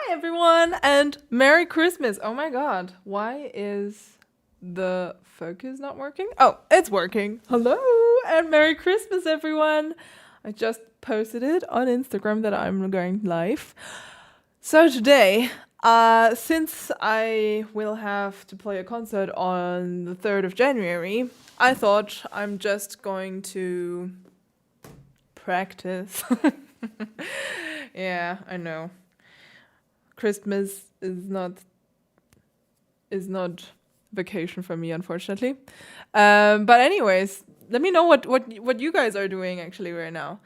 Hi everyone and Merry Christmas. Oh my god, why is the focus not working? Oh, it's working. Hello and Merry Christmas everyone. I just posted it on Instagram that I'm going live. So today, since I will have to play a concert on the 3rd of January, I thought I'm just going to practice. Yeah, I know. Christmas is not vacation for me, unfortunately. But anyways, let me know what you guys are doing actually right now.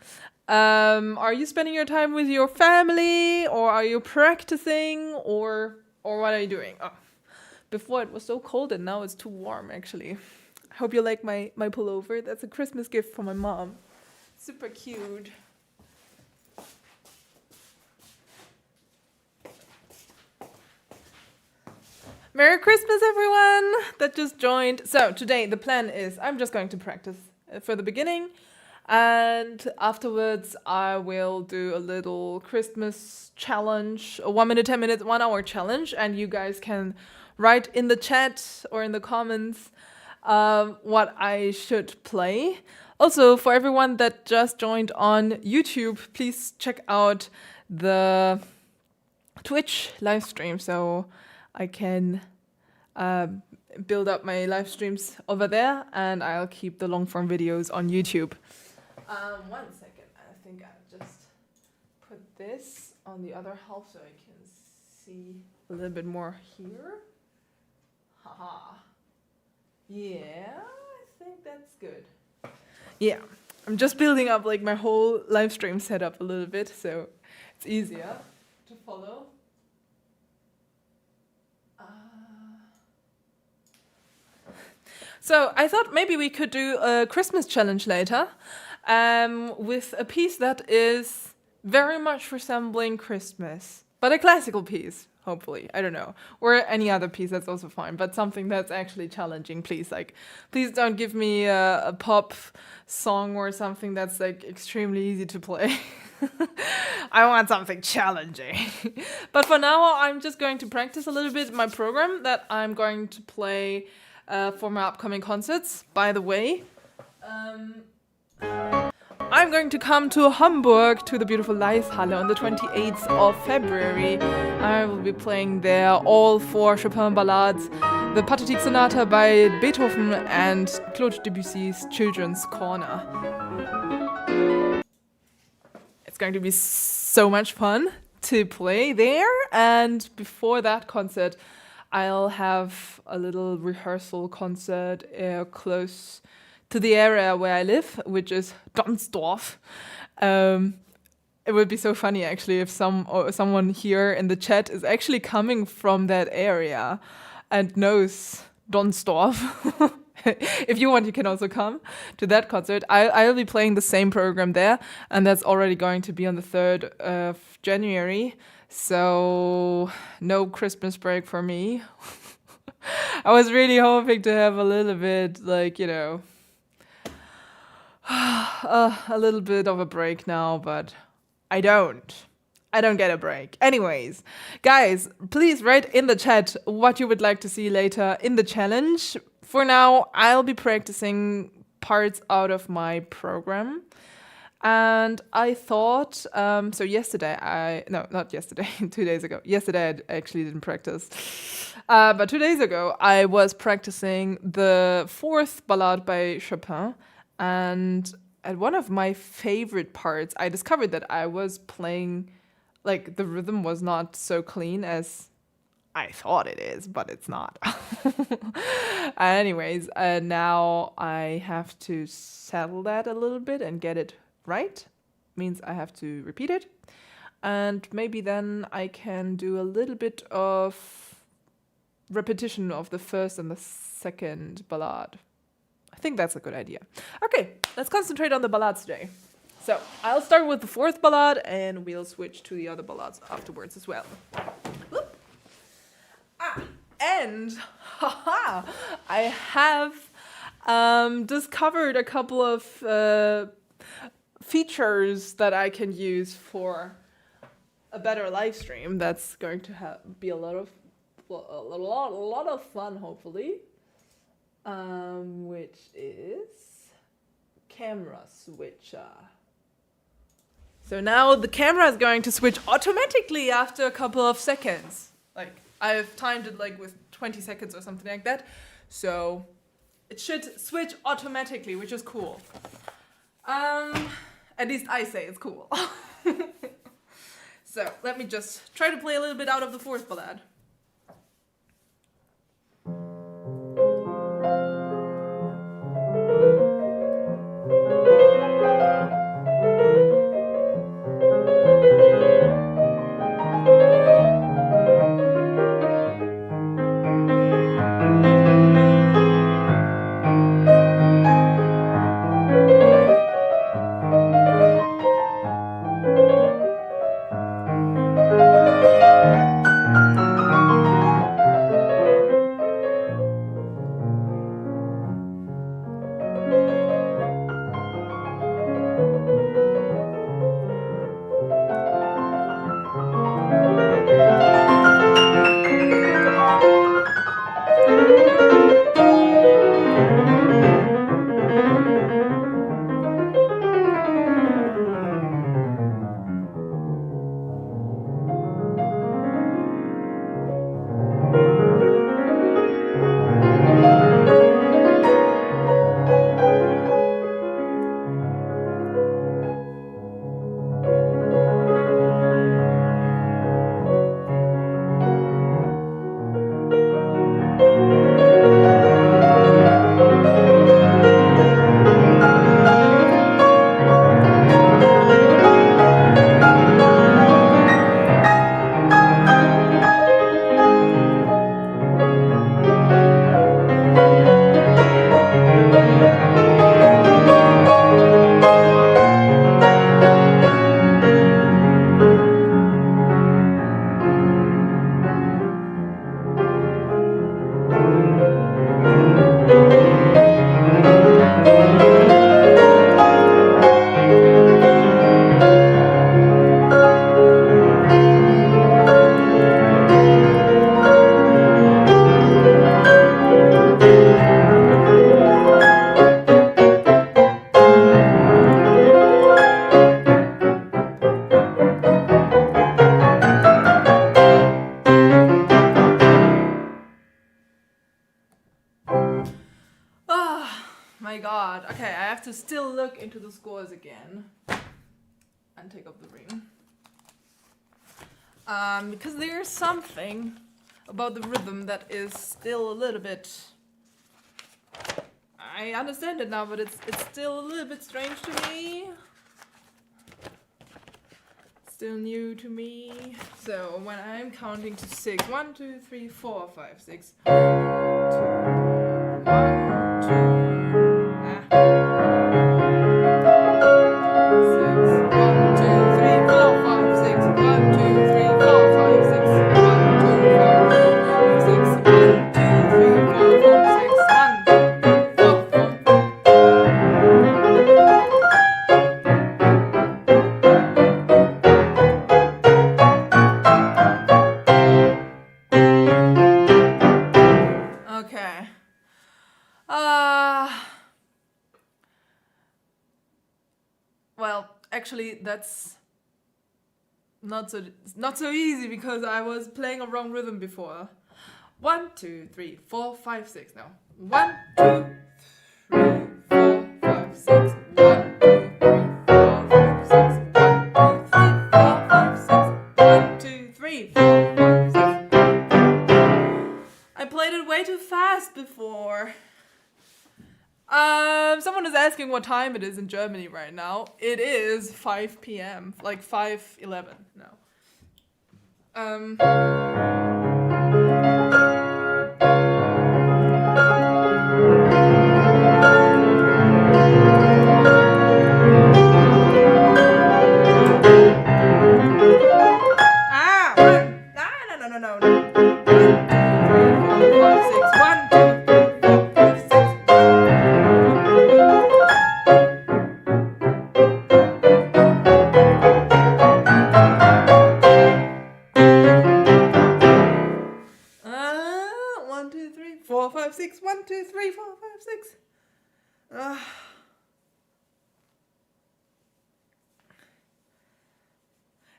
Are you spending your time with your family, or are you practicing, or what are you doing? Oh, before it was so cold and now it's too warm actually. I hope you like my pullover. That's a Christmas gift from my mom. Super cute. Merry Christmas, everyone that just joined. So today the plan is I'm just going to practice for the beginning, and afterwards I will do a little Christmas challenge, a 1 minute, 10 minutes, 1 hour challenge, and you guys can write in the chat or in the comments what I should play. Also, for everyone that just joined on YouTube, please check out the Twitch live stream so I can build up my live streams over there, and I'll keep the long form videos on YouTube. 1 second, I think I'll just put this on the other half so I can see a little bit more here. Haha. Yeah, I think that's good. Yeah, I'm just building up like my whole live stream setup a little bit so it's easier to follow. So I thought maybe we could do a Christmas challenge later with a piece that is very much resembling Christmas, but a classical piece, hopefully. I don't know. Or any other piece, that's also fine, but something that's actually challenging, please. Like, please don't give me a pop song or something that's like extremely easy to play. I want something challenging. But for now, I'm just going to practice a little bit my program that I'm going to play for my upcoming concerts. By the way, I'm going to come to Hamburg to the beautiful LAEISZHALLE on the 28th of February. I will be playing there all 4 Chopin ballades, the Pathetique Sonata by Beethoven, and Claude Debussy's Children's Corner. It's going to be so much fun to play there, and before that concert I'll have a little rehearsal concert close to the area where I live, which is Donsdorf. It would be so funny actually if someone here in the chat is actually coming from that area and knows Donsdorf. If you want, you can also come to that concert. I'll be playing the same program there, and that's already going to be on the 3rd of January. So no Christmas break for me. I was really hoping to have a little bit, like, you know, a little bit of a break now, but I don't get a break. Anyways, guys, please write in the chat what you would like to see later in the challenge. For now, I'll be practicing parts out of my program. And I thought, so yesterday, no, not yesterday, 2 days ago. Yesterday I actually didn't practice. But 2 days ago, I was practicing the 4th ballade by Chopin. And at one of my favorite parts, I discovered that I was playing, like, the rhythm was not so clean as I thought it is, but it's not. Anyways, now I have to settle that a little bit and get it right. Means I have to repeat it. And maybe then I can do a little bit of repetition of the 1st and the 2nd ballade. I think that's a good idea. Okay, let's concentrate on the ballades today. So I'll start with the 4th ballade and we'll switch to the other ballades afterwards as well. Whoop. And haha, I have discovered a couple of features that I can use for a better live stream. That's going to be a lot of fun, hopefully. Which is camera switcher. So now the camera is going to switch automatically after a couple of seconds. Like I've timed it like with 20 seconds or something like that. So it should switch automatically, which is cool. At least I say it's cool. So let me just try to play a little bit out of the fourth ballade. My god. Okay, I have to still look into the scores again. And take off the ring. Because there's something about the rhythm that is still a little bit... I understand it now, but it's still a little bit strange to me. Still new to me. So when I'm counting to 6, 1, 2, 3, 4, 5, 6. 1, 2, actually, that's not so easy because I was playing a wrong rhythm before. 1, 2, 3, 4, 5, 6 now. 1, 2, 3, 4, 5, 6. 1, 2, 3, 4, 5, 6. 1, 2, 3, 4, 5, 6. 1, 2, 3, 4, 5, 6. I played it way too fast before. Someone is asking what time it is in Germany right now. It is 5 p.m. Like 5:11 now. 5, 6. 1, 2, 3, 4, 5, 6.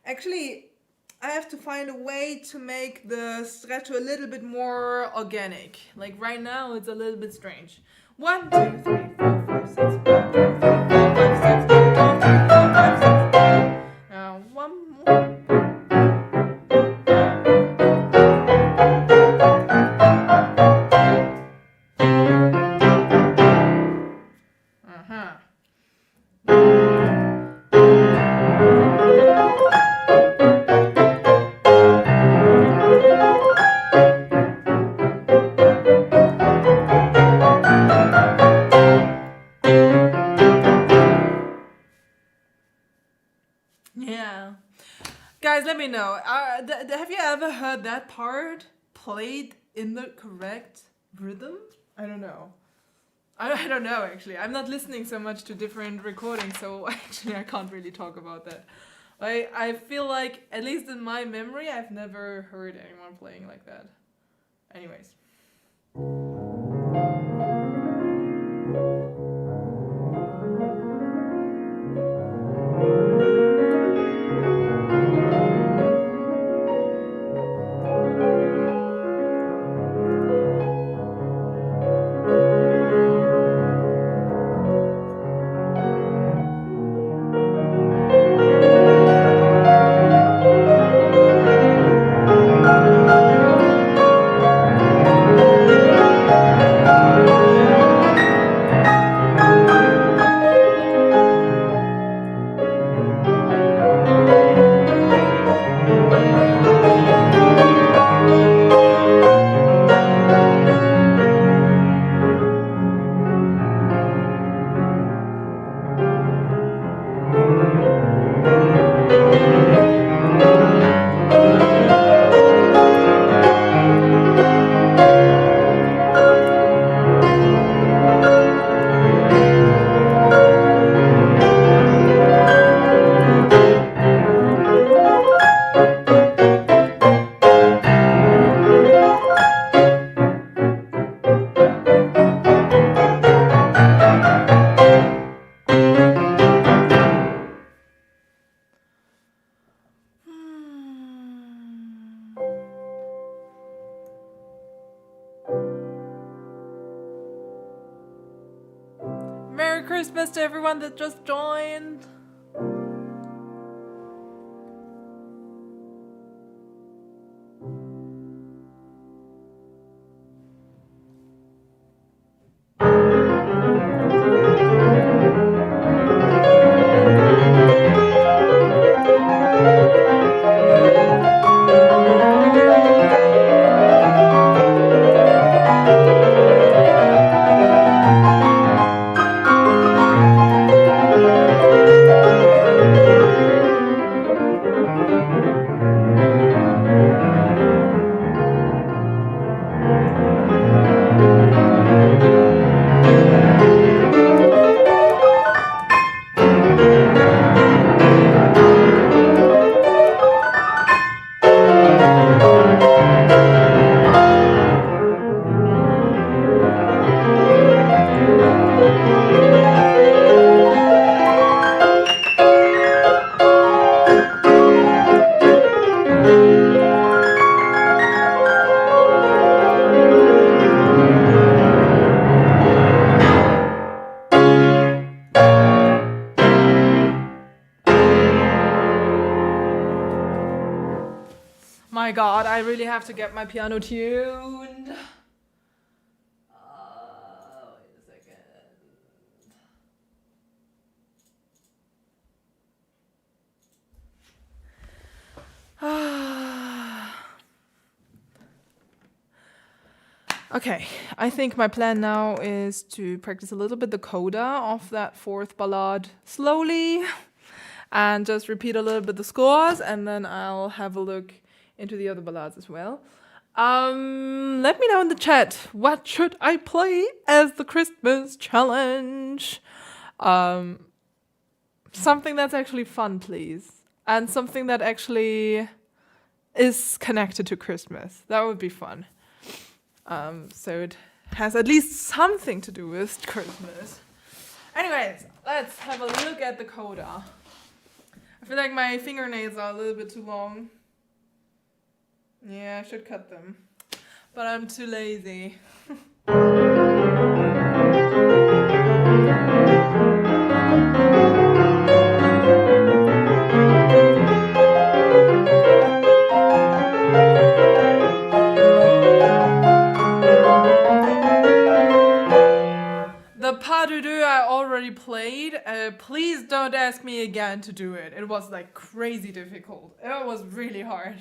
Actually, I have to find a way to make the stretch a little bit more organic. Like right now, it's a little bit strange. 1, 2, 3, 4, 5, 6. 1, 2, 3, 4, 5, 6. 1, 2, 3, 4, 5, 6. Now, one more. Yeah. Guys, let me know. Have you ever heard that part played in the correct rhythm? I don't know. I don't know, actually. I'm not listening so much to different recordings, so actually I can't really talk about that. I feel like, at least in my memory, I've never heard anyone playing like that. Anyways. Merry Christmas to everyone that just joined. My god, I really have to get my piano tuned. Wait a second. Okay, I think my plan now is to practice a little bit the coda of that fourth ballade slowly and just repeat a little bit the scores, and then I'll have a look into the other ballades as well. Let me know in the chat, what should I play as the Christmas challenge? Something that's actually fun, please. And something that actually is connected to Christmas. That would be fun. So it has at least something to do with Christmas. Anyways, let's have a look at the coda. I feel like my fingernails are a little bit too long. Yeah, I should cut them. But I'm too lazy. The pas de deux I already played. Please don't ask me again to do it. It was like crazy difficult. It was really hard.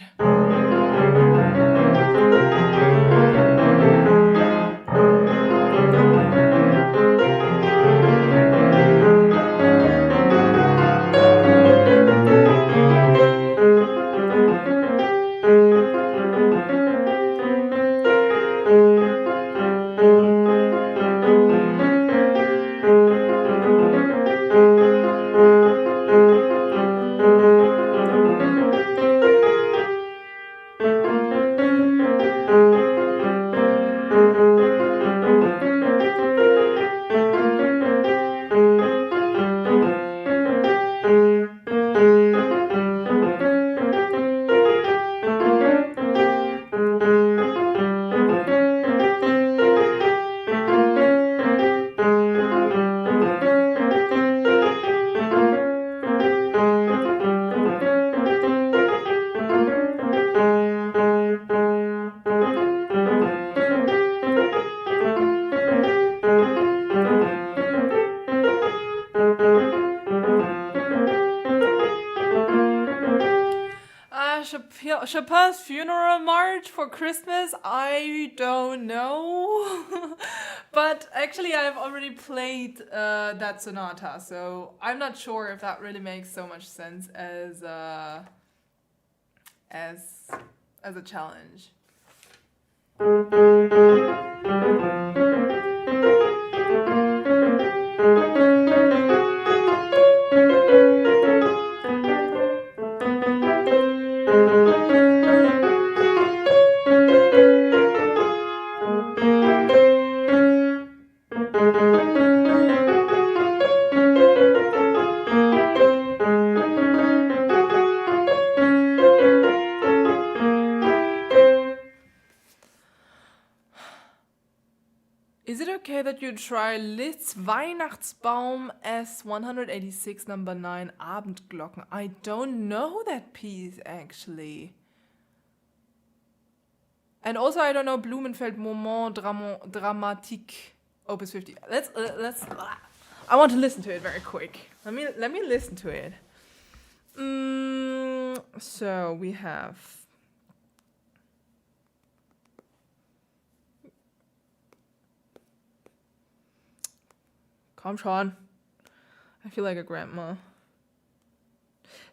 Chopin's Funeral March for Christmas? I don't know. But actually I've already played that sonata, so I'm not sure if that really makes so much sense as a challenge. Is it okay that you try Liszt's Weihnachtsbaum S186 number 9 Abendglocken? I don't know that piece actually. And also I don't know Blumenfeld Moment Dramatique Opus 50. Let's I want to listen to it very quick. Let me listen to it. So we have Komm schon. I feel like a grandma.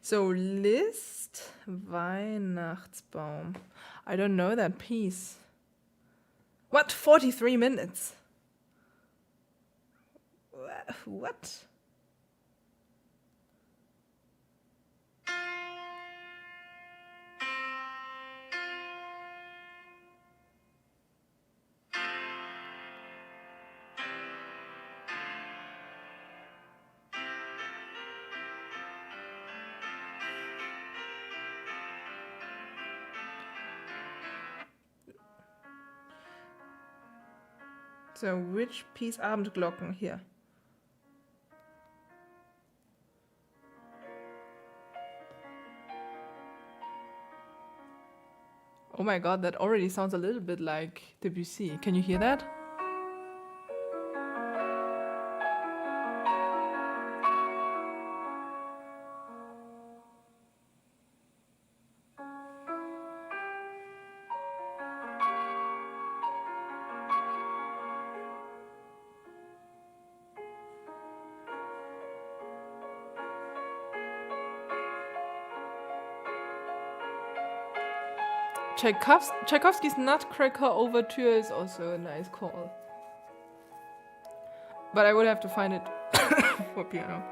So Liszt Weihnachtsbaum. I don't know that piece. What? 43 minutes? What? So which piece Abendglocken here? Oh my god, that already sounds a little bit like Debussy. Can you hear that? Tchaikovsky's Nutcracker Overture is also a nice call. But I would have to find it for piano.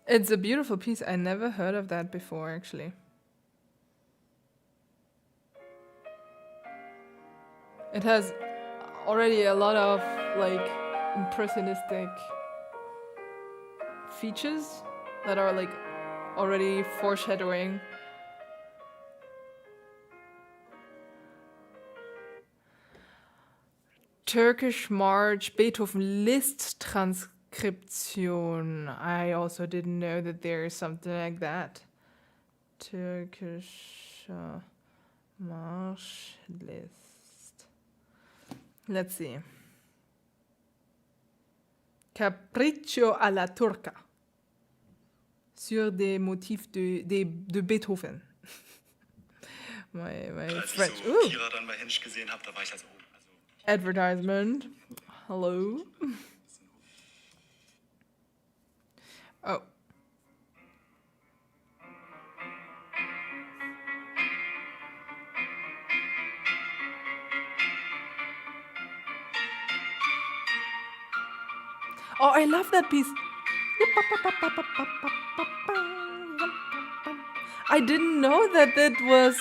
It's a beautiful piece. I never heard of that before, actually. It has already a lot of like impressionistic features that are like already foreshadowing. Turkish March, Beethoven Liszt transcription. I also didn't know that there is something like that. Turkish March Liszt. Let's see. Capriccio alla turca. Sur des motifs de Beethoven. my French. Als ich so Kira dann bei Hinch gesehen habe, da war ich also Advertisement. Hello. Oh. Oh, I love that piece. I didn't know that that was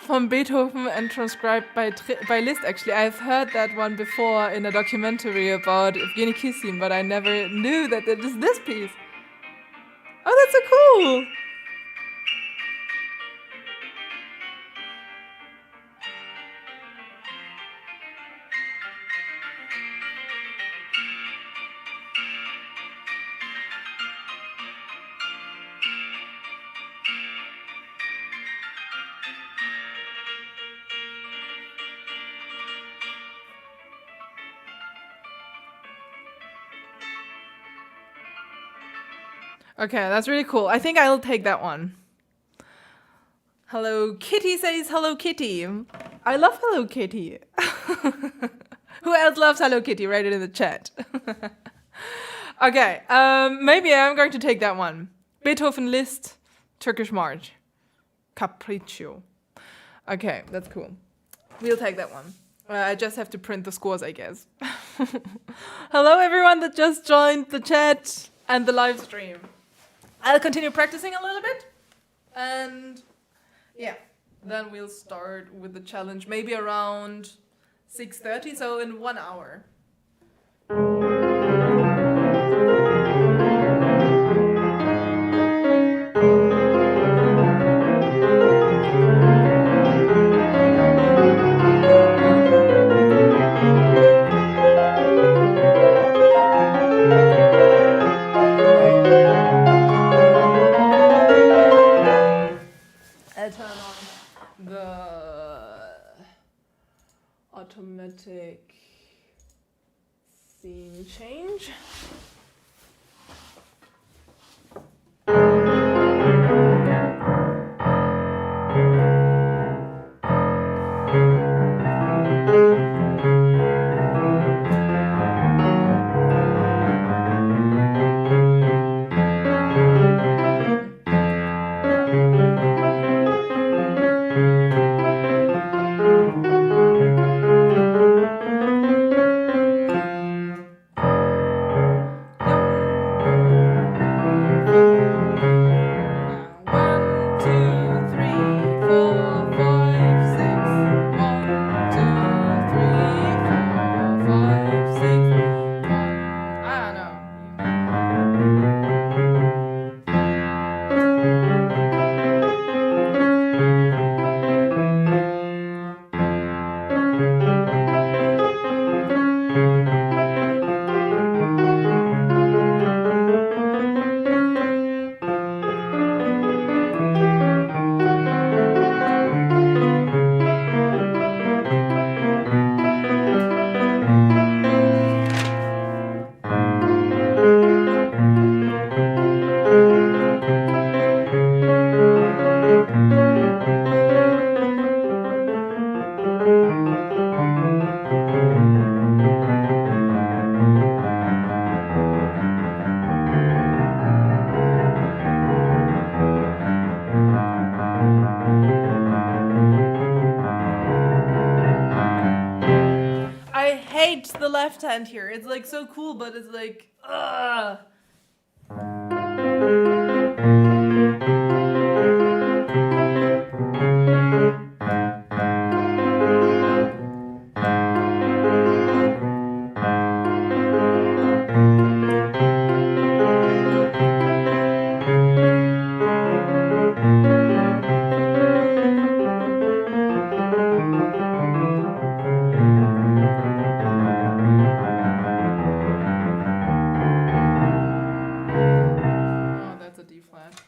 from Beethoven and transcribed by Liszt, actually. I've heard that one before in a documentary about Evgeny Kissin, but I never knew that it is this piece. Oh, that's so cool! Okay, that's really cool. I think I'll take that one. Hello Kitty says Hello Kitty. I love Hello Kitty. Who else loves Hello Kitty? Write it in the chat. Okay, maybe I'm going to take that one. Beethoven Liszt, Turkish March. Capriccio. Okay, that's cool. We'll take that one. I just have to print the scores, I guess. Hello everyone that just joined the chat and the live stream. I'll continue practicing a little bit, and yeah, then we'll start with the challenge maybe around 6:30, so in 1 hour. Automatic scene change. left hand here. It's like so cool, but it's like, ugh. Oh, that's a D flat.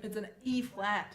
It's an E flat.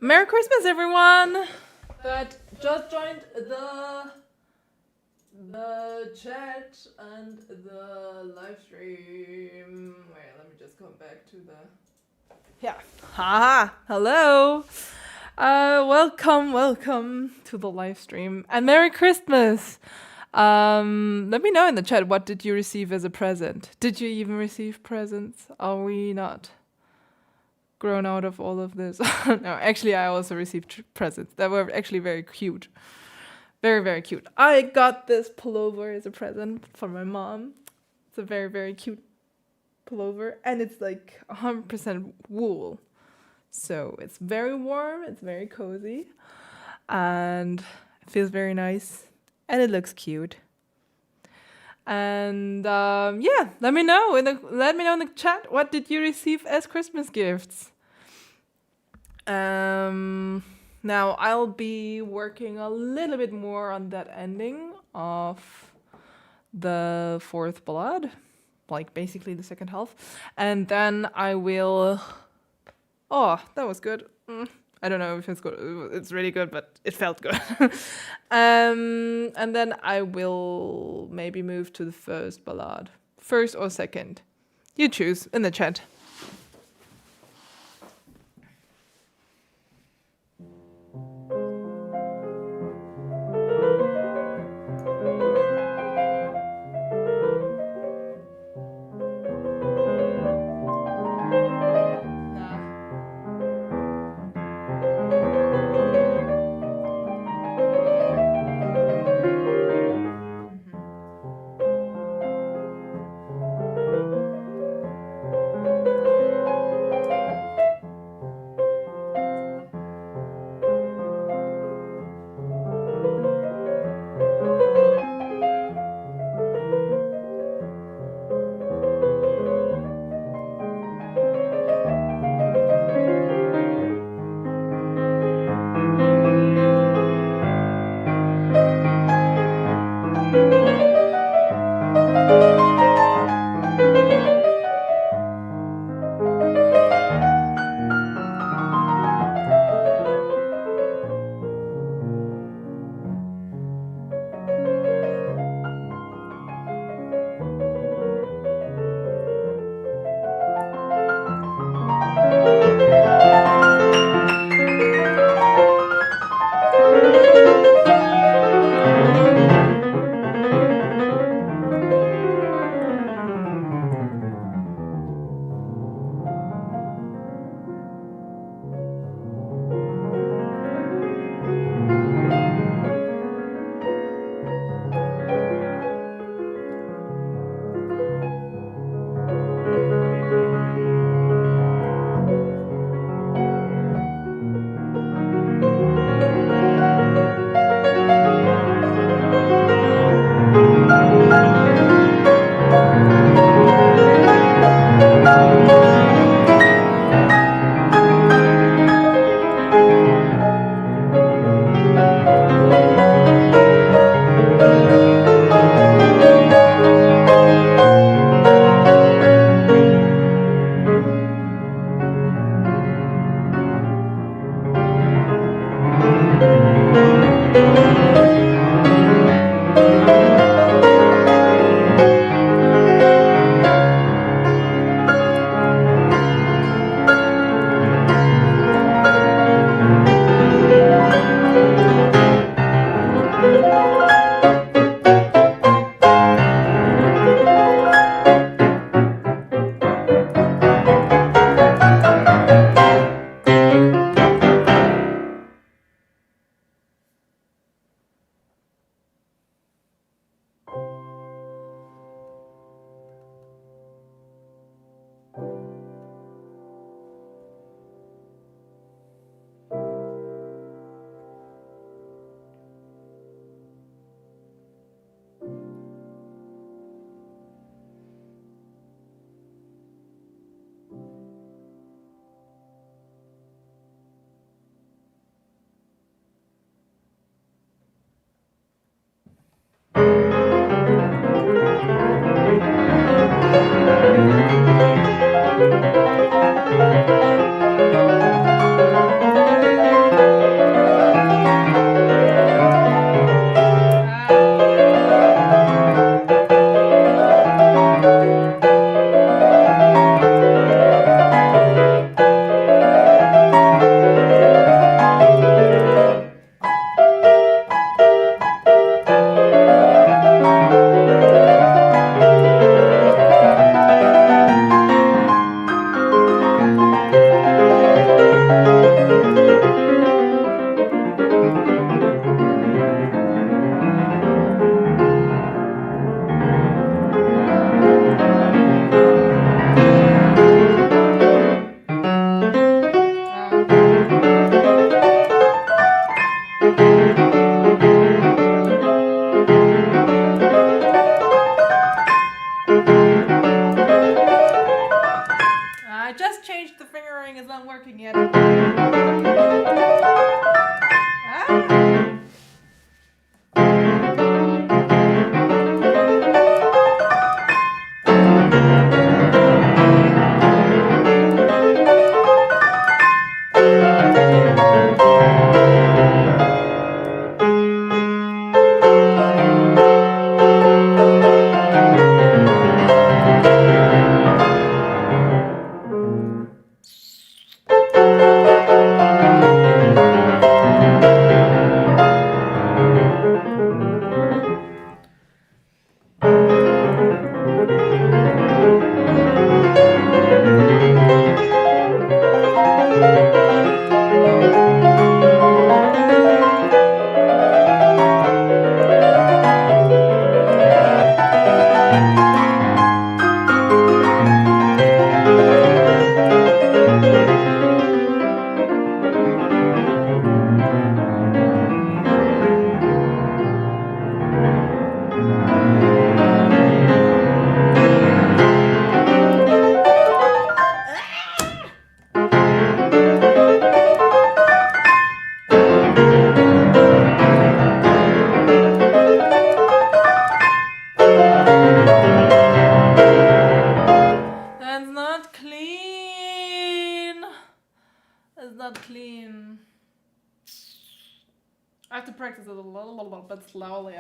Merry Christmas, everyone that just joined the chat and the live stream. Wait, let me just come back to the. Yeah. Haha. Hello. Welcome to the live stream and Merry Christmas. Let me know in the chat, what did you receive as a present? Did you even receive presents? Are we not grown out of all of this? No, actually, I also received presents that were actually very cute. Very, very cute. I got this pullover as a present from my mom. It's a very, very cute pullover, and it's like 100% wool. So it's very warm, it's very cozy, and it feels very nice, and it looks cute. And yeah, let me know in the chat, what did you receive as Christmas gifts? Now I'll be working a little bit more on that ending of the fourth ballade, like basically the second half, and then I will. Oh, that was good. I don't know if it's good. It's really good, but it felt good. And then I will maybe move to the first ballade, first or second. You choose in the chat. I have to practice it a little bit slowly.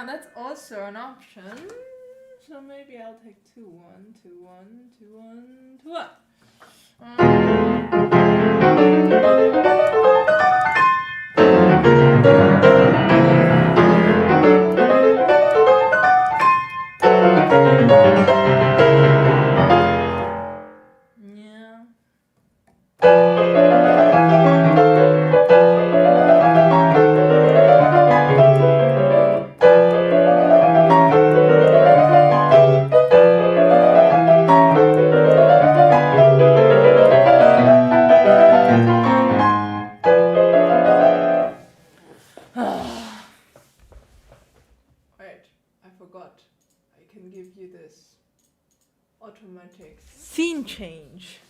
That's also an option. So maybe I'll take 2-1, 2-1, 2-1, 2-1. Automatic scene change.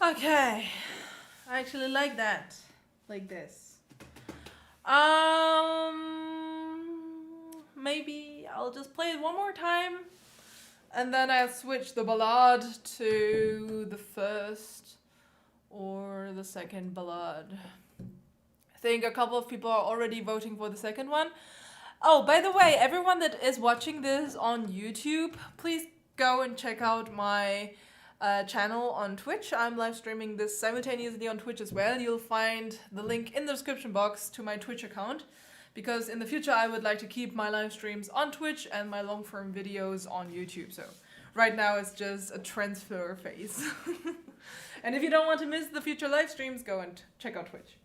Okay, I actually like that, like this. Maybe I'll just play it one more time, and then I'll switch the ballade to the first or the second ballade. I think a couple of people are already voting for the second one. Oh, by the way, everyone that is watching this on YouTube, please go and check out my channel on Twitch. I'm live streaming this simultaneously on Twitch as well. You'll find the link in the description box to my Twitch account, because in the future I would like to keep my live streams on Twitch and my long form videos on YouTube. So right now it's just a transfer phase. And if you don't want to miss the future live streams, go and check out Twitch.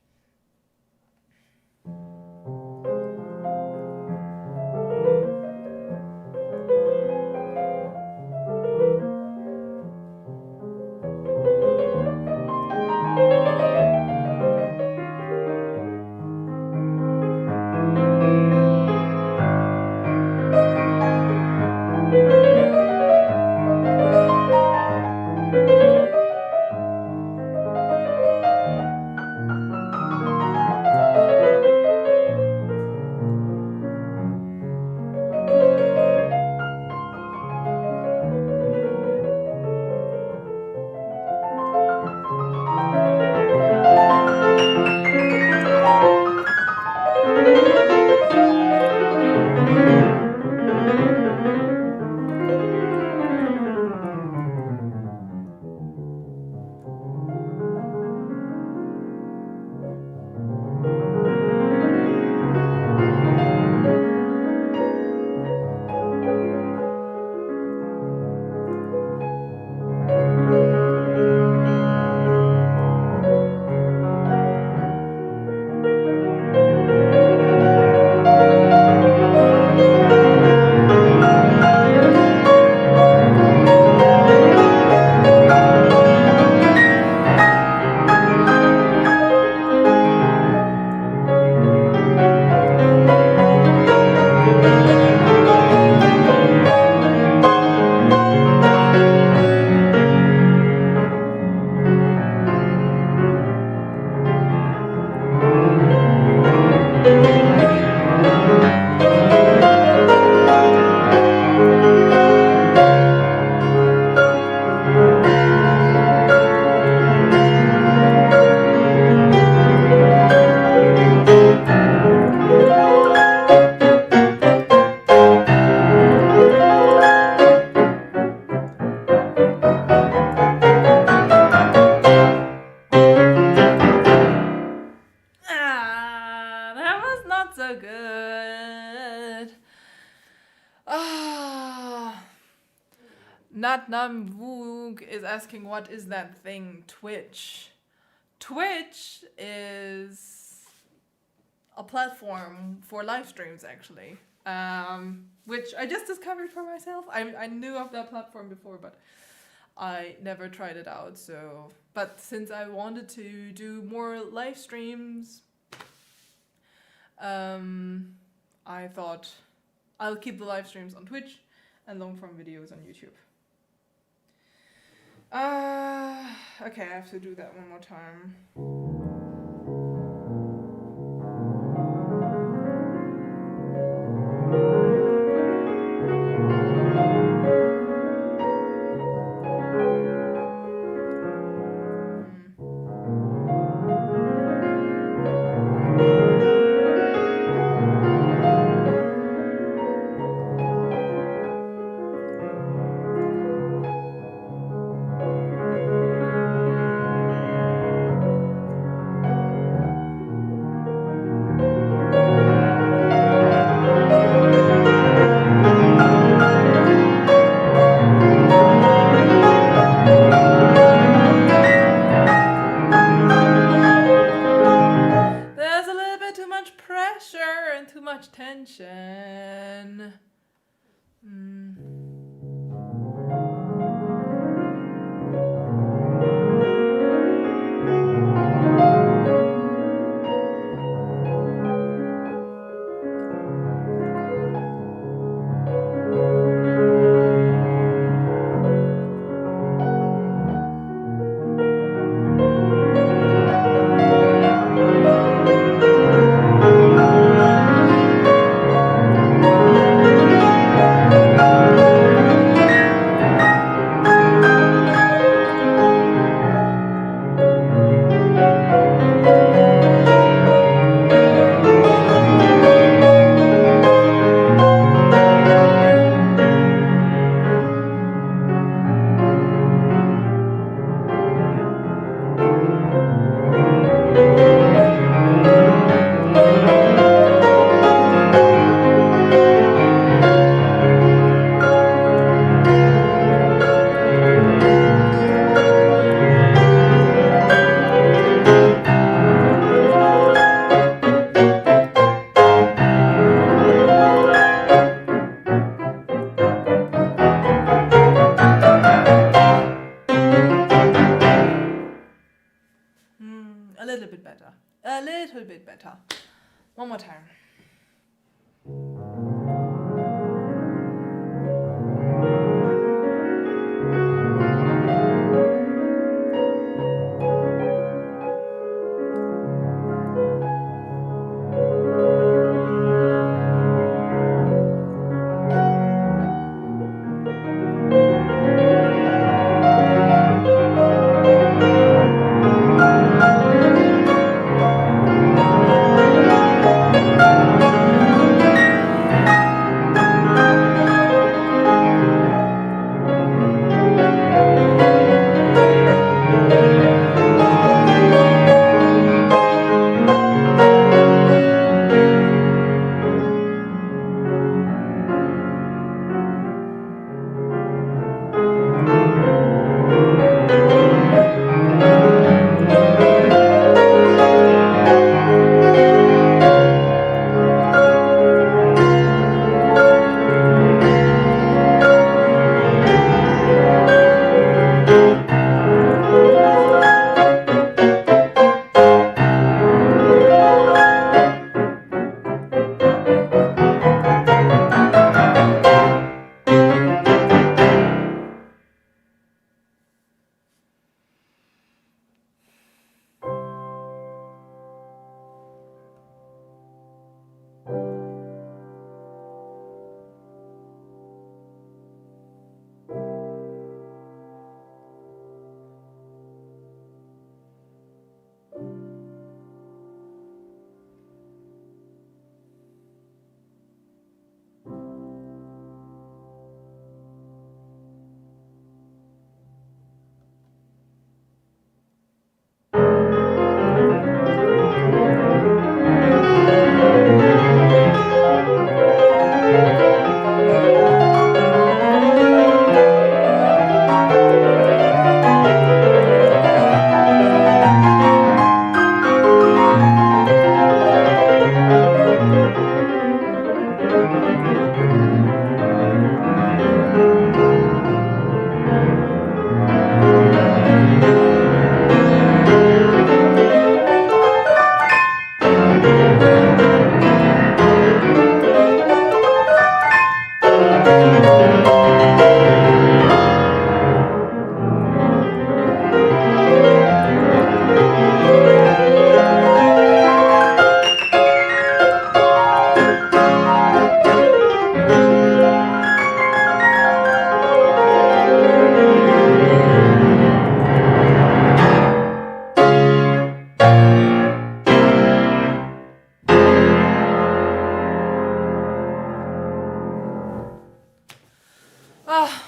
it. Natnamvug is asking, what is that thing? Twitch. Twitch is a platform for live streams, actually, which I just discovered for myself. I knew of that platform before, but I never tried it out. But since I wanted to do more live streams, I thought I'll keep the live streams on Twitch and long form videos on YouTube. Okay, I have to do that one more time. Tension. A little bit better. A little bit better. One more time.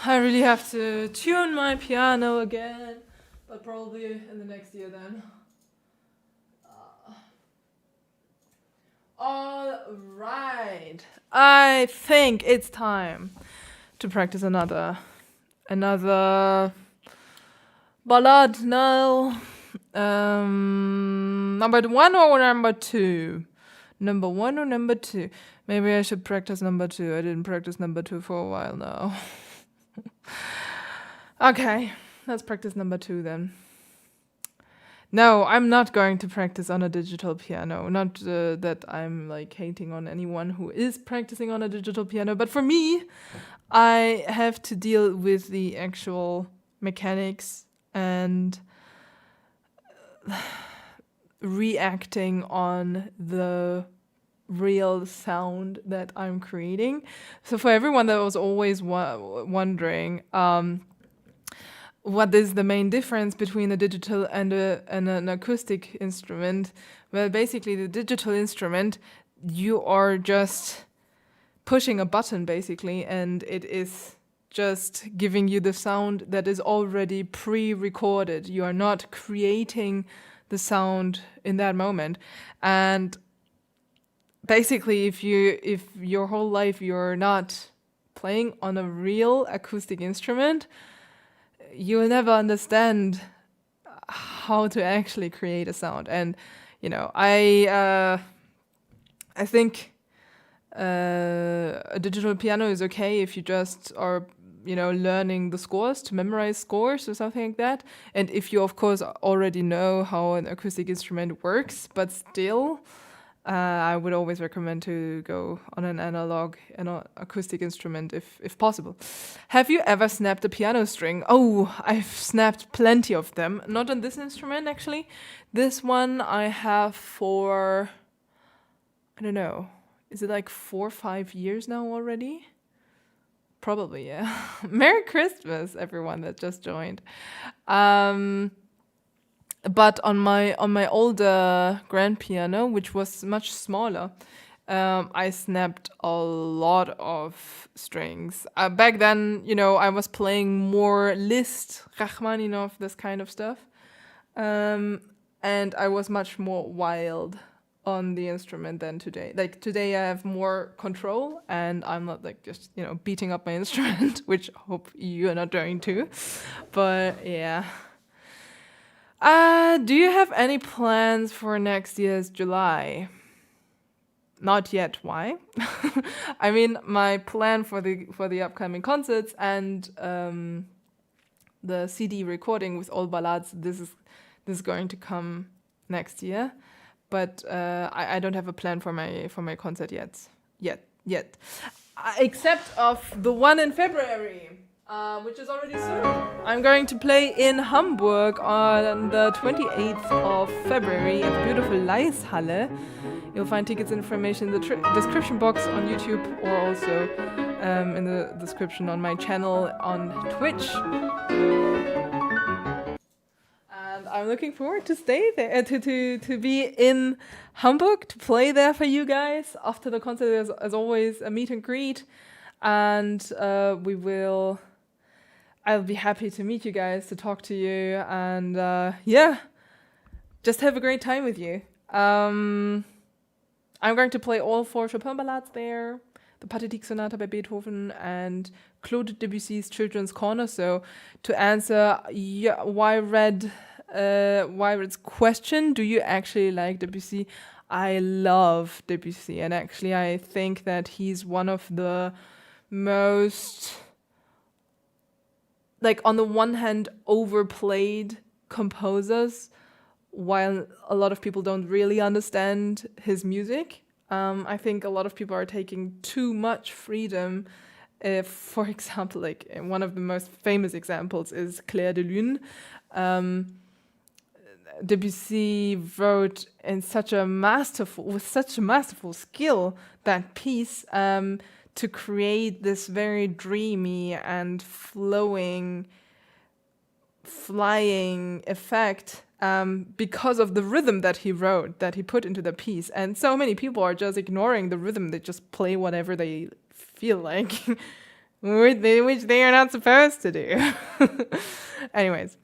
I really have to tune my piano again, but probably in the next year then. All right. I think it's time to practice another ballad now. Number one or number two? Number one or number two? Maybe I should practice number two. I didn't practice number two for a while now. Okay, let's practice number two then. No, I'm not going to practice on a digital piano. Not that I'm like hating on anyone who is practicing on a digital piano, but for me, I have to deal with the actual mechanics and reacting on the real sound that I'm creating. So for everyone that was always wondering, what is the main difference between a digital and an acoustic instrument? Well, basically the digital instrument, you are just pushing a button basically, and it is just giving you the sound that is already pre-recorded. You are not creating the sound in that moment. And basically if your whole life you're not playing on a real acoustic instrument, you will never understand how to actually create a sound. And I think a digital piano is okay if you just are learning the scores, to memorize scores or something like that, and if you of course already know how an acoustic instrument works. But still, I would always recommend to go on an analog and an acoustic instrument if possible. Have you ever snapped a piano string? Oh, I've snapped plenty of them. Not on this instrument, actually. This one I have for, I don't know, is it like 4 or 5 years now already? Probably, yeah. Merry Christmas, everyone that just joined. But on my older grand piano, which was much smaller, I snapped a lot of strings. Back then, I was playing more Liszt, Rachmaninoff, this kind of stuff. And I was much more wild on the instrument than today. Like today I have more control and I'm not like just, beating up my instrument, which I hope you are not doing too. But yeah. Do you have any plans for next year's July? Not yet. Why? I mean, my plan for the upcoming concerts and the CD recording with all ballads, this is going to come next year. But I don't have a plan for my concert yet. Except of the one in February. Which is already soon. I'm going to play in Hamburg on the 28th of February at the beautiful LAEISZHALLE. You'll find tickets and information in the description box on YouTube, or also in the description on my channel on Twitch. And I'm looking forward to stay there, to be in Hamburg, to play there for you guys. After the concert, there's as always a meet and greet, and I'll be happy to meet you guys, to talk to you, and just have a great time with you. I'm going to play all 4 Chopin ballades there, the Pathétique Sonata by Beethoven, and Claude Debussy's Children's Corner. So to answer Wyred's question, do you actually like Debussy? I love Debussy, and actually I think that he's one of the most, like, on the one hand, overplayed composers, while a lot of people don't really understand his music. I think a lot of people are taking too much freedom. For example, like one of the most famous examples is Clair de Lune. Debussy wrote with such a masterful skill that piece, to create this very dreamy and flying effect, because of the rhythm that he put into the piece. And so many people are just ignoring the rhythm. They just play whatever they feel like. which they are not supposed to do. Anyways.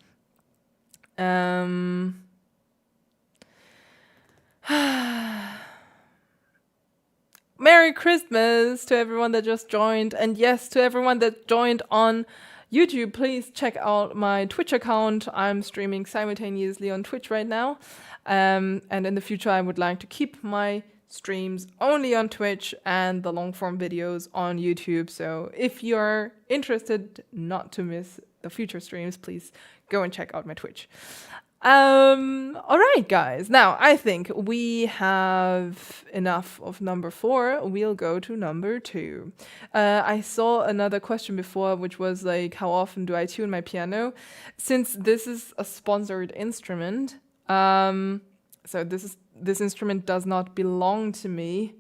Merry Christmas to everyone that just joined. And yes, to everyone that joined on YouTube, please check out my Twitch account. I'm streaming simultaneously on Twitch right now. And in the future, I would like to keep my streams only on Twitch and the long form videos on YouTube. So if you're interested not to miss the future streams, please go and check out my Twitch. All right, guys. Now, I think we have enough of number 4. We'll go to number 2. I saw another question before, which was like, how often do I tune my piano? Since this is a sponsored instrument, so this instrument does not belong to me.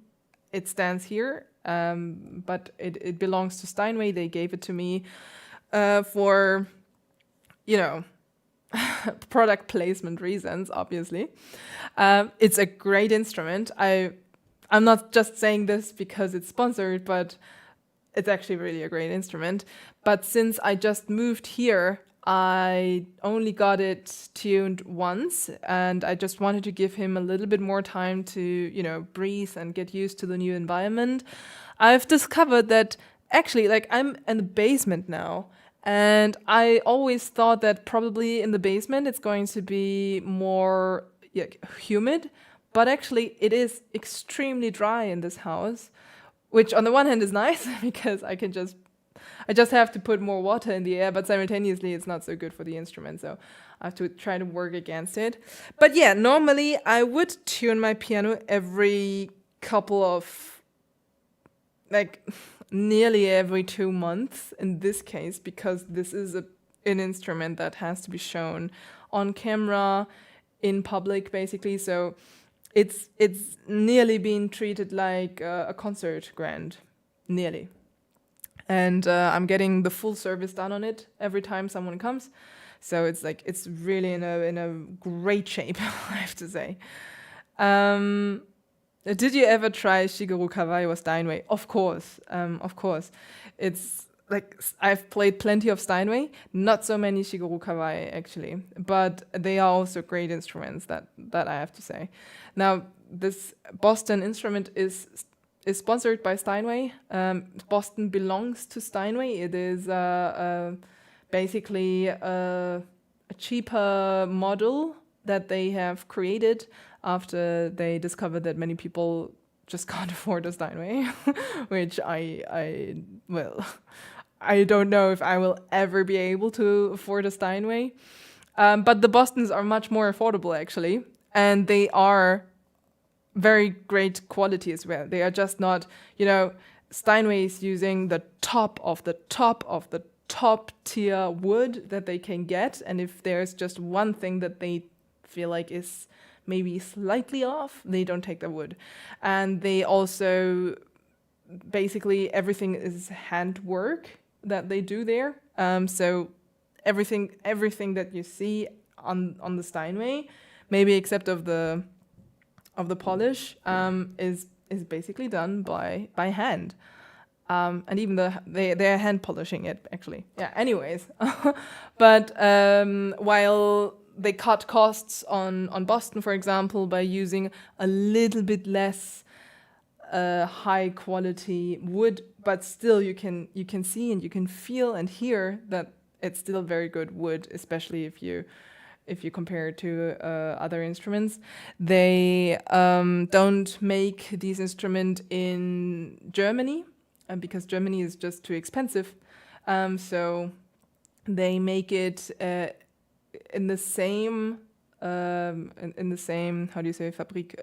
It stands here, but it belongs to Steinway. They gave it to me for, product placement reasons, obviously. It's a great instrument. I'm not just saying this because it's sponsored, but it's actually really a great instrument. But since I just moved here, I only got it tuned once, and I just wanted to give him a little bit more time to, breathe and get used to the new environment. I've discovered that actually, I'm in the basement now. And I always thought that probably in the basement it's going to be more humid, but actually it is extremely dry in this house, which on the one hand is nice because I just have to put more water in the air, but simultaneously it's not so good for the instrument, so I have to try to work against it. But yeah, normally I would tune my piano every couple of nearly every 2 months in this case, because this is an instrument that has to be shown on camera in public, basically. So it's nearly being treated like a concert grand, nearly. And I'm getting the full service done on it every time someone comes. So it's really in a great shape, I have to say. Did you ever try Shigeru Kawai or Steinway? Of course. It's I've played plenty of Steinway, not so many Shigeru Kawai actually, but they are also great instruments that I have to say. Now, this Boston instrument is sponsored by Steinway. Boston belongs to Steinway. It is basically a cheaper model that they have created after they discovered that many people just can't afford a Steinway, which I don't know if I will ever be able to afford a Steinway. But the Bostons are much more affordable, actually, and they are very great quality as well. They are just not, Steinway is using the top of the top tier wood that they can get, and if there's just one thing that they feel like is maybe slightly off, they don't take the wood. And they also, basically everything is handwork that they do there. So everything that you see on the Steinway, maybe except of the polish, is basically done by hand. And even they're hand polishing it, actually. Yeah, anyways. But while they cut costs on Boston, for example, by using a little bit less high quality wood, but still you can see and you can feel and hear that it's still very good wood, especially if you compare it to other instruments. They don't make these instruments in Germany because Germany is just too expensive. So they make it in the same in the same, how do you say, Fabrik,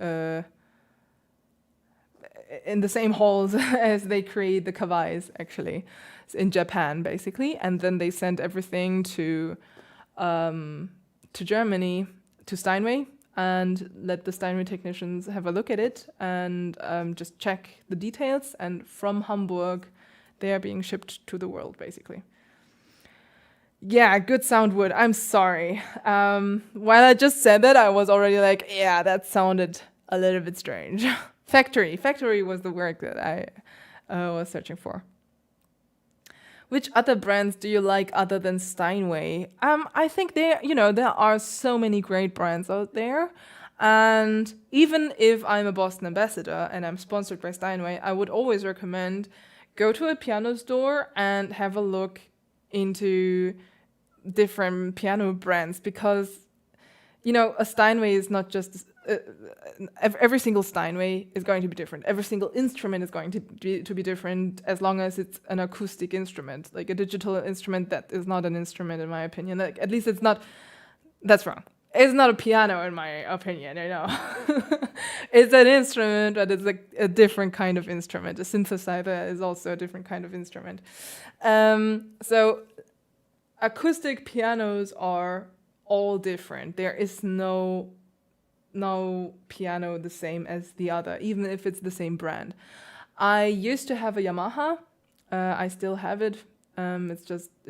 in the same halls as they create the kawais, actually. It's in Japan, basically, and then they send everything to Germany, to Steinway, and let the Steinway technicians have a look at it and just check the details, and from Hamburg they are being shipped to the world, basically. Yeah, good sound wood. I'm sorry. While I just said that, I was already like, yeah, that sounded a little bit strange. Factory was the word that I was searching for. Which other brands do you like other than Steinway? I think there are so many great brands out there. And even if I'm a Boston ambassador and I'm sponsored by Steinway, I would always recommend go to a piano store and have a look into different piano brands, because a Steinway is not just every single Steinway is going to be different. Every single instrument is going to be different, as long as it's an acoustic instrument. Like a digital instrument, that is not an instrument in my opinion. Like, at least it's not. That's wrong. It's not a piano in my opinion. I know. It's an instrument, but it's like a different kind of instrument. A synthesizer is also a different kind of instrument. So acoustic pianos are all different. There is no piano the same as the other, even if it's the same brand. I used to have a Yamaha. I still have it. It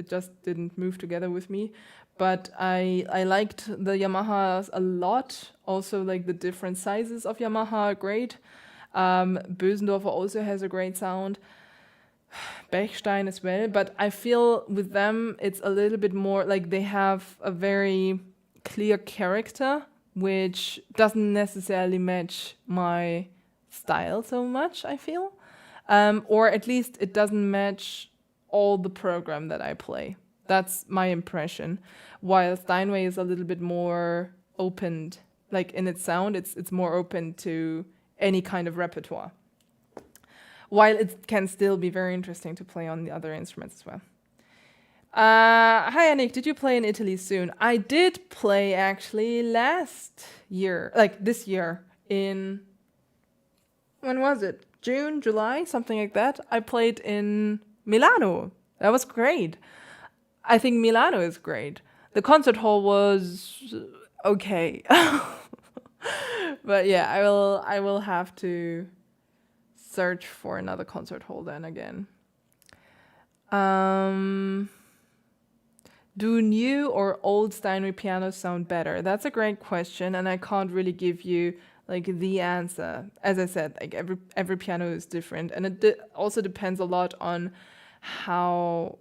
just didn't move together with me. But I liked the Yamahas a lot. Also, like the different sizes of Yamaha are great. Bösendorfer also has a great sound. Bechstein as well, but I feel with them it's a little bit more like they have a very clear character, which doesn't necessarily match my style so much, I feel. Or at least it doesn't match all the program that I play. That's my impression. While Steinway is a little bit more opened, like in its sound, it's more open to any kind of repertoire. While it can still be very interesting to play on the other instruments as well. Hi, Annick, did you play in Italy soon? I did play actually last year, like this year when was it? June, July, something like that. I played in Milano. That was great. I think Milano is great. The concert hall was okay. But yeah, I will have to search for another concert hall then again. Do new or old Steinway pianos sound better? That's a great question, and I can't really give you like the answer. As I said, like every piano is different, and it also depends a lot on how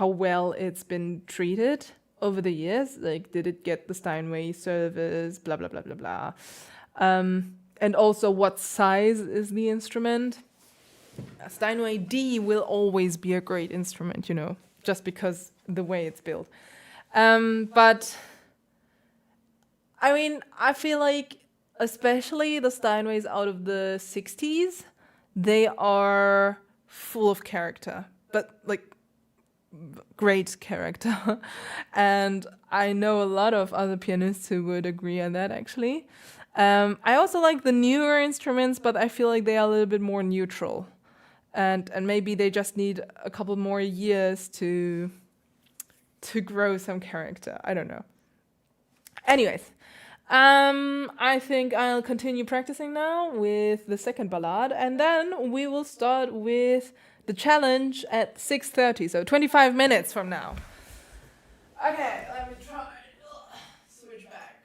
well it's been treated over the years. Like, did it get the Steinway service? Blah blah blah blah blah. And also, what size is the instrument? A Steinway D will always be a great instrument, just because the way it's built. But, I mean, I feel like, especially the Steinways out of the 60s, they are full of character, but like great character. And I know a lot of other pianists who would agree on that, actually. I also like the newer instruments, but I feel like they are a little bit more neutral, and maybe they just need a couple more years to grow some character. I don't know. Anyways, I think I'll continue practicing now with the second ballade, and then we will start with the challenge at 6:30, so 25 minutes from now. Okay, let me try. Switch back.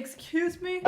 excuse me.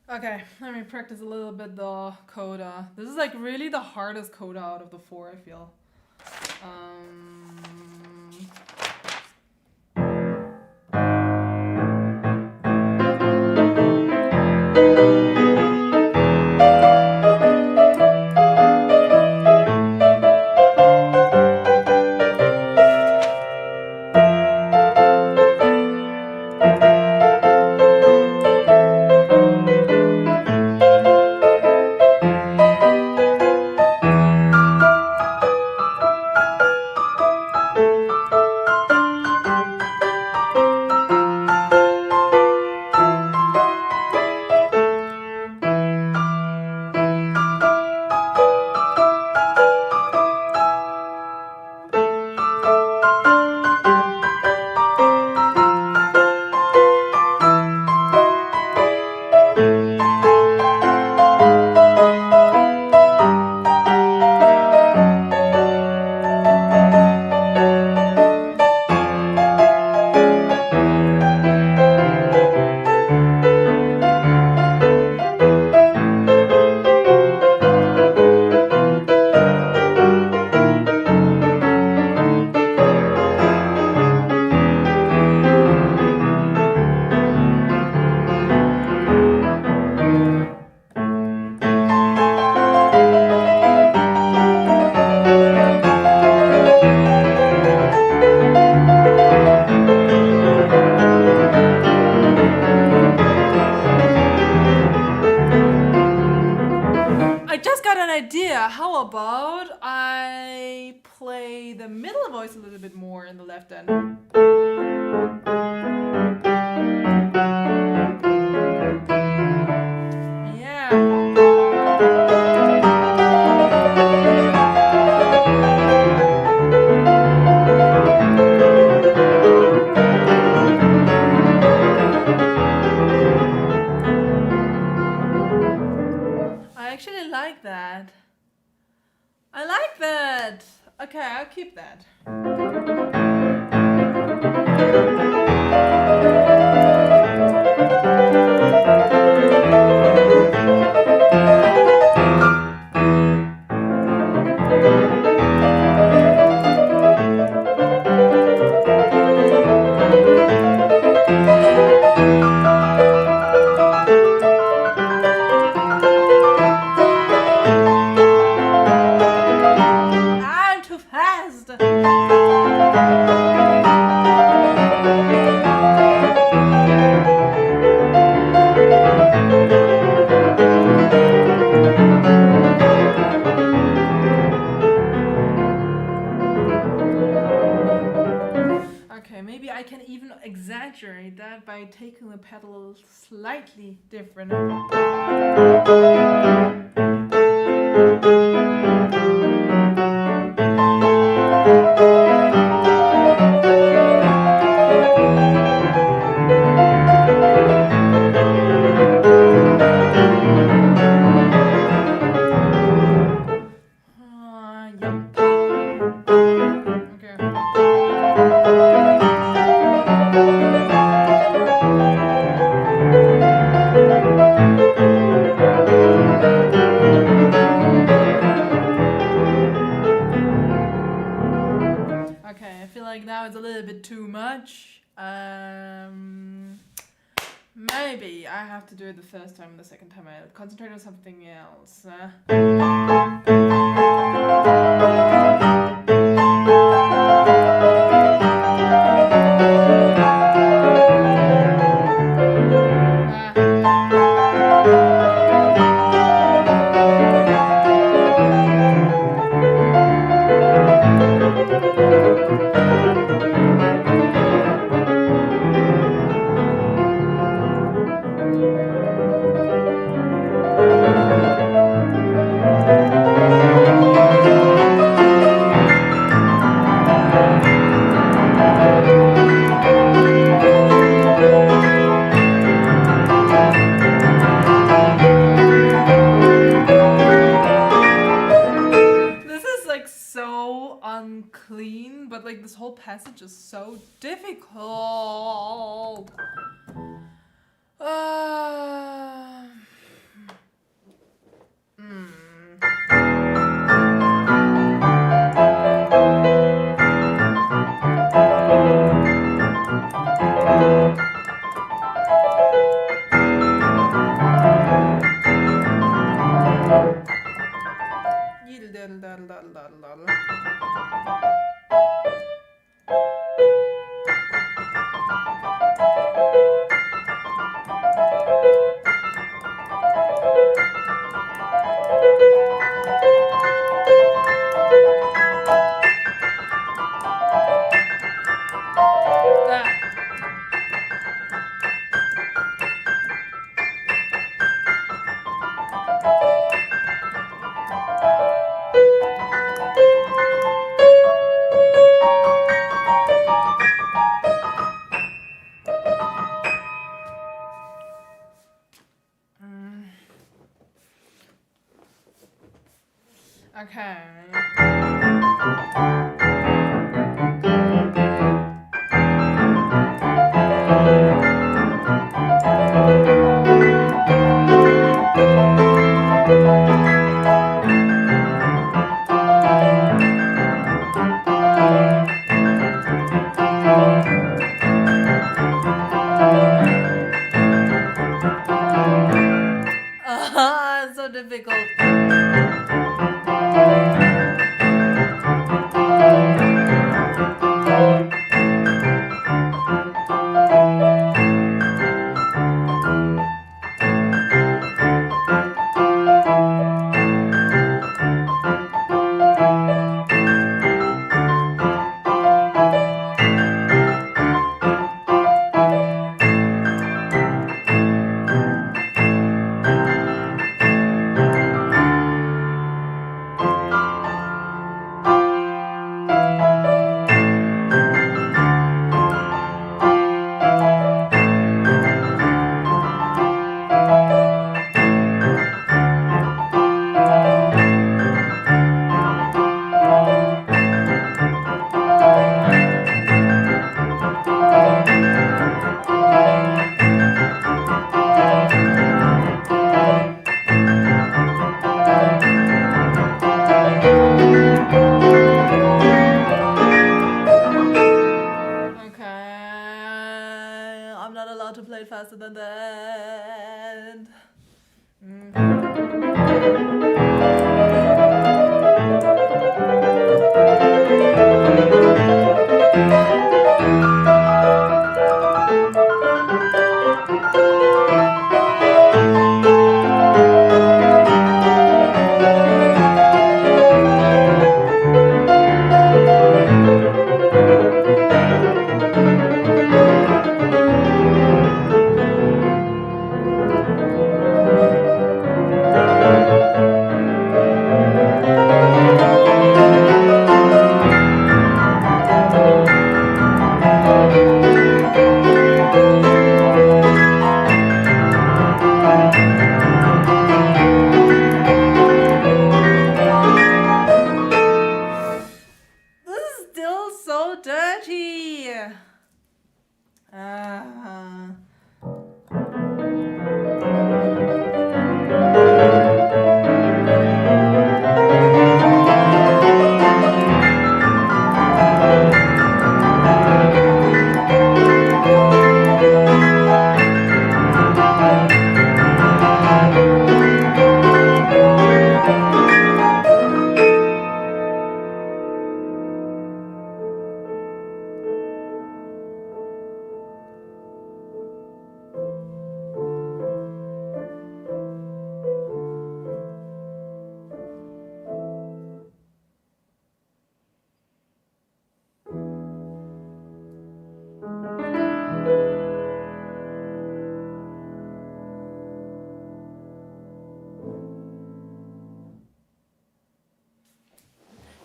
Okay, let me practice a little bit the coda. This is like really the hardest coda out of the four, I feel. voice a little bit more in the left end. Okay, I'll keep that. I'm too fast. Okay, maybe I can even exaggerate that by taking the pedal slightly different. Okay, I feel like now it's a little bit too much. Maybe I have to do it the first time and the second time I'll concentrate on something else. Unclean, but like this whole passage is so difficult. Okay. It's so difficult. not allowed to play it faster than that.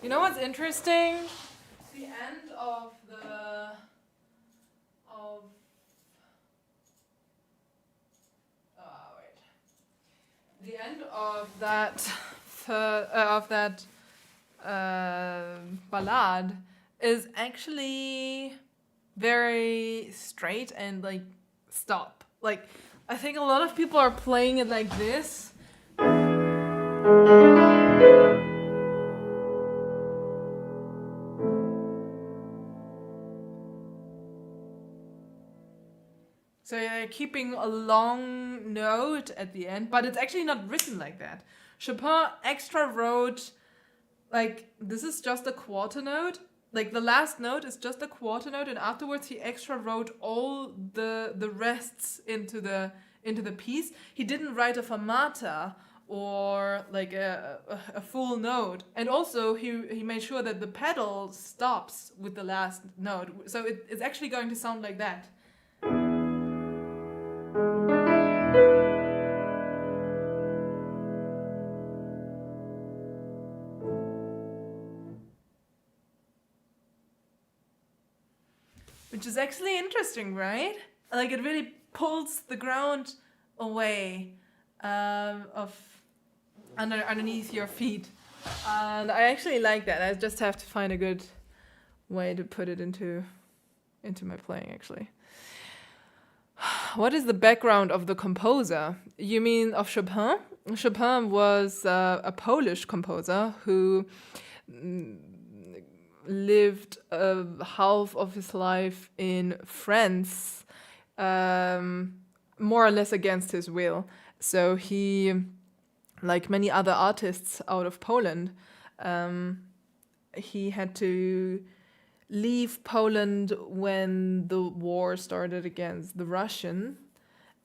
You know what's interesting? The end of the end of that ballade is actually very straight and like stop. Like I think a lot of people are playing it like this. So you're keeping a long note at the end, but it's actually not written like that. Chopin extra wrote, like, this is just a quarter note. Like, the last note is just a quarter note, and afterwards he extra wrote all the rests into the piece. He didn't write a fermata or like a full note. And also he made sure that the pedal stops with the last note. So it's actually going to sound like that. Which is actually interesting, right? Like it really pulls the ground away underneath your feet. And I actually like that. I just have to find a good way to put it into my playing, actually. What is the background of the composer? You mean of Chopin? Chopin was a Polish composer who lived half of his life in France, more or less against his will. So he, like many other artists out of Poland, he had to leave Poland when the war started against the Russian.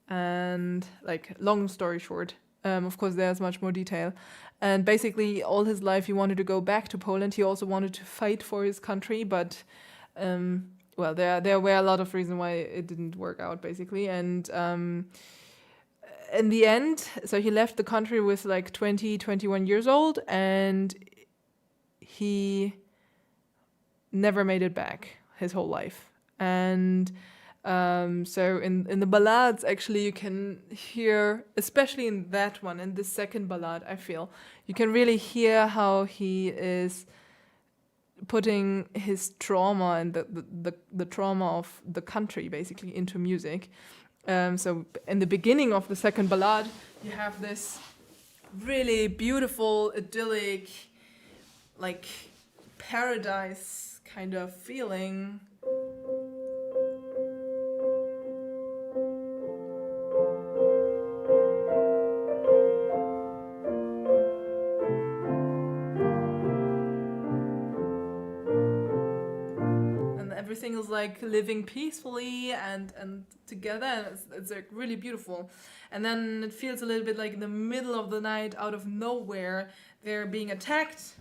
And like, long story short, of course there's much more detail. And basically all his life he wanted to go back to Poland. He also wanted to fight for his country, but well, there were a lot of reasons why it didn't work out, basically. And in the end, so he left the country with like 21 years old, and he never made it back his whole life. And so in the ballades, actually, you can hear, especially in that one, in the second ballade, I feel, you can really hear how he is putting his trauma and the trauma of the country, basically, into music. So in the beginning of the second ballade, you have this really beautiful, idyllic, like paradise kind of feeling. everything is like living peacefully and together, and it's like really beautiful. And then it feels a little bit like in the middle of the night, out of nowhere, they're being attacked.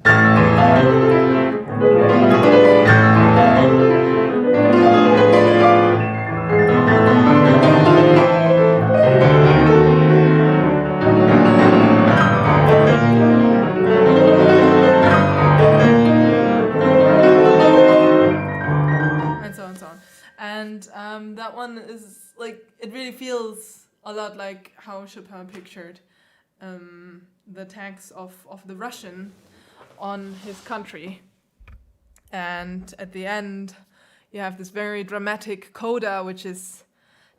And so on and so on. And that one is like, it really feels a lot like how Chopin pictured the attacks of the Russian on his country. And at the end, you have this very dramatic coda, which is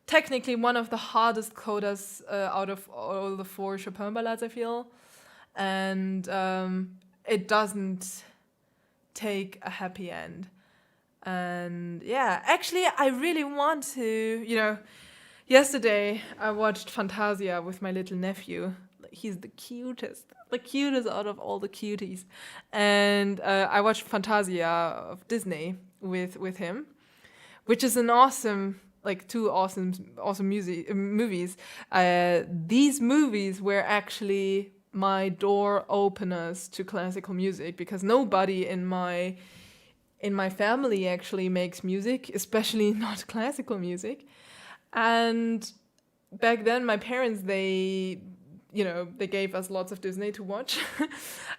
technically one of the hardest codas out of all the 4 Chopin ballades, I feel. And it doesn't take a happy end. And yeah, actually, I really want to, yesterday I watched Fantasia with my little nephew. He's the cutest out of all the cuties. And I watched Fantasia of Disney with him, which is an awesome, like 2 awesome movies. These movies were actually my door openers to classical music, because nobody in my family actually makes music, especially not classical music. And back then my parents, they gave us lots of Disney to watch.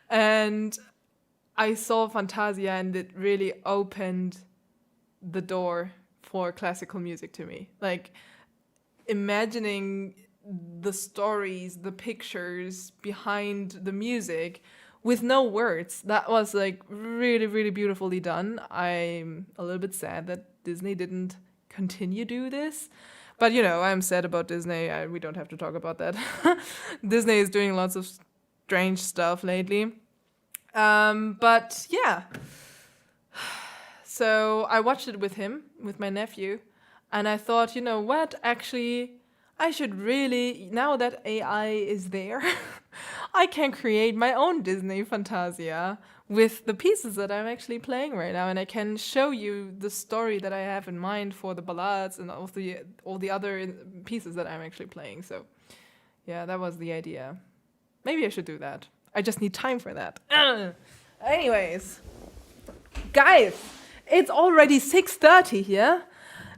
And I saw Fantasia, and it really opened the door for classical music to me. Like, imagining the stories, the pictures behind the music with no words. That was like really, really beautifully done. I'm a little bit sad that Disney didn't continue do this. But, I'm sad about Disney. We don't have to talk about that. Disney is doing lots of strange stuff lately. But yeah. So I watched it with him, with my nephew. And I thought, you know what? Actually, I should really, now that AI is there, I can create my own Disney Fantasia with the pieces that I'm actually playing right now, and I can show you the story that I have in mind for the ballades and all the other pieces that I'm actually playing. So yeah, that was the idea. Maybe I should do that. I just need time for that. Anyways, guys, it's already 6:30 here.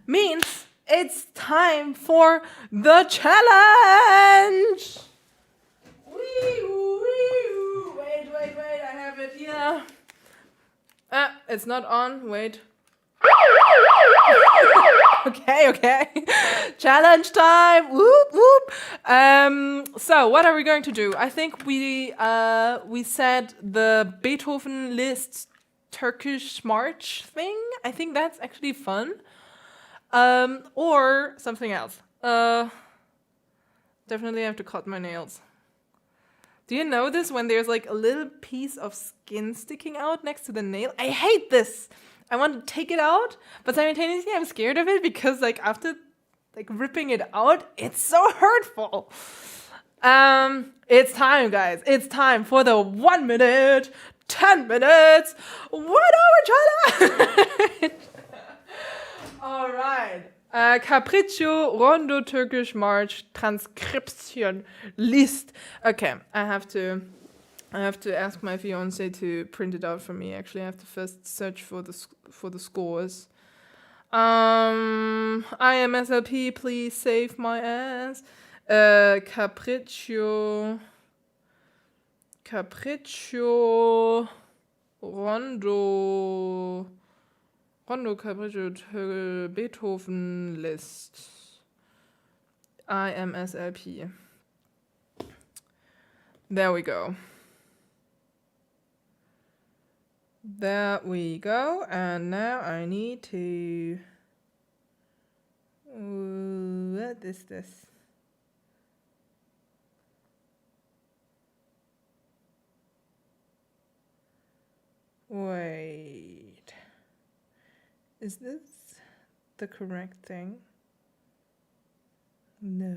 Means it's time for the challenge! Wait, I have it here. It's not on, wait. Okay. Challenge time! Whoop, whoop! So, what are we going to do? I think we said the Beethoven list Turkish March thing. I think that's actually fun. Or something else. Definitely have to cut my nails. Do you know this, when there's like a little piece of skin sticking out next to the nail? I hate this. I want to take it out, but simultaneously I'm scared of it, because like after like ripping it out, it's so hurtful. It's time, guys. It's time for the 1 minute, 10 minutes, 1 hour challenge. All right. Capriccio, Rondo, Turkish March, Transcription List. Okay, I have to ask my fiance to print it out for me. Actually, I have to first search for the scores. IMSLP, please save my ass. Capriccio, Rondo, Capriccio, Beethoven list. IMSLP. There we go. And now I need to... What is this? Wait. Is this the correct thing? No.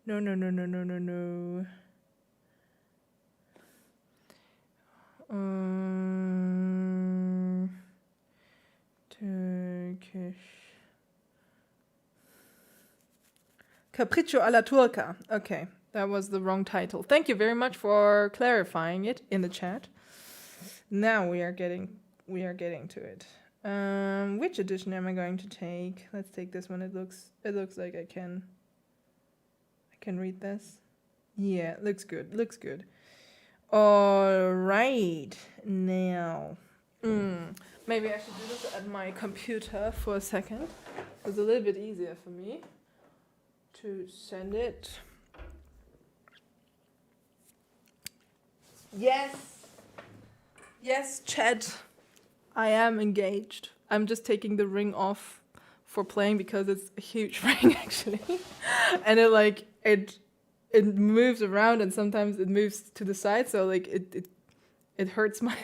No. Turkish. Capriccio alla Turca. Okay, that was the wrong title. Thank you very much for clarifying it in the chat. Now we are getting to it. Which edition am I going to take? Let's take this one. It looks like I can read this. Yeah, looks good. Looks good. All right. Now, maybe I should do this at my computer for a second. It's a little bit easier for me to send it. Yes, chat. I am engaged. I'm just taking the ring off for playing because it's a huge ring actually, and it moves around and sometimes it moves to the side, so like it hurts my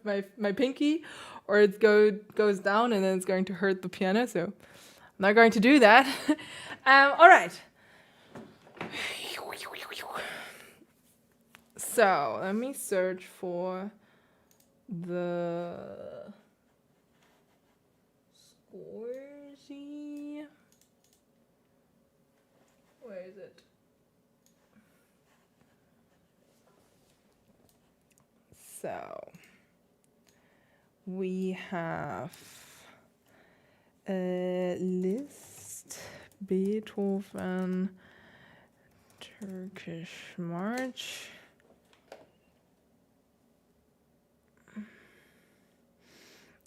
my pinky, or it goes down and then it's going to hurt the piano. So I'm not going to do that. All right. So let me search for the Scorsese. Where is it? So we have Liszt, Beethoven, Turkish March.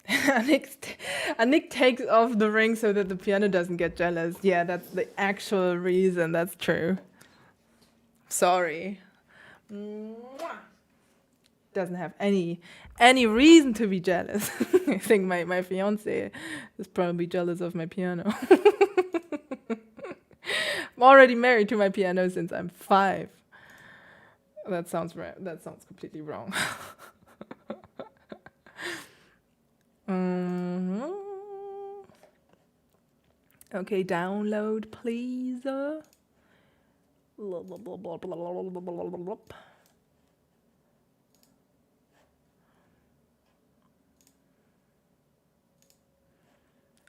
Anik takes off the ring so that the piano doesn't get jealous. Yeah, that's the actual reason. That's true. Sorry. Mwah. Doesn't have any reason to be jealous. I think my fiance is probably jealous of my piano. I'm already married to my piano since I'm 5. That sounds completely wrong. Okay, download please.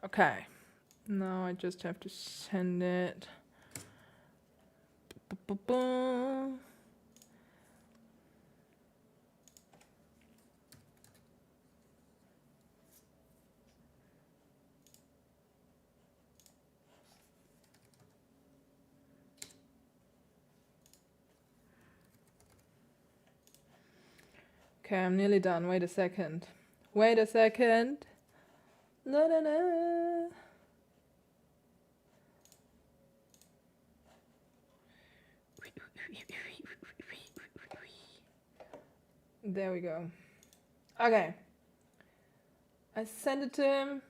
Okay, now I just have to send it. Okay, I'm nearly done. Wait a second. No. There we go. Okay. I sent it to him.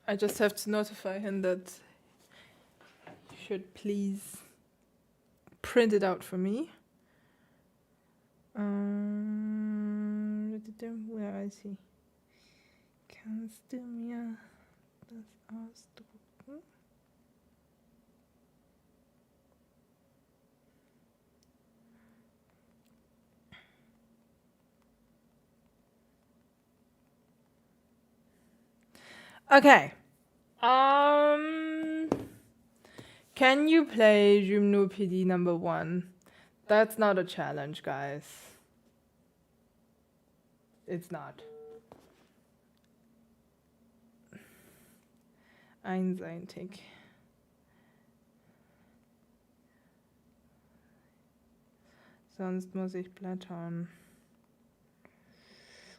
I just have to notify him that he should please print it out for me. Where is he? Kannst du mir das ausdrucken? Okay. Can you play Gymnopédie number 1? That's not a challenge, guys. It's not. Einseitig. Sonst muss ich blättern.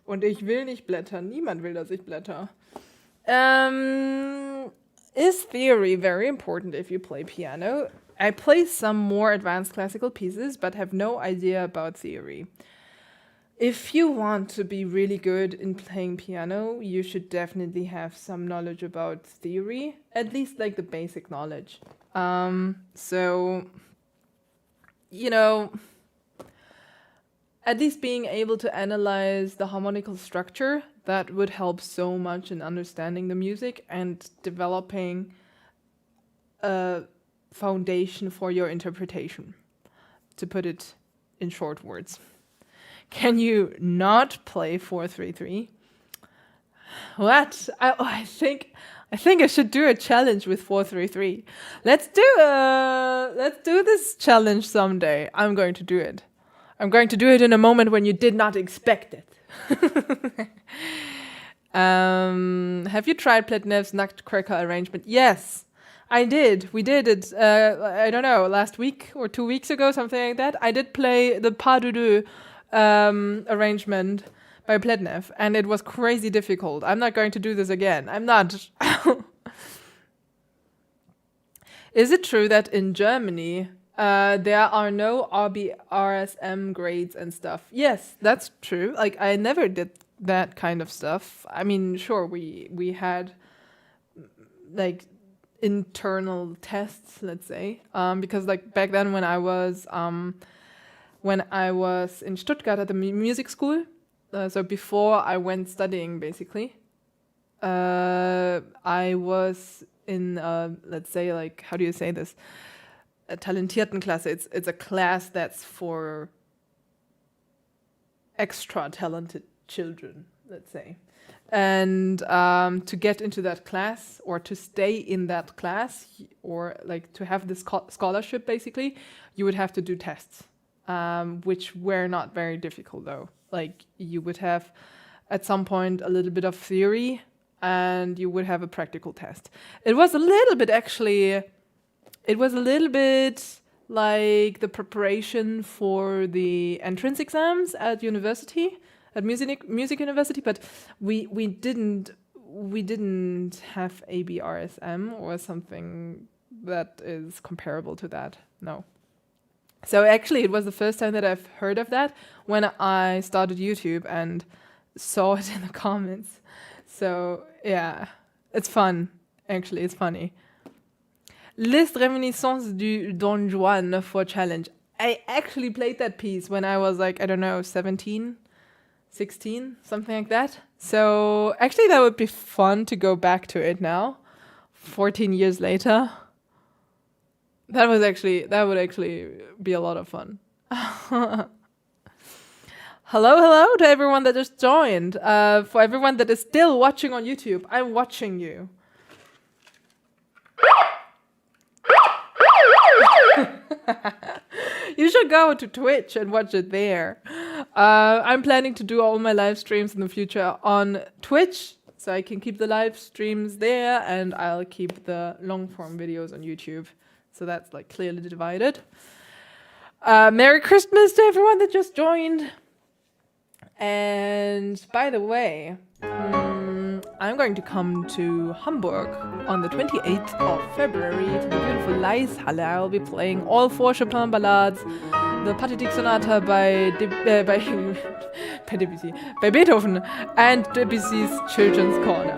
Und ich will nicht blättern. Niemand will, dass ich blätter. Is theory very important if you play piano? I play some more advanced classical pieces, but have no idea about theory. If you want to be really good in playing piano, you should definitely have some knowledge about theory, at least like the basic knowledge. So, you know, at least being able to analyze the harmonical structure, that would help so much in understanding the music and developing a foundation for your interpretation, to put it in short words. Can you not play 4-3-3? What? I think I should do a challenge with 433. Let's do this challenge someday. I'm going to do it. I'm going to do it in a moment when you did not expect it. Have you tried Pletnev's Nutcracker arrangement? Yes, I did. We did it, I don't know, last week or 2 weeks ago, something like that. I did play the Pas de deux arrangement by Pletnev, and it was crazy difficult. I'm not going to do this again. I'm not. Is it true that in Germany there are no RBRSM grades and stuff? Yes, that's true. Like, I never did that kind of stuff. I mean, sure, we had like internal tests, let's say, because like back then when I was in Stuttgart at the music school, so before I went studying, basically, I was in let's say, like, how do you say this? A Talentiertenklasse. It's a class that's for extra talented children, let's say. And to get into that class, or to stay in that class, or like to have this scholarship, basically, you would have to do tests, which were not very difficult though. Like, you would have at some point a little bit of theory, and you would have a practical test. It was a little bit like the preparation for the entrance exams at university, at music university, but we didn't have ABRSM or something that is comparable to that. No. So actually, it was the first time that I've heard of that when I started YouTube and saw it in the comments. So yeah, it's fun. Actually, it's funny. List Reminiscence du Don Juan for challenge. I actually played that piece when I was like, I don't know, 17, 16, something like that. So actually that would be fun to go back to it now, 14 years later. That would actually be a lot of fun. Hello to everyone that just joined. For everyone that is still watching on YouTube, I'm watching you. You should go to Twitch and watch it there. I'm planning to do all my live streams in the future on Twitch, so I can keep the live streams there, and I'll keep the long form videos on YouTube. So that's like clearly divided. Merry Christmas to everyone that just joined. And by the way, I'm going to come to Hamburg on the 28th of February to the beautiful LAEISZHALLE. I'll be playing all 4 Chopin ballades, the Pathetic Sonata by Debussy, by Beethoven, and Debussy's Children's Corner.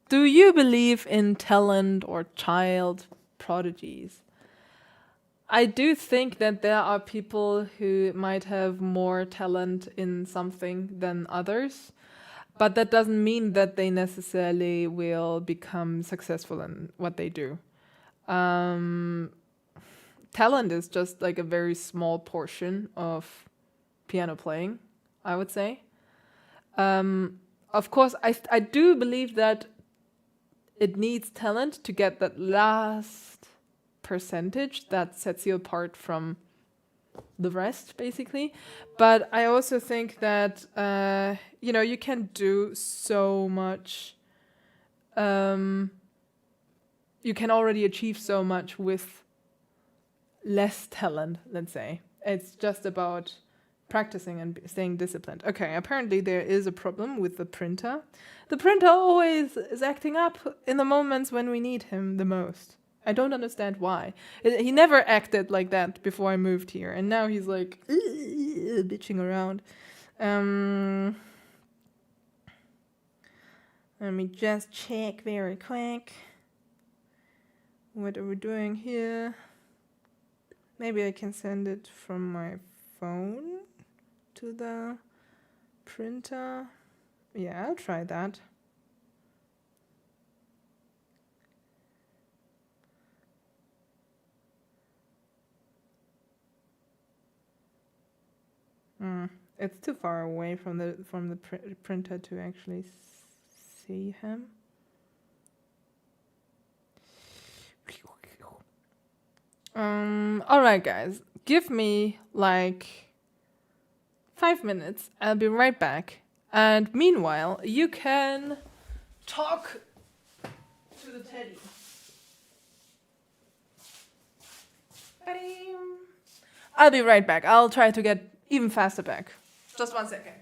Do you believe in talent or child prodigies? I do think that there are people who might have more talent in something than others, but that doesn't mean that they necessarily will become successful in what they do. Talent is just like a very small portion of piano playing, I would say. Of course, I do believe that it needs talent to get that last percentage that sets you apart from the rest, basically. But I also think that you can do so much. You can already achieve so much with less talent, let's say. It's just about practicing and staying disciplined. Okay, apparently there is a problem with the printer. The printer always is acting up in the moments when we need him the most. I don't understand why. He never acted like that before I moved here, and now he's like bitching around. Let me just check very quick. What are we doing here? Maybe I can send it from my phone to the printer. Yeah, I'll try that. It's too far away from the printer to actually see him. All right, guys. Give me like 5 minutes. I'll be right back. And meanwhile, you can talk to the teddy. I'll be right back. I'll try to get even faster back. Just 1 second.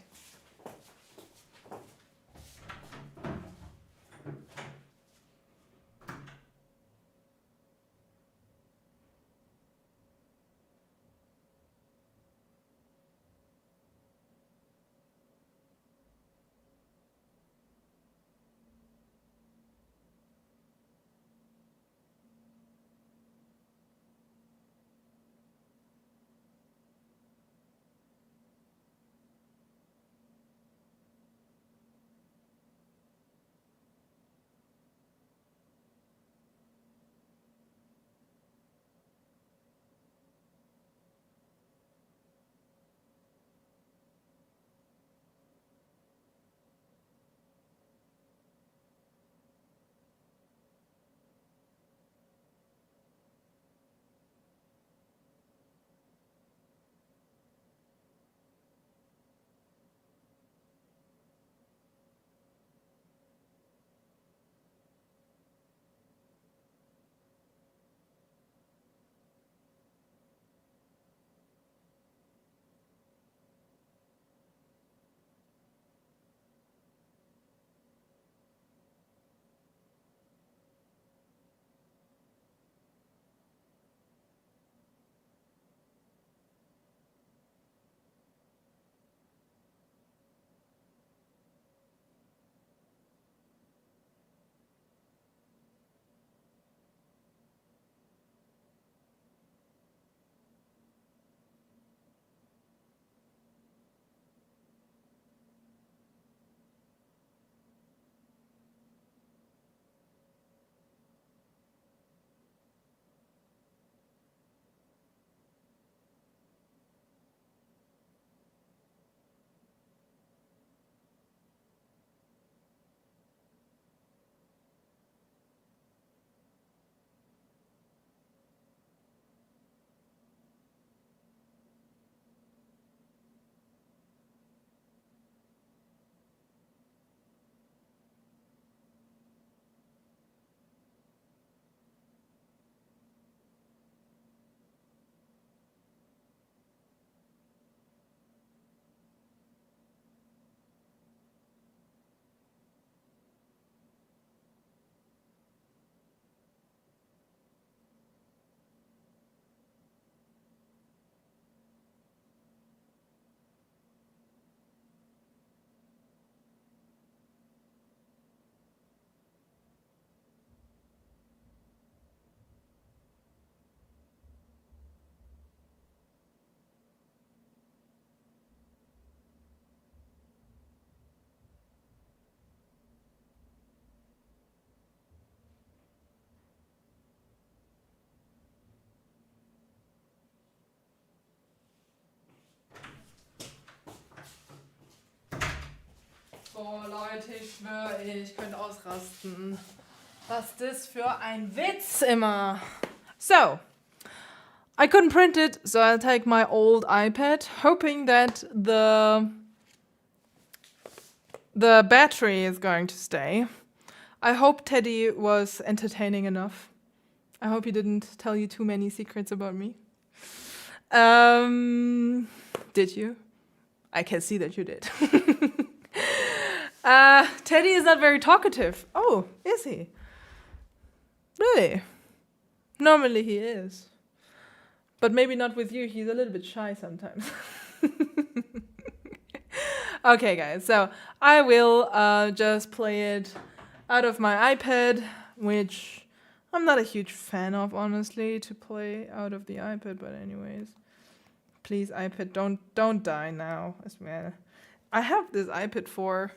Boah, Leute, ich schwöre, ich könnte ausrasten. Was das für ein Witz immer. So, I couldn't print it, so I'll take my old iPad, hoping that the battery is going to stay. I hope Teddy was entertaining enough. I hope he didn't tell you too many secrets about me. Did you? I can see that you did. Teddy is not very talkative. Oh, is he? Really? Normally he is. But maybe not with you. He's a little bit shy sometimes. Okay, guys. So I will just play it out of my iPad, which I'm not a huge fan of, honestly, to play out of the iPad. But anyways, please, iPad, don't die now as well. I have this iPad for,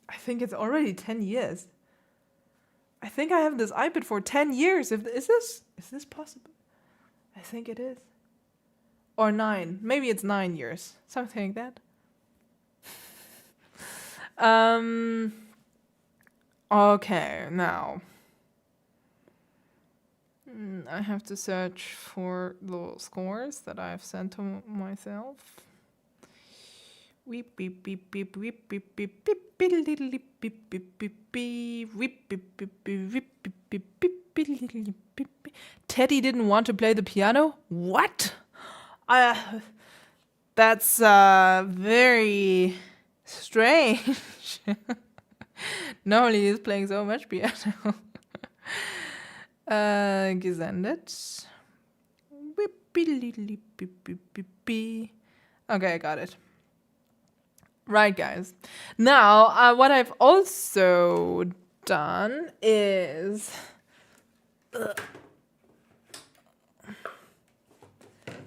I think it's already 10 years. I think I have this iPad for 10 years. Is this possible? I think it is. Or 9. Maybe it's 9 years. Something like that. Okay, now. I have to search for the scores that I've sent to myself. Weep beep beep beep weep beep beep beep beep beep beep beep beep beep weep beep beep beep weep beep beep beep beep beep. Teddy didn't want to play the piano? What? That's very strange. Normally he's playing so much piano. Gesendet. Okay, I got it. Right, guys. Now, what I've also done is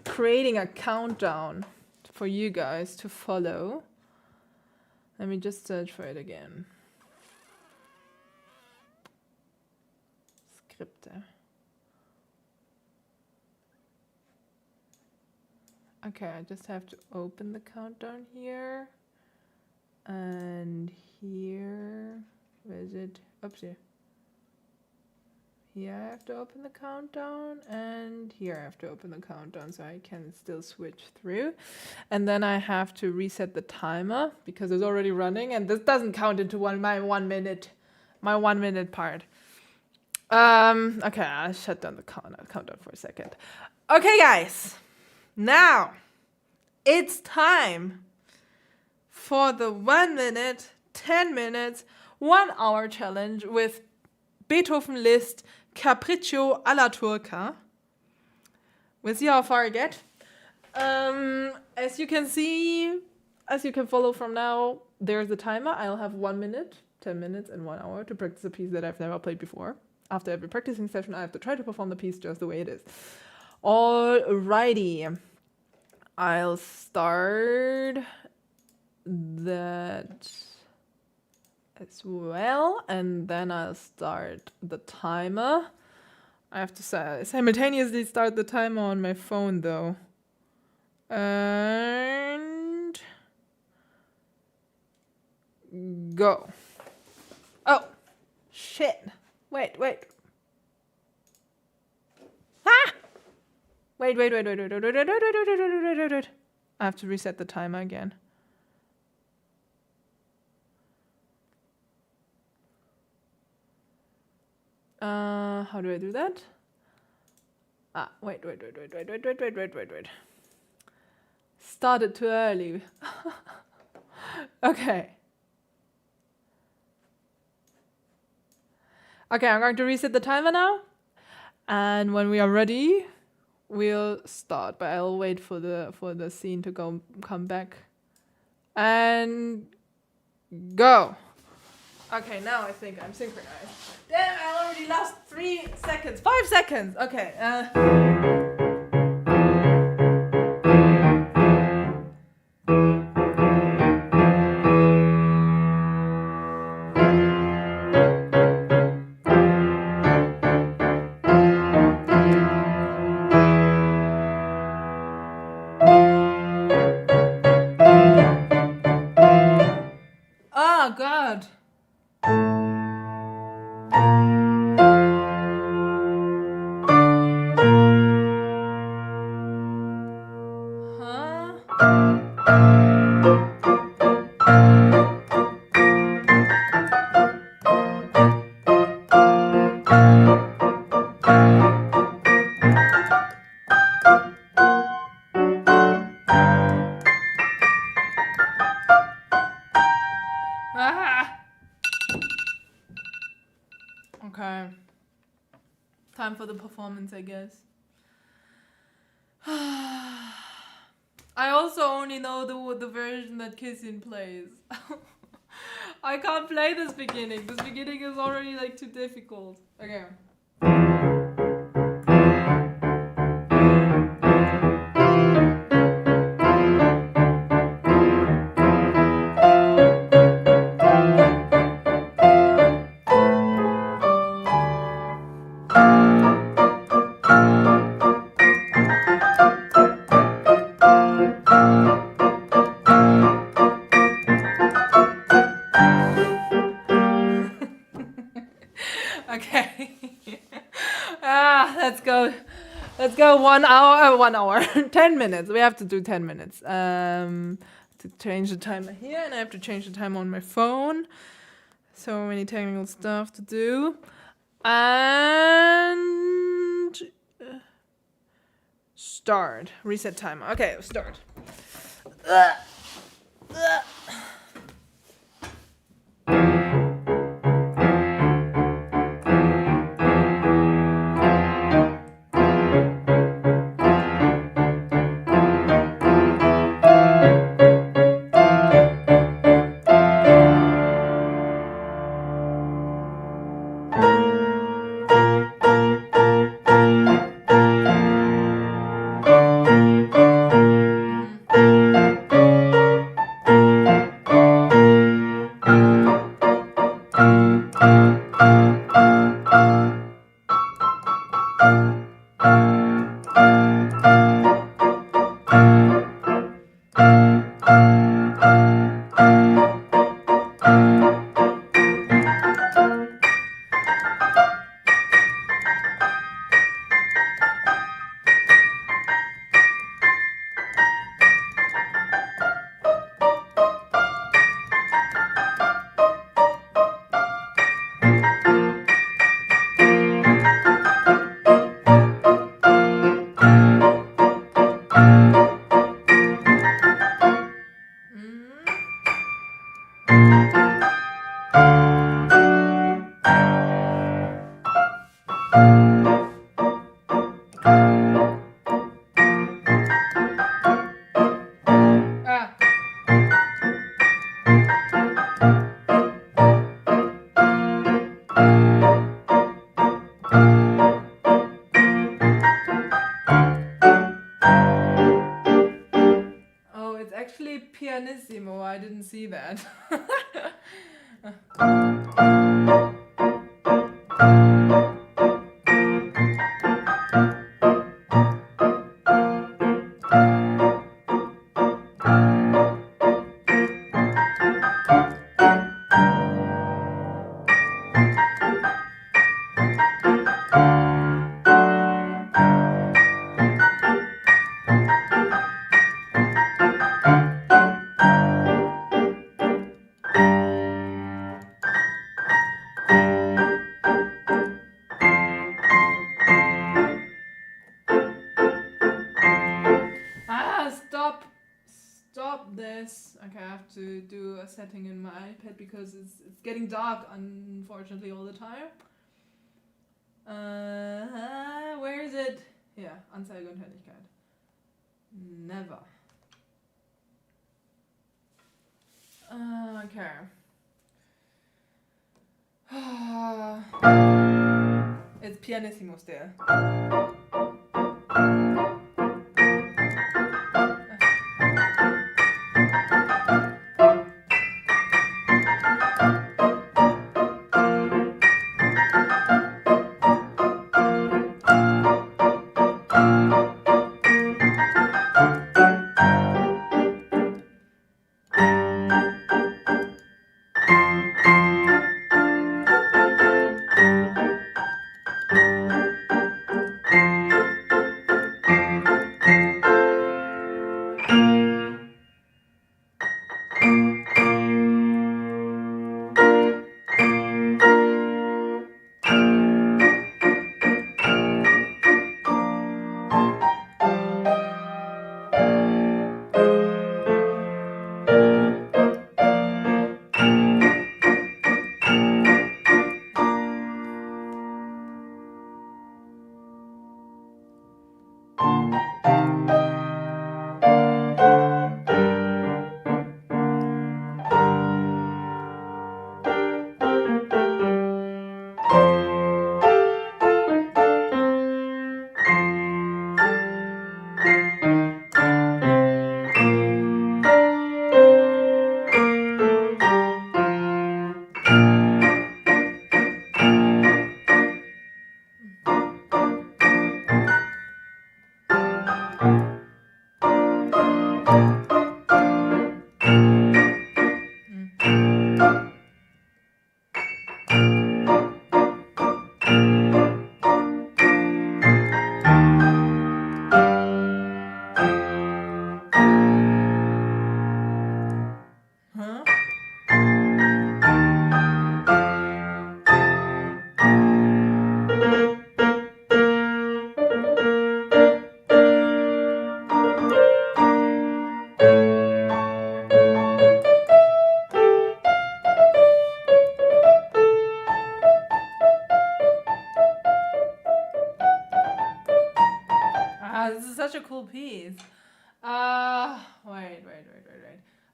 creating a countdown for you guys to follow. Let me just search for it again. Skripte. Okay, I just have to open the countdown here. And here, where is it? Oops, here. Here I have to open the countdown, and here I have to open the countdown so I can still switch through. And then I have to reset the timer because it's already running, and this doesn't count into my 1 minute part. Okay, I'll shut down the countdown for a second. Okay, guys, now it's time for the 1 minute, 10 minutes, 1 hour challenge with Beethoven Liszt Capriccio alla Turca. We'll see how far I get. As you can see, as you can follow from now, there's the timer. I'll have 1 minute, 10 minutes, and 1 hour to practice a piece that I've never played before. After every practicing session, I have to try to perform the piece just the way it is. Alrighty. I'll start that as well, and then I'll start the timer. I have to simultaneously start the timer on my phone though. And go. Oh, shit. Wait. Ah! Wait. I have to reset the timer again. How do I do that? Wait. Started too early. Okay. Okay, I'm going to reset the timer now. And when we are ready, we'll start. But I'll wait for the scene to come back. And go. Okay, now I think I'm synchronized. Damn, I already lost 3 seconds. 5 seconds. Okay. Oh, God. Okay. Time for the performance, I guess. I also only know the version that Kissin plays. I can't play this beginning. This beginning is already like too difficult. Okay. go. Let's go 1 hour. 1 hour. 10 minutes. We have to do 10 minutes. To change the timer here, and I have to change the timer on my phone. So many technical stuff to do. And start. Reset timer. Okay, start. Oh, it's actually pianissimo. I didn't see that. Stop. Stop this. Okay, I have to do a setting in my iPad because it's getting dark, unfortunately, all the time. Where is it? Here, Anzeige und Helligkeit. Never. Okay. It's pianissimo still.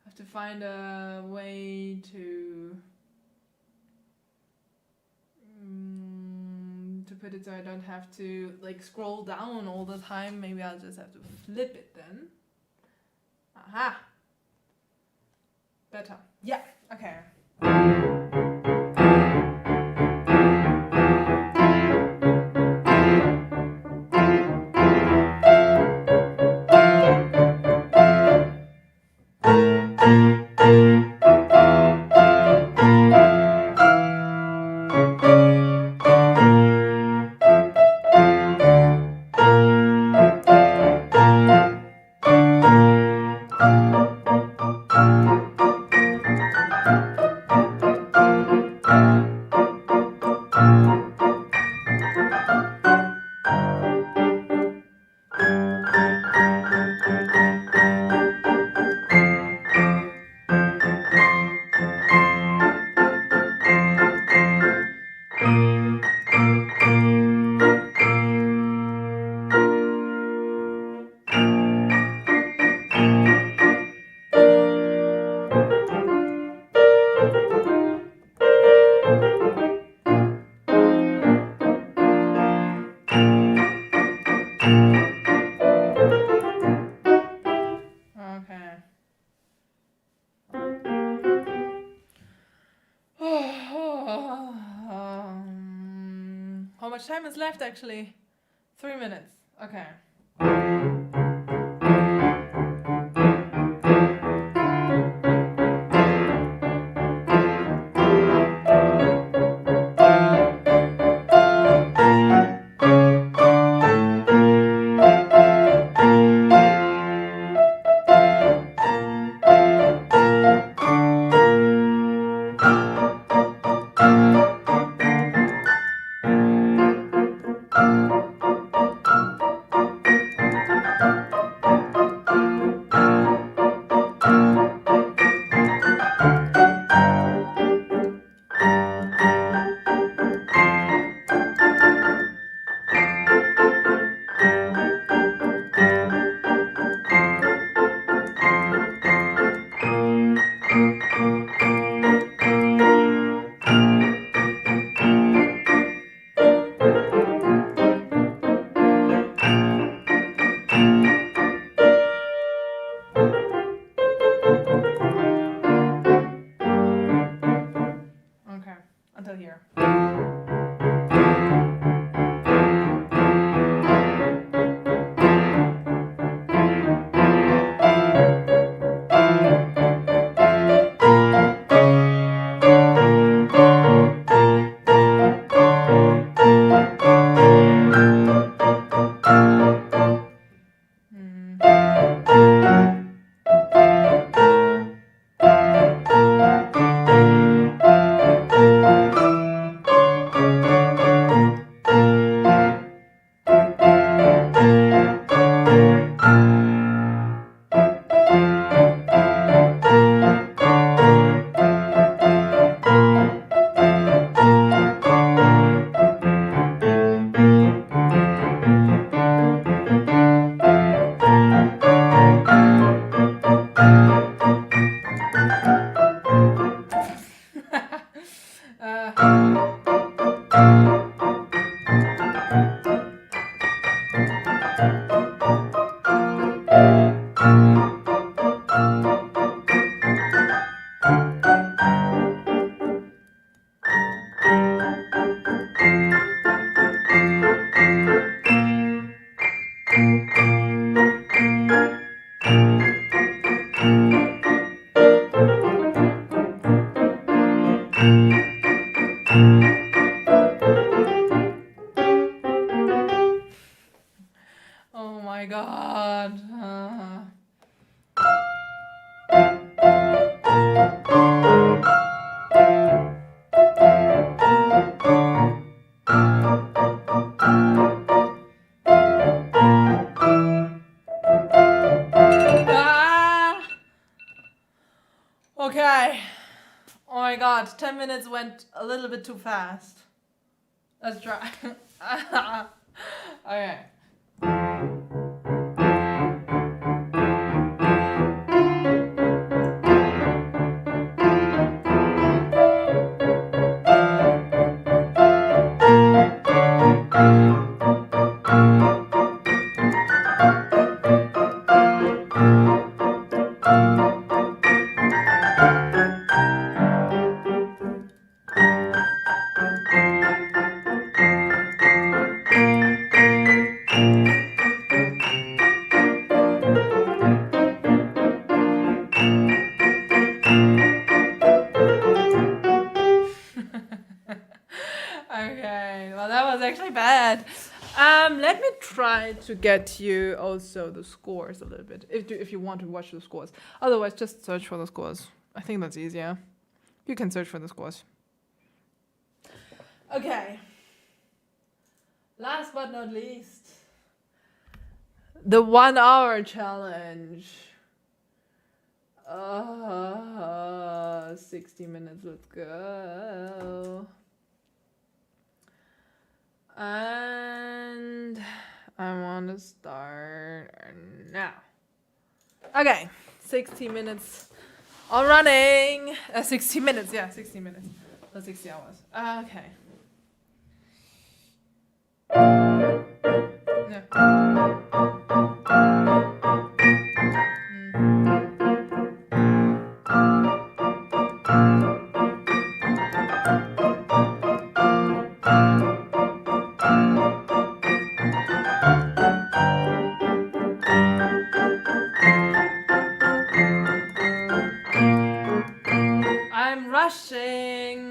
have to find a way to put it so I don't have to like scroll down all the time. Maybe I'll just have to flip it then. Aha! Better. Yeah, okay. How much time is left actually? 3 minutes. Okay. Okay, until here. Oh my god. Ah! Okay. Oh my god, 10 minutes went a little bit too fast. Let's try. Okay. actually bad. Let me try to get you also the scores a little bit, if you want to watch the scores. Otherwise, just search for the scores. I think that's easier. You can search for the scores. Okay. Last but not least, the 1 hour challenge. 60 minutes, let's go. And I want to start now. Okay, 60 minutes all running. 60 minutes, yeah, 60 minutes. Not 60 hours. Okay. Yeah. I'm rushing.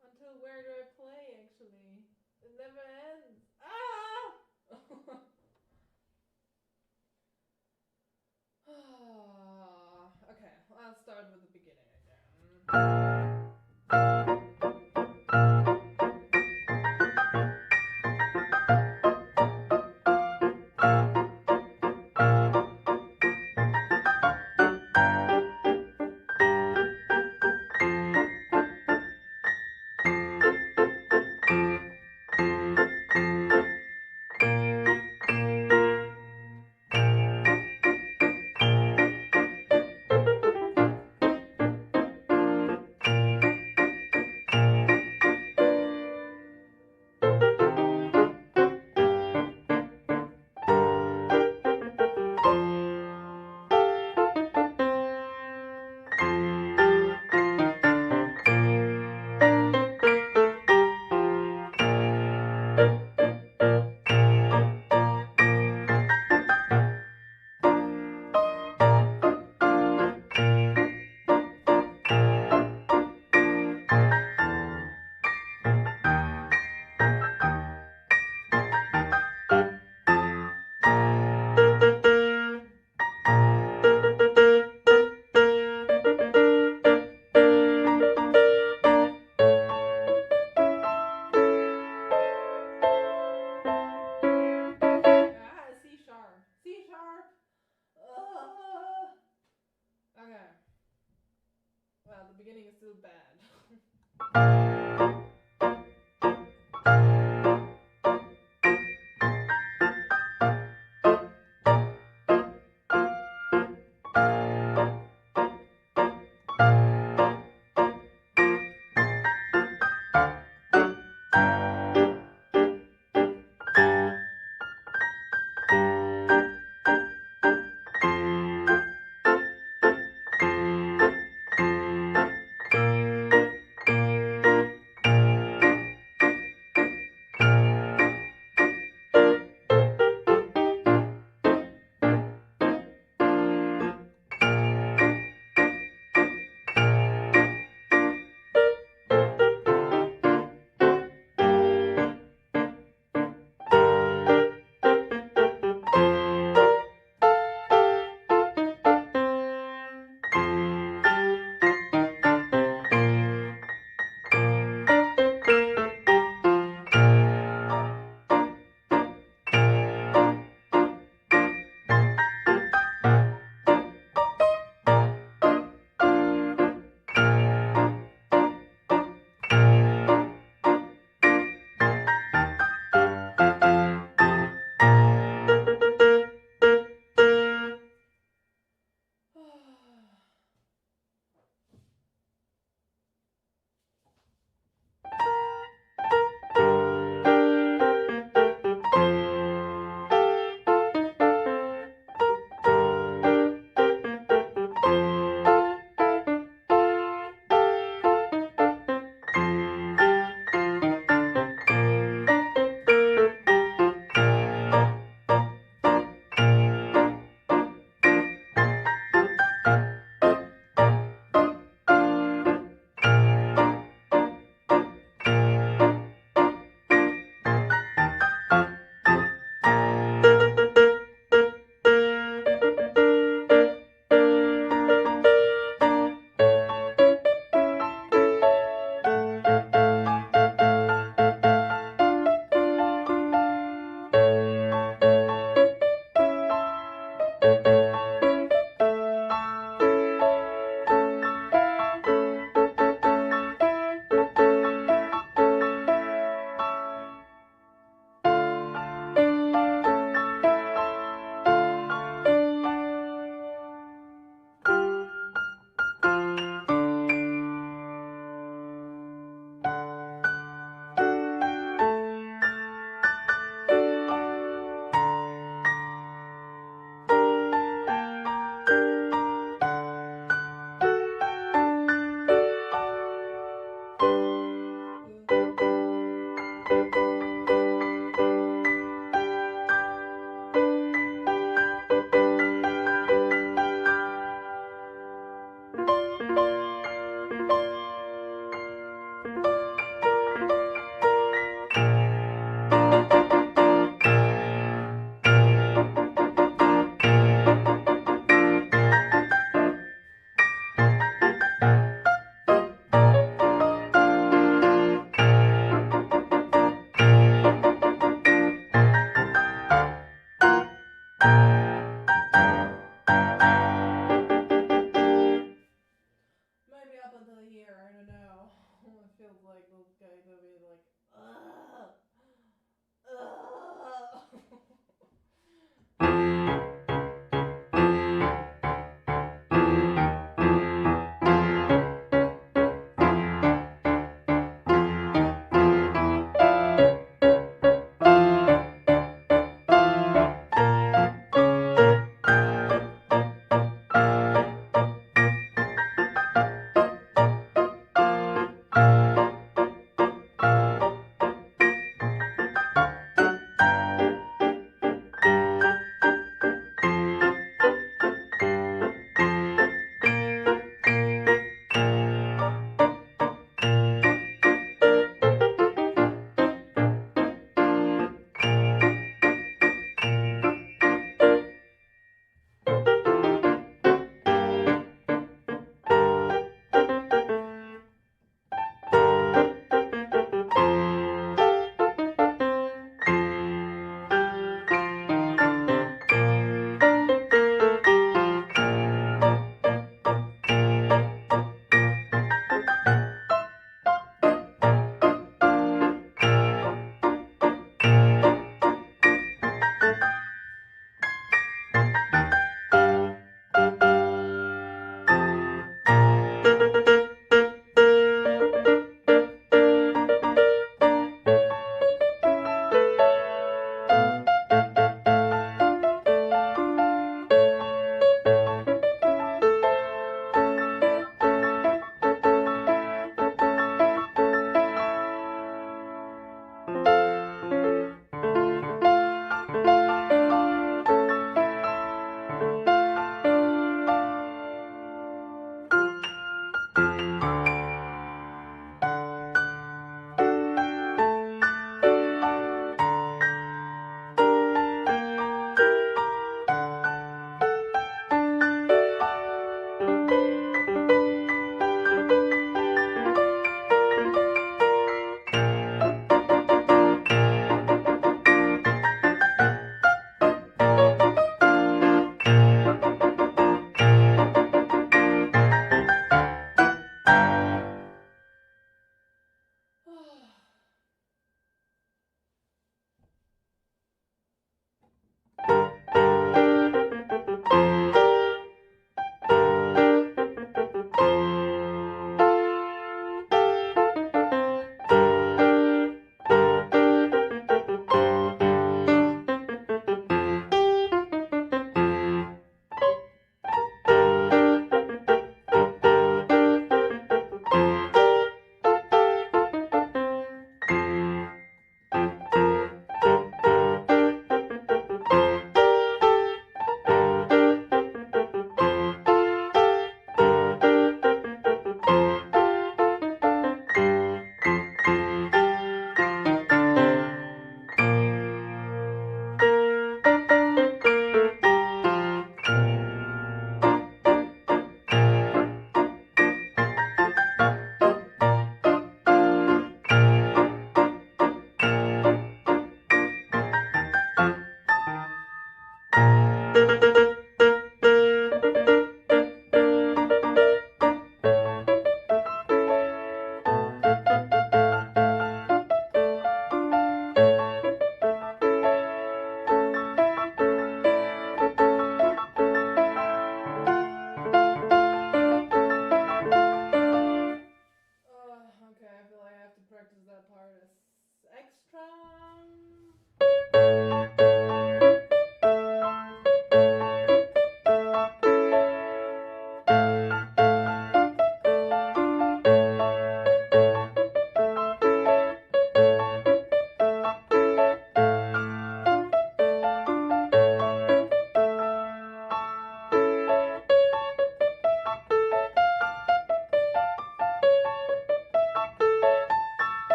Until where do I play actually? It never ends. Okay, I'll start with the beginning again.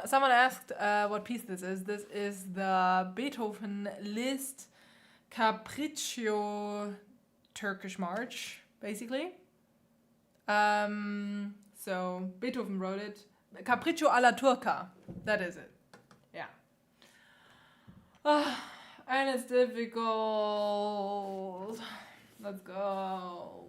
someone asked what piece this is. This is the Beethoven Liszt Capriccio Turkish March, basically. So Beethoven wrote it. Capriccio alla Turca. That is it. Yeah. And it's difficult. Let's go.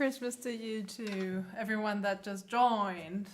Christmas to you too, everyone that just joined.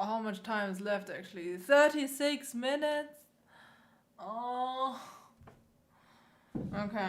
How much time is left actually? 36 minutes? Oh. Okay.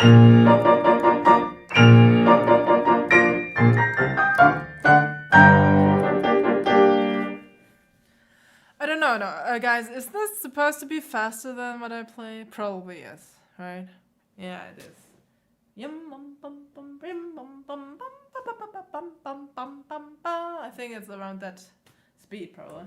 I don't know, no, guys, is this supposed to be faster than what I play? Probably yes, right? Yeah, it is. I think it's around that speed, probably.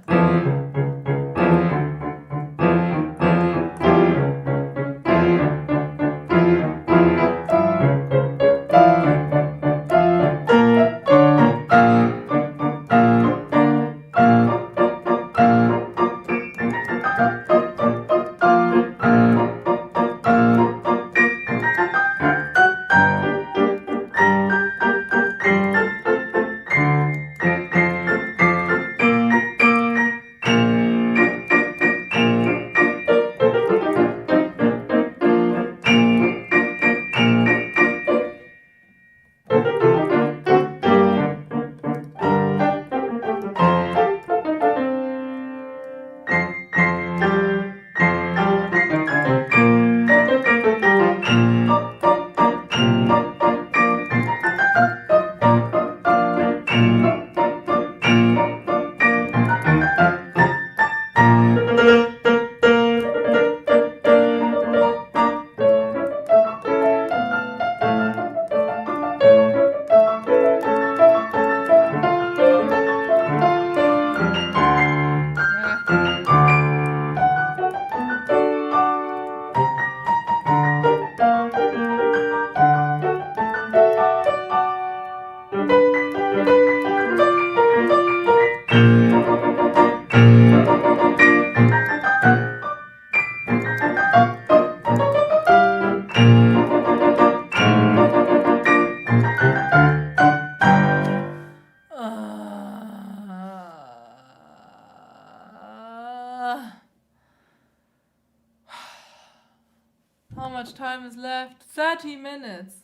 How much time is left? 30 minutes.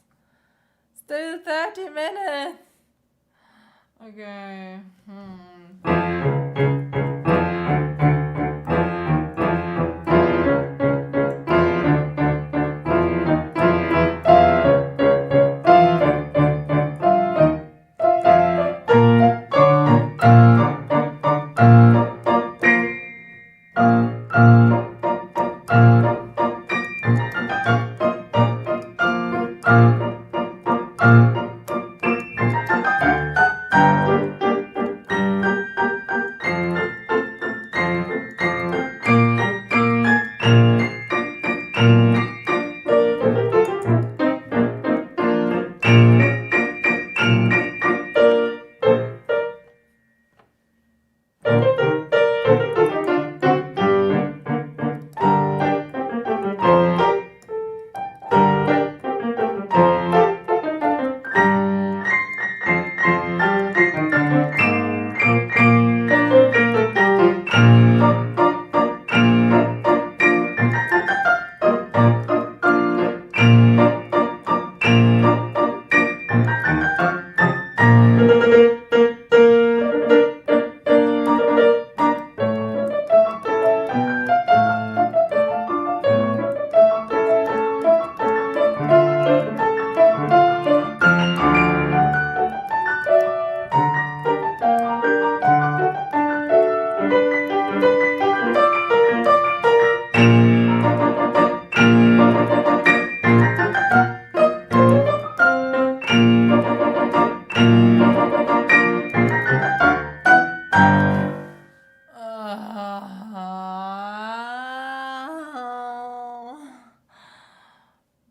Still 30 minutes. Okay.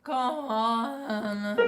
Come on.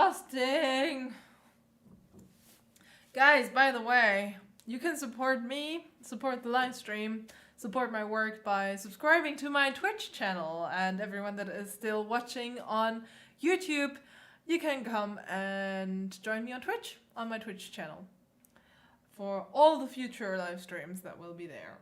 exhausting. Guys, by the way, you can support me, support the live stream, support my work by subscribing to my Twitch channel. And everyone that is still watching on YouTube, you can come and join me on Twitch, on my Twitch channel, for all the future live streams that will be there.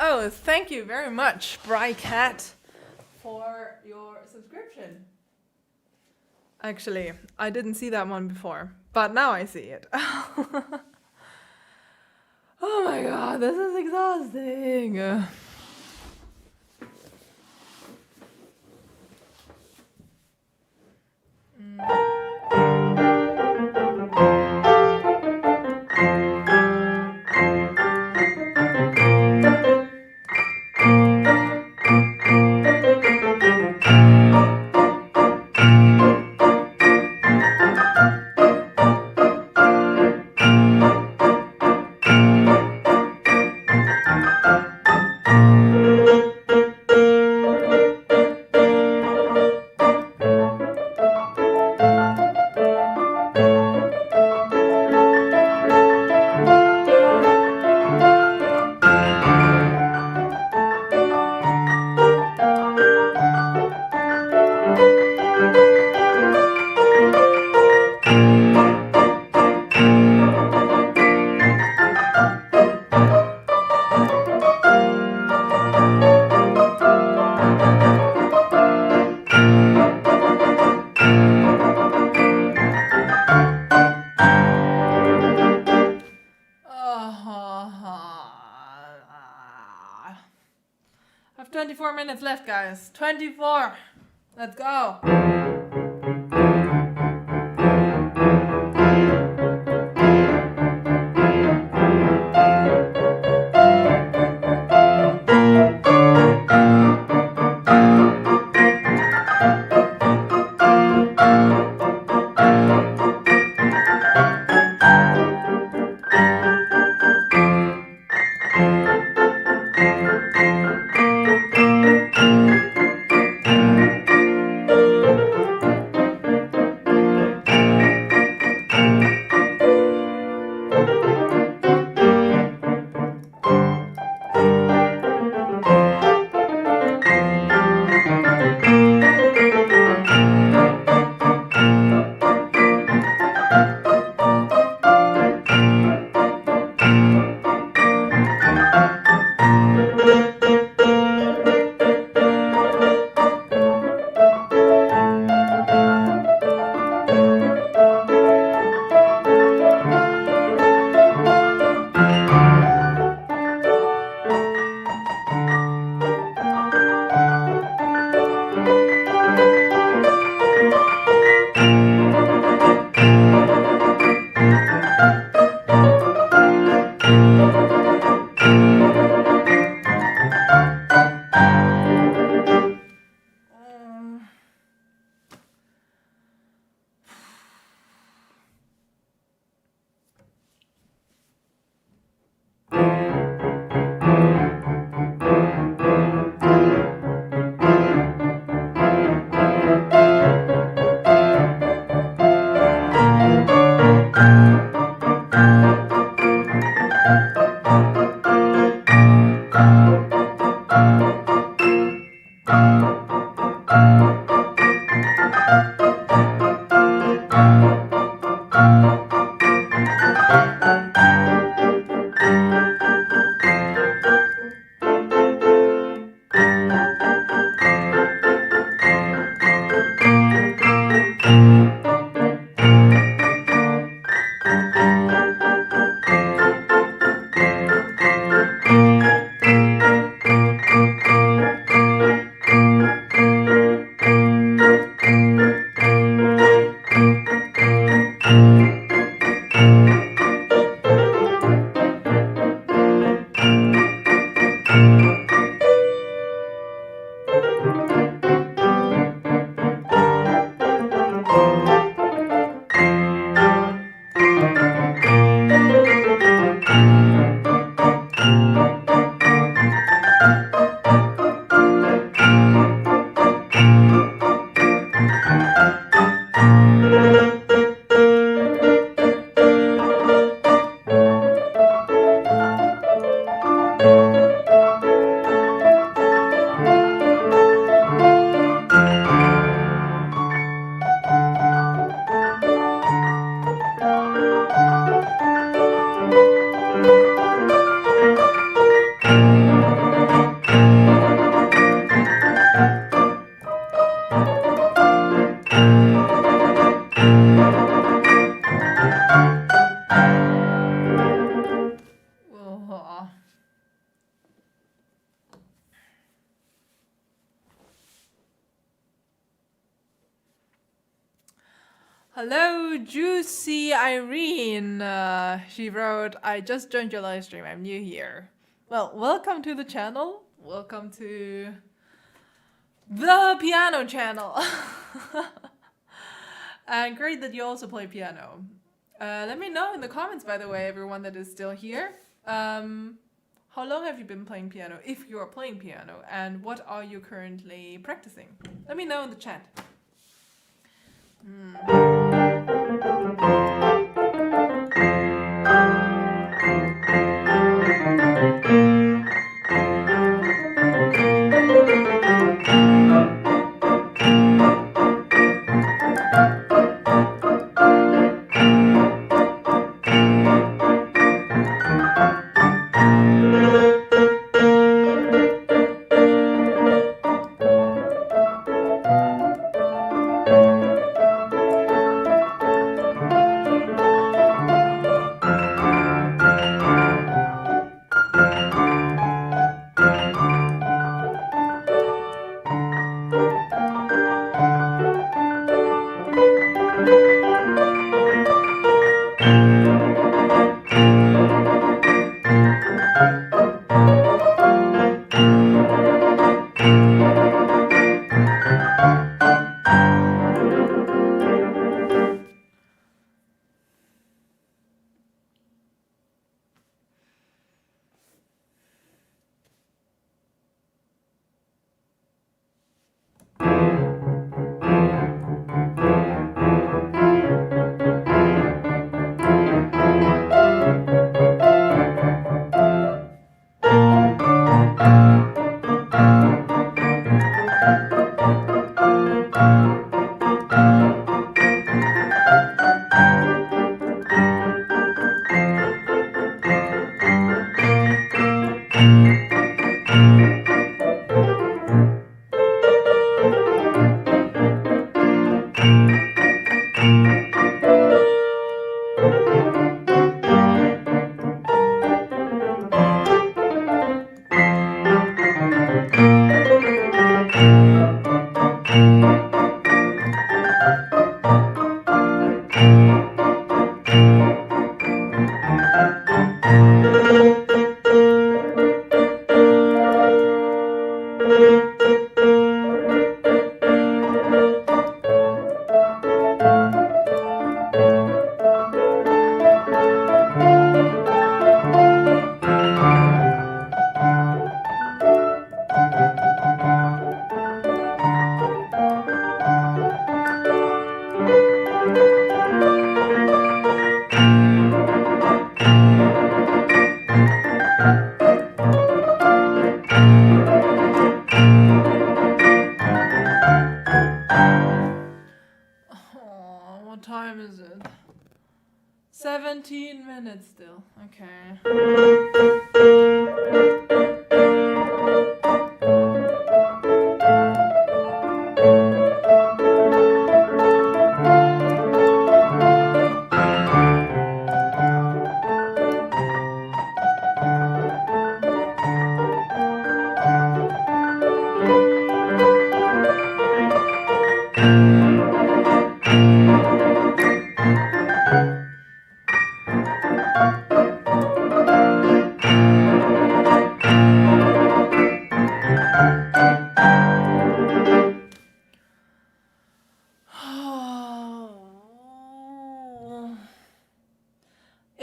Oh, thank you very much, Brycat, for your subscription. Actually, I didn't see that one before, but now I see it. Oh my god, this is exhausting. I have 24 minutes left, guys. 24. Let's go. Oh. Hello, Juicy Irene. She wrote, I just joined your live stream. I'm new here. Well, welcome to the channel. Welcome to the piano channel. And great that you also play piano. Let me know in the comments, by the way, everyone that is still here. How long have you been playing piano, if you are playing piano, and what are you currently practicing? Let me know in the chat. What time is it? 17 minutes still. Okay.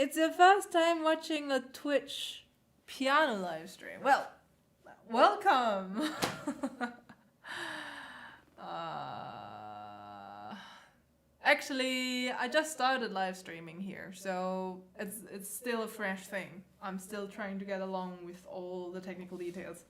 It's your first time watching a Twitch piano live stream. Well, welcome. Actually, I just started live streaming here, so it's still a fresh thing. I'm still trying to get along with all the technical details.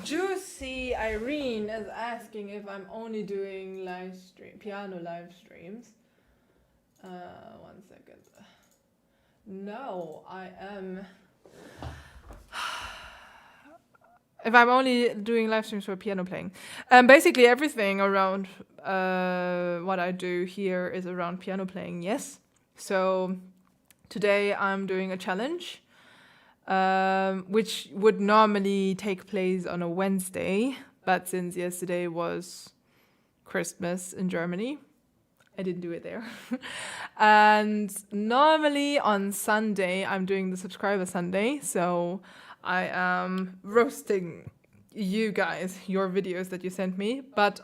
Juicy Irene is asking if I'm only doing piano live streams. 1 second. No, I am. If I'm only doing live streams for piano playing. Basically everything around what I do here is around piano playing, yes. So today I'm doing a challenge, which would normally take place on a Wednesday, but since yesterday was Christmas in Germany, I didn't do it there. And normally on Sunday, I'm doing the subscriber Sunday, so I am roasting you guys, your videos that you sent me. But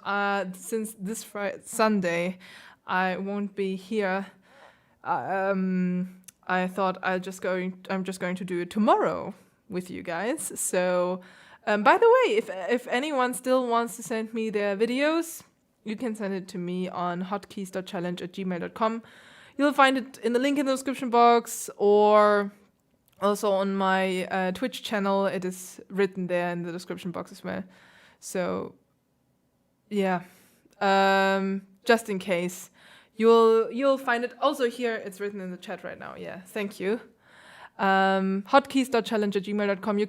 since this Sunday, I won't be here. I thought I'm just going to do it tomorrow with you guys. So, by the way, if anyone still wants to send me their videos, you can send it to me on hotkeys.challenge@gmail.com. You'll find it in the link in the description box, or also on my Twitch channel. It is written there in the description box as well. So, yeah, just in case. You'll find it also here. It's written in the chat right now. Yeah, thank you. Hotkeys.challenge@gmail.com. You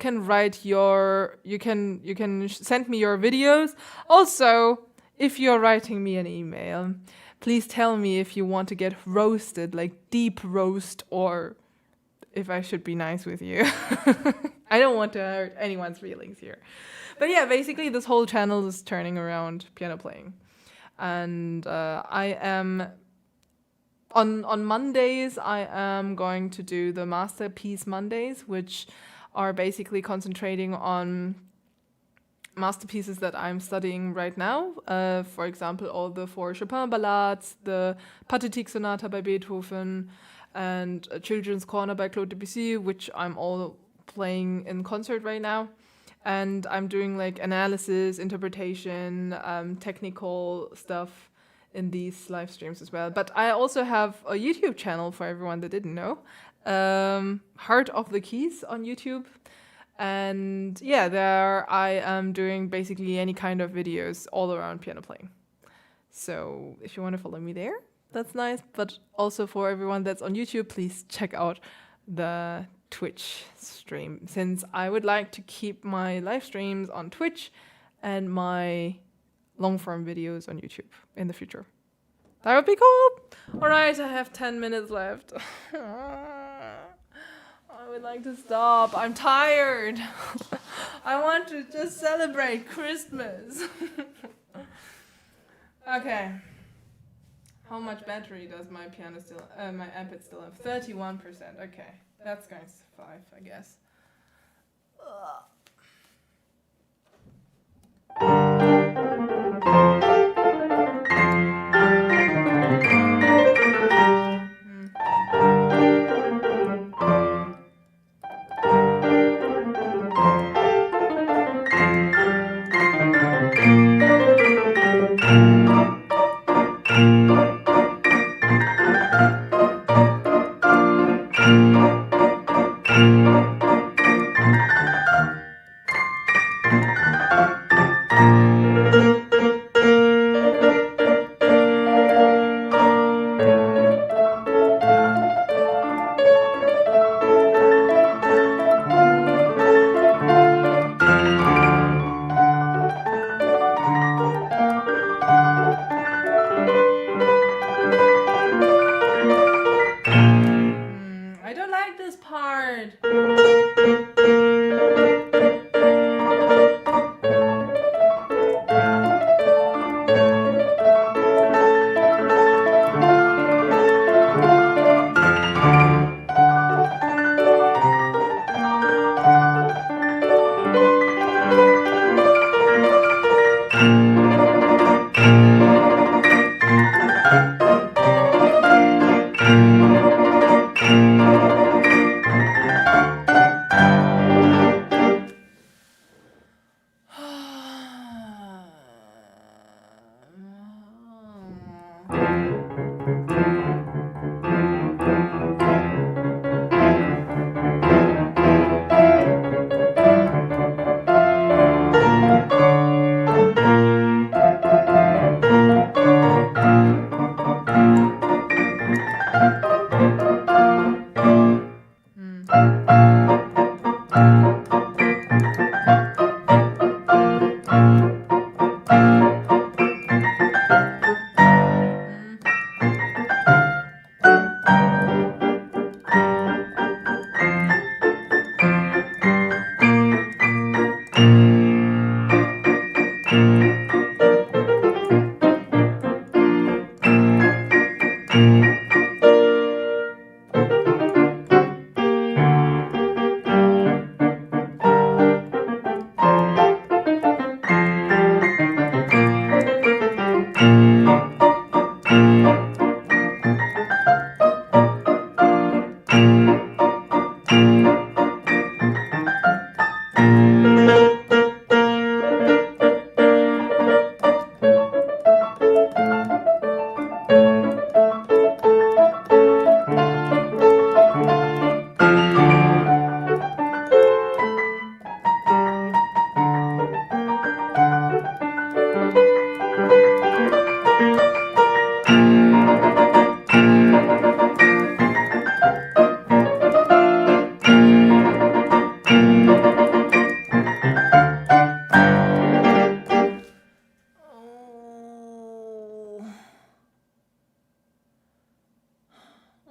can you can send me your videos. Also, if you're writing me an email, please tell me if you want to get roasted, like deep roast, or if I should be nice with you. I don't want to hurt anyone's feelings here. But yeah, basically this whole channel is turning around piano playing. And I am on Mondays. I am going to do the Masterpiece Mondays, which are basically concentrating on masterpieces that I'm studying right now. For example, all the 4 Chopin ballades, the Pathétique Sonata by Beethoven, and Children's Corner by Claude Debussy, which I'm all playing in concert right now. and I'm doing like analysis, interpretation, technical stuff in these live streams as well. But I also have a YouTube channel for everyone that didn't know, Heart of the Keys on YouTube. And yeah, there I am doing basically any kind of videos all around piano playing. So if you want to follow me there, that's nice. But also for everyone that's on YouTube, please check out the Twitch stream, since I would like to keep my live streams on Twitch and my long form videos on YouTube in the future. That would be cool. All right, I have 10 minutes left. I would like to stop. I'm tired. I want to just celebrate Christmas. Okay. How much battery does my piano still, my iPad still have? 31%. Okay, that's going to survive, I guess. I don't like this part.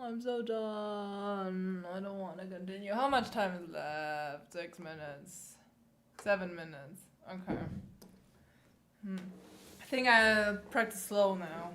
I'm so done. I don't want to continue. How much time is left? 6 minutes. 7 minutes. Okay. I think I'll practice slow now.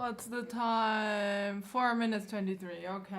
What's the time? 4 minutes 23. Okay.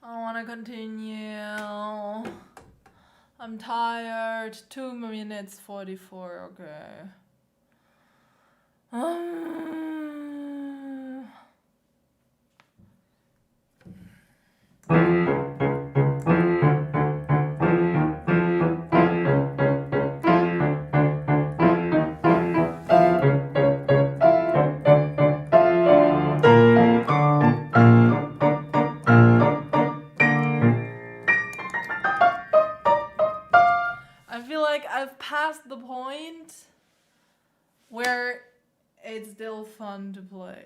I want to continue. I'm tired. 2 minutes 44. Okay. I feel like I've passed the point where it's still fun to play.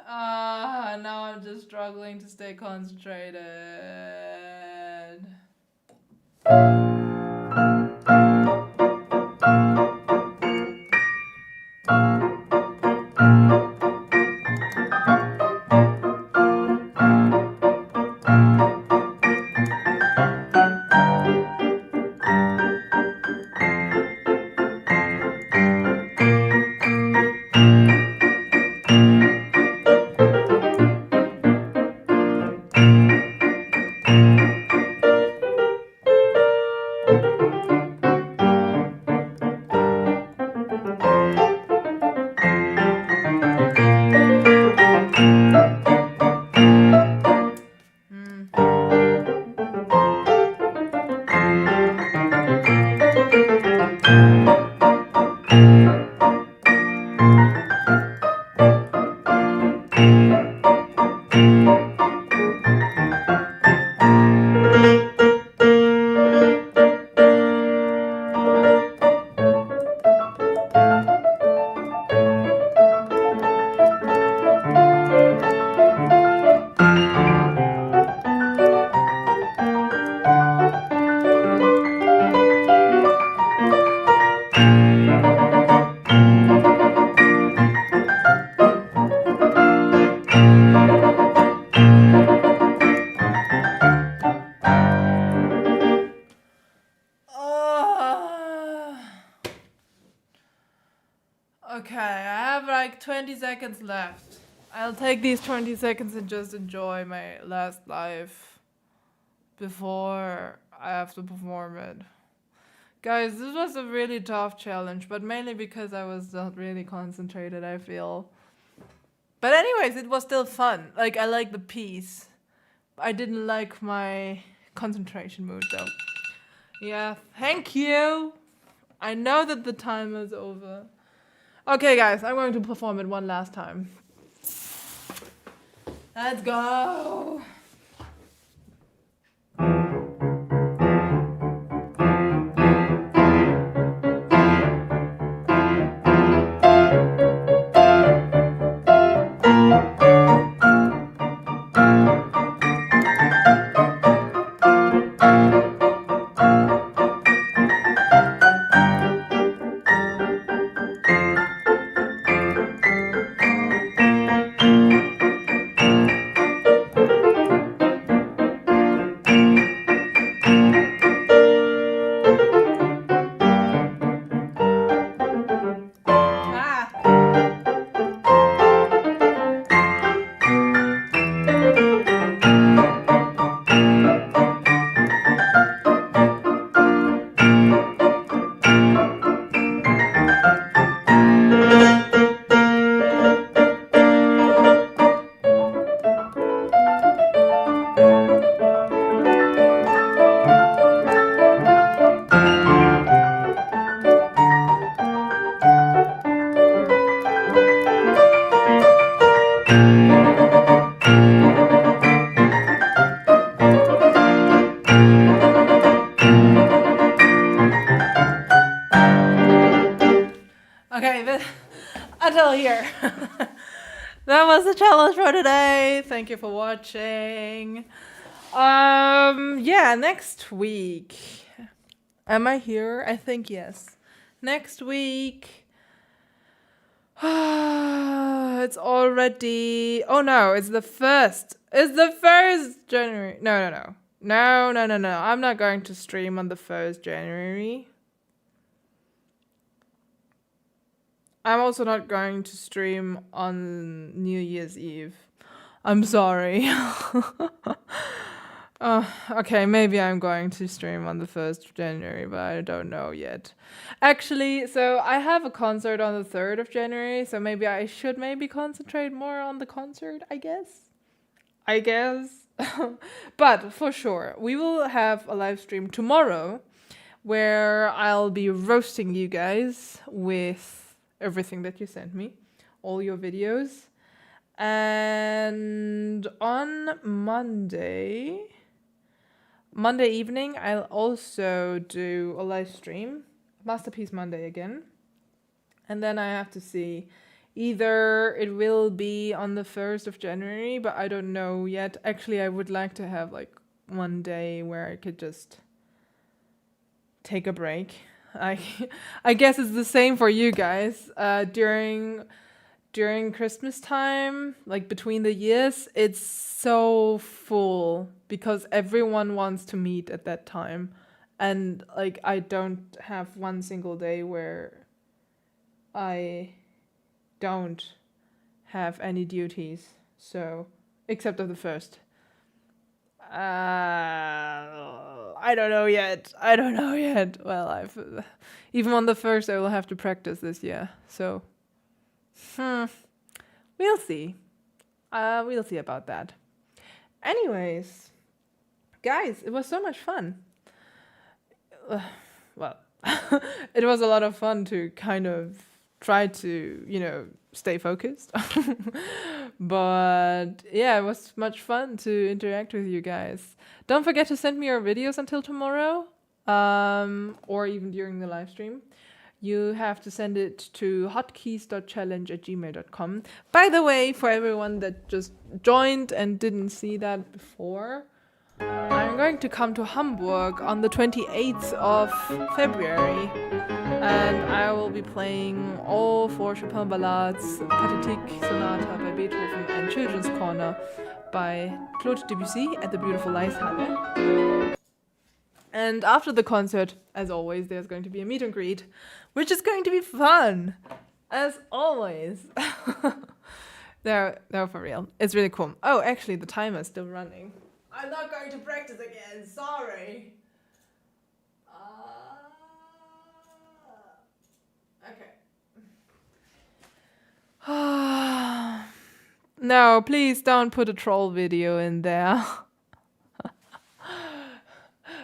Now I'm just struggling to stay concentrated. Okay, I have like 20 seconds left. I'll take these 20 seconds and just enjoy my last life before I have to perform it. Guys, this was a really tough challenge, but mainly because I was not really concentrated, I feel. But anyways, it was still fun. Like, I like the piece. I didn't like my concentration mood though. Yeah, thank you. I know that the time is over. Okay, guys, I'm going to perform it one last time. Let's go. Okay, but until here. That was the challenge for today. Thank you for watching. Yeah, next week. Am I here? I think yes. Next week. It's already. Oh no, it's the 1st. It's the 1st January. No. I'm not going to stream on the 1st January. I'm also not going to stream on New Year's Eve. I'm sorry. Okay, maybe I'm going to stream on the 1st of January, but I don't know yet. Actually, so I have a concert on the 3rd of January, so maybe I should concentrate more on the concert, I guess. But for sure, we will have a live stream tomorrow where I'll be roasting you guys with everything that you sent me, all your videos. And on Monday evening, I'll also do a live stream, Masterpiece Monday again. And then I have to see, either it will be on the 1st of January, but I don't know yet. Actually, I would like to have like one day where I could just take a break. I guess it's the same for you guys. During Christmas time, like between the years, it's so full because everyone wants to meet at that time. And like I don't have one single day where I don't have any duties. So, except of the 1st. I don't know yet. Well, even on the 1st I will have to practice this year. So we'll see. We'll see about that. Anyways, guys, it was so much fun. Well, it was a lot of fun to kind of try to, stay focused. But yeah, it was much fun to interact with you guys. Don't forget to send me your videos until tomorrow, or even during the live stream. You have to send it to hotkeys.challenge@gmail.com. By the way, for everyone that just joined and didn't see that before, I'm going to come to Hamburg on the 28th of February. And I will be playing all 4 Chopin ballades, Pathétique Sonata by Beethoven, and Children's Corner by Claude Debussy at the beautiful LAEISZHALLE. And after the concert, as always, there's going to be a meet and greet, which is going to be fun, as always. No, for real. It's really cool. Oh, actually, the timer is still running. I'm not going to practice again. Sorry. Okay. No, please don't put a troll video in there.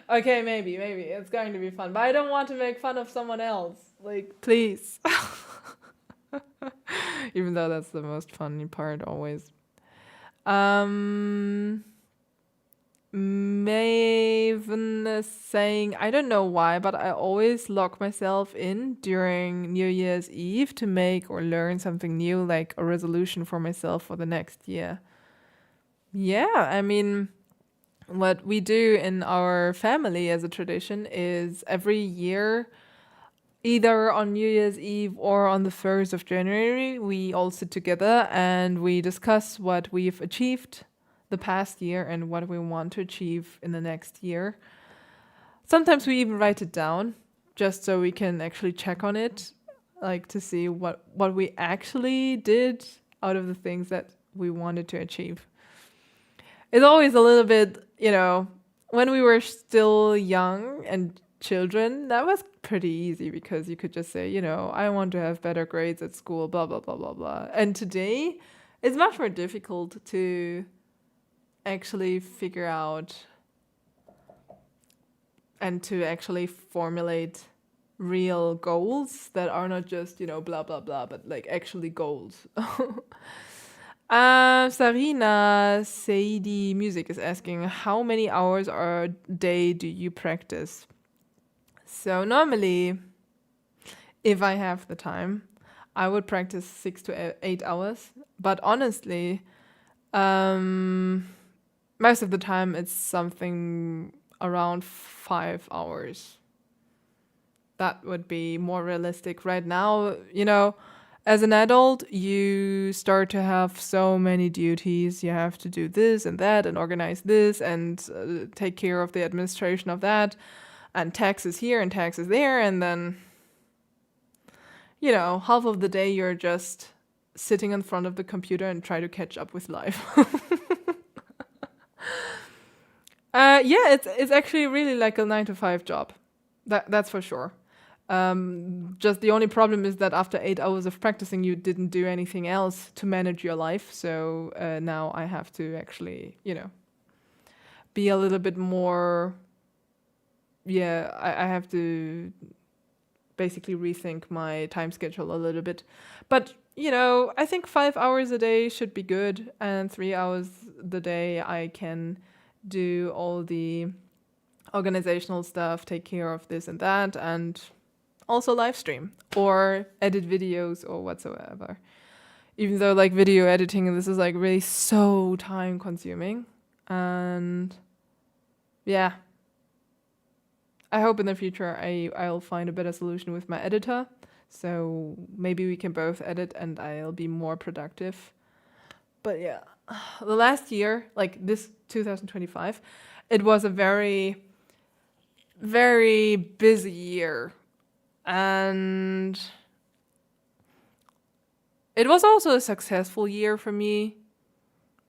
Okay, maybe. It's going to be fun. But I don't want to make fun of someone else. Like, please. Even though that's the most funny part always. Maven is saying, I don't know why, but I always lock myself in during New Year's Eve to make or learn something new, like a resolution for myself for the next year. Yeah, I mean, what we do in our family as a tradition is every year, either on New Year's Eve or on the 1st of January, we all sit together and we discuss what we've achieved the past year and what we want to achieve in the next year. Sometimes we even write it down just so we can actually check on it, like to see what we actually did out of the things that we wanted to achieve. It's always a little bit, when we were still young and children, that was pretty easy because you could just say, I want to have better grades at school, blah, blah, blah, blah, blah. And today, it's much more difficult to actually figure out and to actually formulate real goals that are not just, blah, blah, blah, but like actually goals. Sarina Saidi Music is asking, how many hours a day do you practice? So normally, if I have the time, I would practice 6 to 8 hours. But honestly, most of the time it's something around 5 hours. That would be more realistic right now. As an adult, you start to have so many duties. You have to do this and that and organize this and take care of the administration of that, and taxes here and taxes there. And then, half of the day you're just sitting in front of the computer and try to catch up with life. Yeah, it's actually really like a 9 to 5 job. That's for sure. Just the only problem is that after 8 hours of practicing, you didn't do anything else to manage your life. So now I have to actually, be a little bit more. Yeah, I have to basically rethink my time schedule a little bit. But, I think 5 hours a day should be good. And 3 hours the day I can do all the organizational stuff, take care of this and that, and also live stream or edit videos or whatsoever. Even though like video editing, this is like really so time consuming. And yeah, I hope in the future I'll find a better solution with my editor. So maybe we can both edit and I'll be more productive. But yeah, the last year, like this 2025, it was a very, very busy year. And it was also a successful year for me,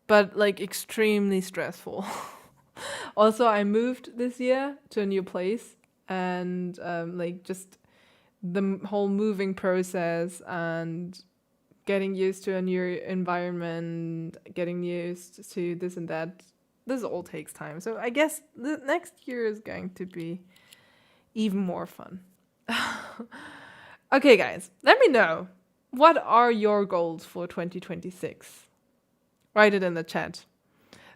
but like extremely stressful. Also, I moved this year to a new place, and like just the whole moving process and getting used to a new environment, getting used to this and that, this all takes time. So I guess the next year is going to be even more fun. Okay, guys, let me know. What are your goals for 2026? Write it in the chat.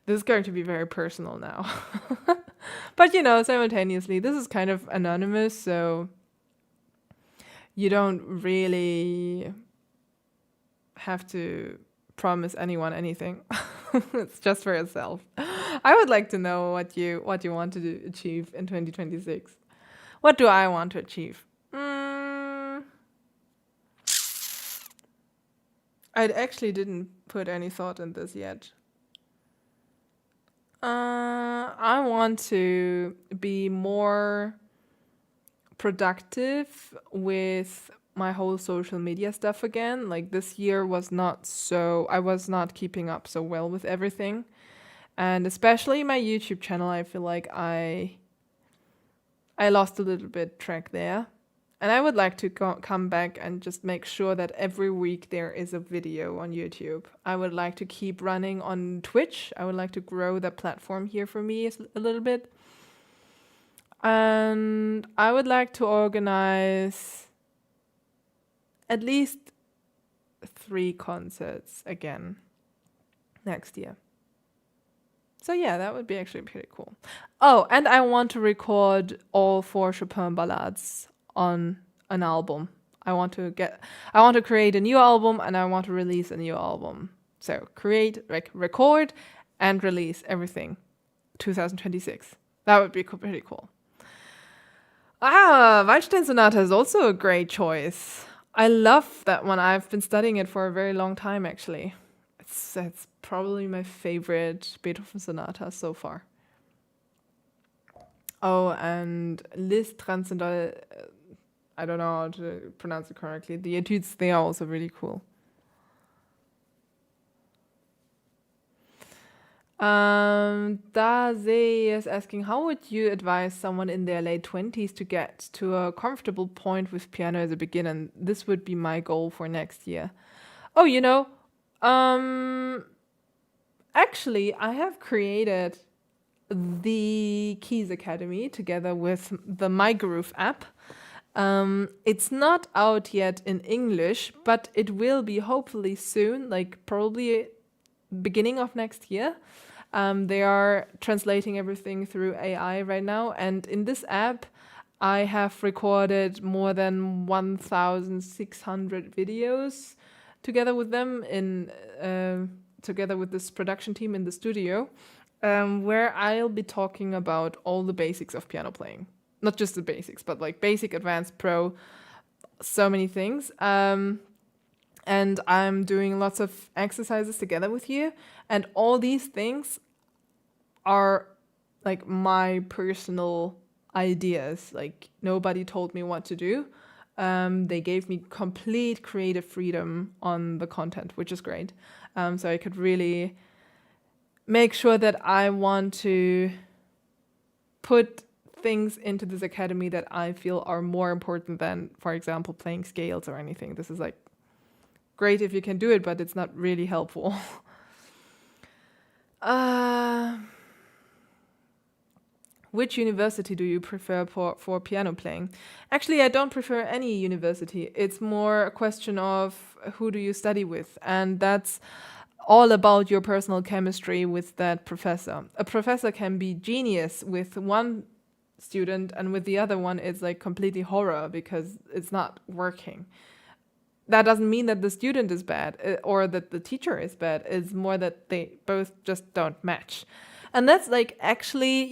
This is going to be very personal now. But, simultaneously, this is kind of anonymous, so you don't really have to promise anyone anything. It's just for yourself. I would like to know what you want to achieve in 2026. What do I want to achieve? I actually didn't put any thought in this yet. I want to be more productive with my whole social media stuff again. Like this year was not so, I was not keeping up so well with everything. And especially my YouTube channel, I feel like I lost a little bit track there. And I would like to come back and just make sure that every week there is a video on YouTube. I would like to keep running on Twitch. I would like to grow that platform here for me a little bit. And I would like to organize at least 3 concerts again next year. So yeah, that would be actually pretty cool. Oh, and I want to record all 4 Chopin ballades on an album. I want to create a new album and I want to release a new album. So create, record, and release everything 2026. That would be pretty cool. Waldstein Sonata is also a great choice. I love that one. I've been studying it for a very long time, actually. It's probably my favorite Beethoven sonata so far. Oh, and Liszt Transcendental, I don't know how to pronounce it correctly. The etudes, they are also really cool. Daze is asking, how would you advise someone in their late 20s to get to a comfortable point with piano as a beginner? And this would be my goal for next year. Oh, actually, I have created the Keys Academy together with the My Groove app. It's not out yet in English, but it will be hopefully soon, like probably beginning of next year. They are translating everything through AI right now. And in this app, I have recorded more than 1,600 videos together with them together with this production team in the studio, where I'll be talking about all the basics of piano playing. Not just the basics, but like basic, advanced, pro, so many things. And I'm doing lots of exercises together with you. And all these things are like my personal ideas. Like nobody told me what to do. They gave me complete creative freedom on the content, which is great. So I could really make sure that I want to put things into this academy that I feel are more important than, for example, playing scales or anything. This is like great if you can do it, but it's not really helpful. Which university do you prefer for piano playing? Actually, I don't prefer any university. It's more a question of who do you study with. And that's all about your personal chemistry with that professor. A professor can be genius with one student, and with the other one, it's like completely horror because it's not working. That doesn't mean that the student is bad or that the teacher is bad. It's more that they both just don't match. And that's like actually,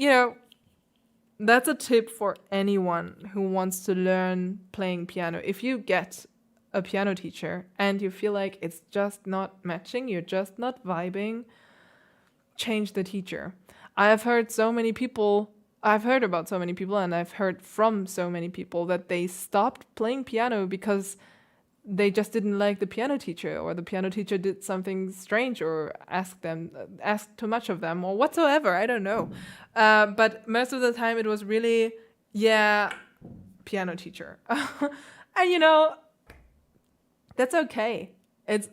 that's a tip for anyone who wants to learn playing piano. If you get a piano teacher and you feel like it's just not matching, you're just not vibing, change the teacher. I've heard about so many people and I've heard from so many people that they stopped playing piano because they just didn't like the piano teacher, or the piano teacher did something strange or asked too much of them or whatsoever. I don't know. But most of the time it was really, piano teacher. And that's okay. It's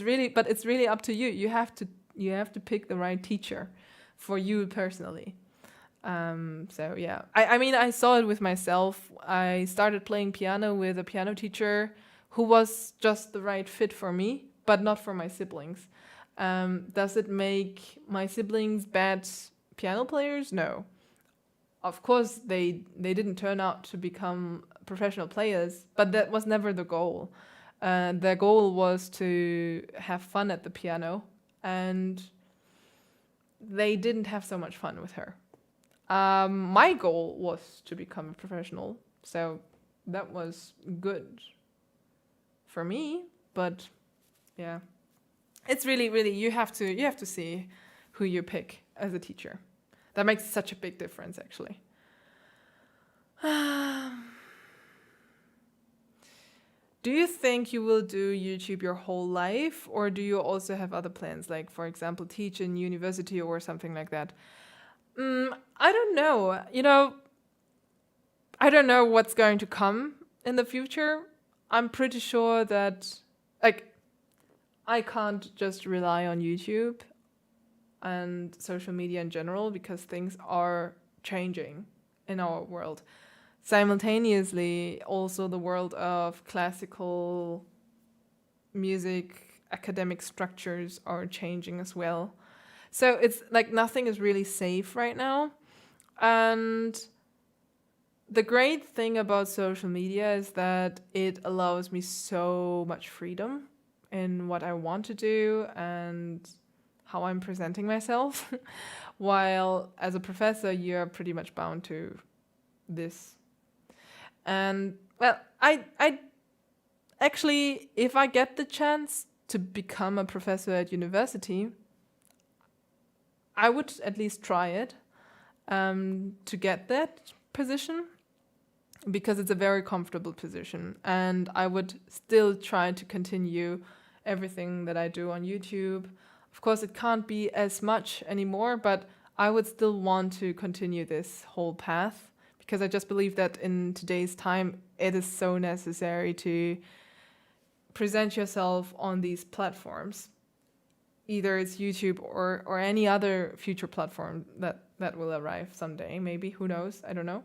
really up to you. You have to pick the right teacher for you personally. I saw it with myself. I started playing piano with a piano teacher who was just the right fit for me, but not for my siblings. Does it make my siblings bad piano players? No. Of course, they didn't turn out to become professional players, but that was never the goal. Their goal was to have fun at the piano, and they didn't have so much fun with her. My goal was to become a professional, so that was good for me, but yeah, it's really you have to see who you pick as a teacher. That makes such a big difference, actually. Do you think you will do YouTube your whole life, or do you also have other plans, like, for example, teach in university or something like that? I don't know. I don't know what's going to come in the future. I'm pretty sure that, like, I can't just rely on YouTube and social media in general because things are changing in our world. Simultaneously, also the world of classical music, academic structures are changing as well. So it's like nothing is really safe right now. And the great thing about social media is that it allows me so much freedom in what I want to do and how I'm presenting myself. While as a professor, you're pretty much bound to this. And well, I actually, if I get the chance to become a professor at university, I would at least try it to get that position, because it's a very comfortable position, and I would still try to continue everything that I do on YouTube. Of course, it can't be as much anymore, but I would still want to continue this whole path, because I just believe that in today's time, it is so necessary to present yourself on these platforms. Either it's YouTube or any other future platform that will arrive someday, maybe, who knows, I don't know.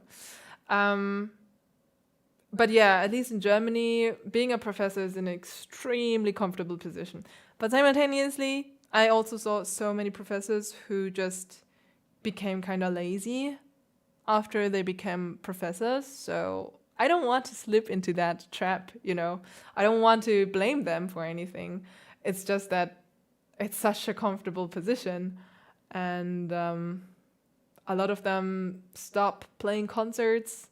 But yeah, at least in Germany, being a professor is an extremely comfortable position. But simultaneously, I also saw so many professors who just became kind of lazy after they become professors. So I don't want to slip into that trap, you know. I don't want to blame them for anything. It's just that it's such a comfortable position, and a lot of them stop playing concerts,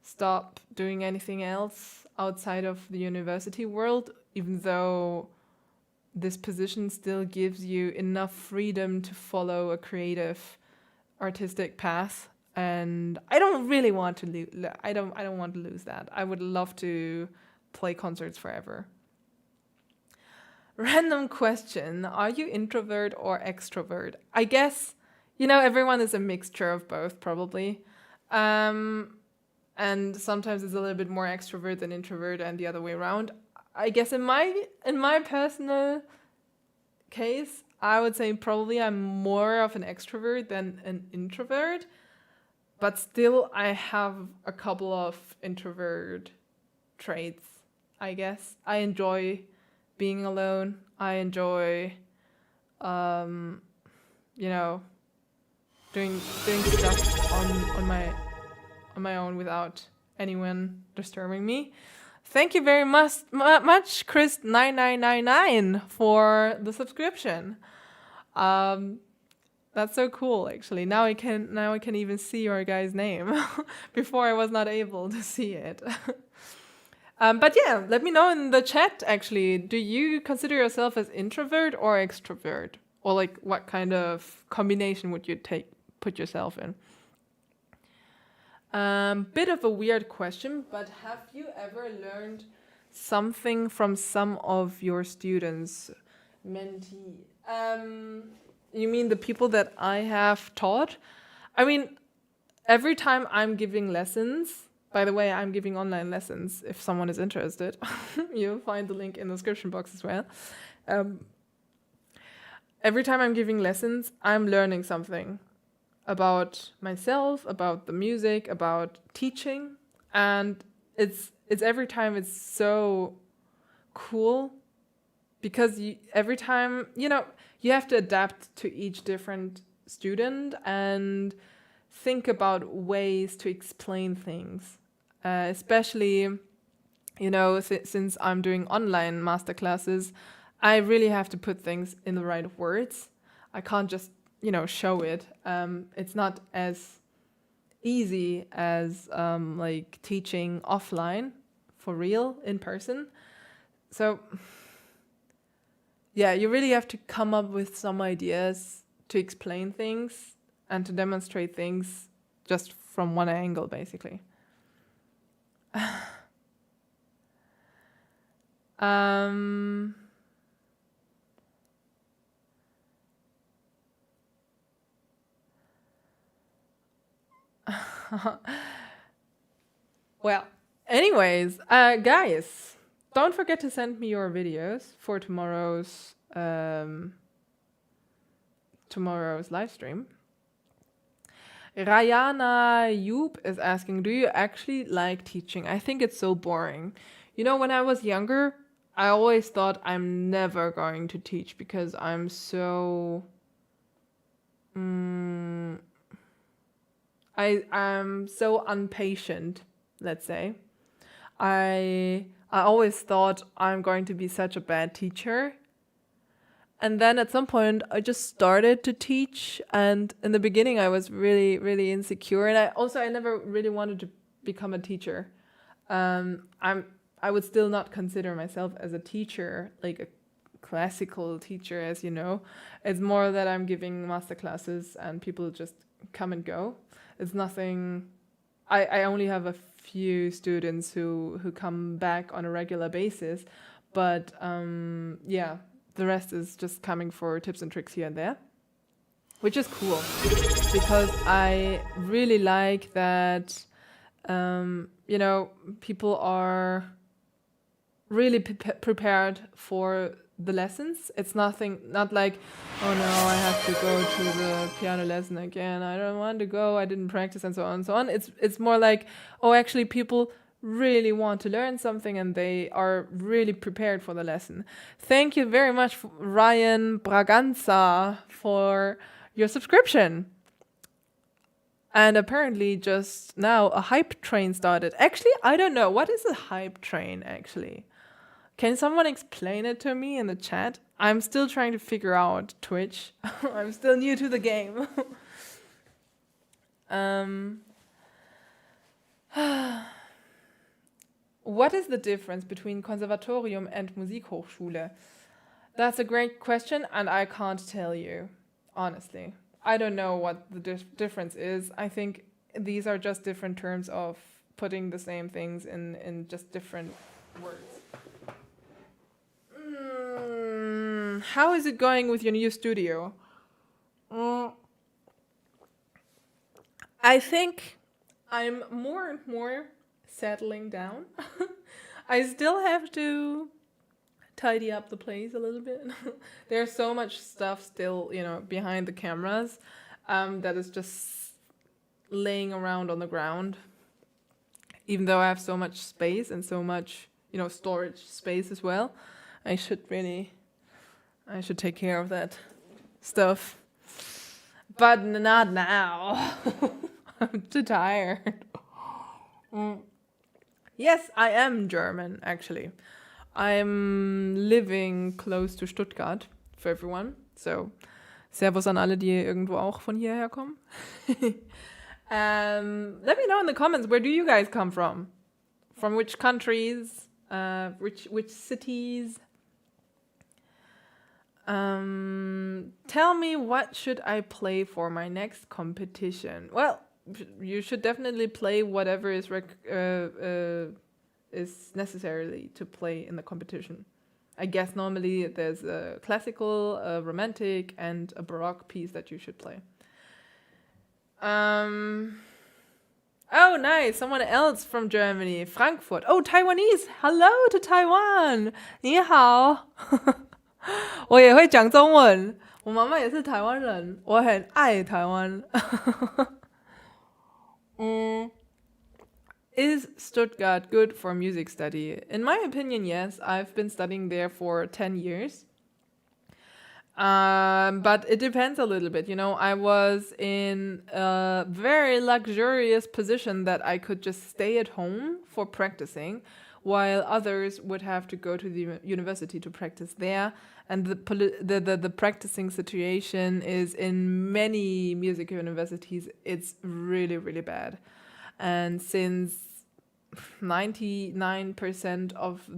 stop doing anything else outside of the university world, even though this position still gives you enough freedom to follow a creative, artistic path. And I don't really want to I don't want to lose that. I would love to play concerts forever. Random question: are you introvert or extrovert? I guess, you know, everyone is a mixture of both, probably. And sometimes it's a little bit more extrovert than introvert, and the other way around. I guess in my personal case, I would say probably I'm more of an extrovert than an introvert, but still I have a couple of introvert traits, I guess. I enjoy being alone. I enjoy, you know, doing stuff on my own without anyone disturbing me. Thank you very much, Chris9999, for the subscription. That's so cool, actually. Now I can even see your guy's name. Before I was not able to see it. But yeah, let me know in the chat, actually. Do you consider yourself as introvert or extrovert? Or like what kind of combination would you put yourself in? Bit of a weird question, but have you ever learned something from some of your students, mentee? You mean the people that I have taught? I mean, every time I'm giving lessons, by the way, I'm giving online lessons if someone is interested. You'll find the link in the description box as well. Every time I'm giving lessons, I'm learning something about myself, about the music, about teaching, and it's every time it's so cool because every time, you know, you have to adapt to each different student and think about ways to explain things, especially, you know, since I'm doing online masterclasses, I really have to put things in the right words. I can't just, you know, show it. It's not as easy as like teaching offline for real in person. So yeah, you really have to come up with some ideas to explain things and to demonstrate things just from one angle, basically. Well, anyways, guys, don't forget to send me your videos for tomorrow's live stream. Rayana Yoop is asking, do you actually like teaching? I think it's so boring. You know, when I was younger, I always thought I'm never going to teach because I'm so... I'm so impatient, let's say. I always thought I'm going to be such a bad teacher. And then at some point I just started to teach, and in the beginning I was really, really insecure, and I never really wanted to become a teacher. I would still not consider myself as a teacher, like a classical teacher, as you know. It's more that I'm giving masterclasses and people just come and go. It's nothing. I only have a few students who come back on a regular basis, but yeah, the rest is just coming for tips and tricks here and there, which is cool because I really like that. You know, people are really prepared for the lessons. It's not like, oh no, I have to go to the piano lesson again. I don't want to go. I didn't practice, and so on and so on. It's more like, oh, actually, people really want to learn something and they are really prepared for the lesson. Thank you very much, Ryan Braganza, for your subscription. And apparently just now a hype train started. Actually, I don't know. What is a hype train actually? Can someone explain it to me in the chat? I'm still trying to figure out Twitch. I'm still new to the game. um, what is the difference between Konservatorium and Musikhochschule? That's a great question, and I can't tell you, honestly. I don't know what the difference is. I think these are just different terms of putting the same things in just different words. How is it going with your new studio? I think I'm more and more settling down. I still have to tidy up the place a little bit. There's so much stuff still, behind the cameras that is just laying around on the ground. Even though I have so much space and so much, storage space as well, I should take care of that stuff. But not now. I'm too tired. Yes, I am German, actually. I'm living close to Stuttgart, for everyone. So, Servus an alle, die irgendwo auch von hierher kommen. Let me know in the comments, where do you guys come from? From which countries? Which cities? Tell me, what should I play for my next competition? Well, you should definitely play whatever is necessary to play in the competition. I guess normally there's a classical, a romantic, and a baroque piece that you should play. Oh, nice. Someone else from Germany. Frankfurt. Oh, Taiwanese. Hello to Taiwan. 你好。我也会讲中文。我妈妈也是台湾人。我很爱台湾。Is Stuttgart good for music study? In my opinion, yes. I've been studying there for 10 years. But it depends a little bit. I was in a very luxurious position that I could just stay at home for practicing, while others would have to go to the university to practice there. And the practicing situation is, in many music universities, it's really, really bad. And since 99% of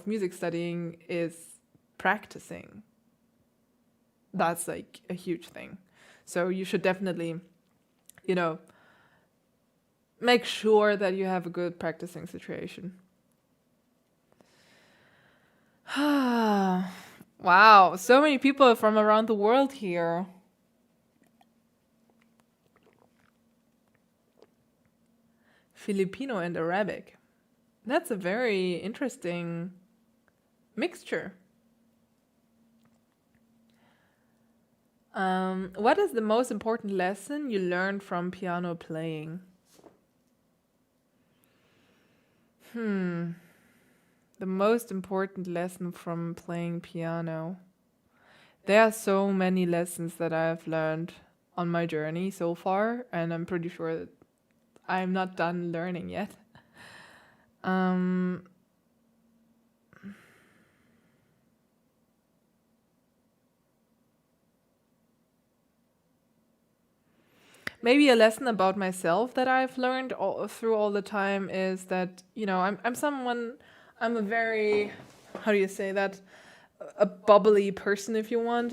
music studying is practicing, that's like a huge thing. So you should definitely, make sure that you have a good practicing situation. Wow, so many people from around the world here. Filipino and Arabic. That's a very interesting mixture. What is the most important lesson you learned from piano playing? The most important lesson from playing piano. There are so many lessons that I've learned on my journey so far, and I'm pretty sure that I'm not done learning yet. Maybe a lesson about myself that I've learned through all the time is that, I'm a very, how do you say that? A bubbly person, if you want.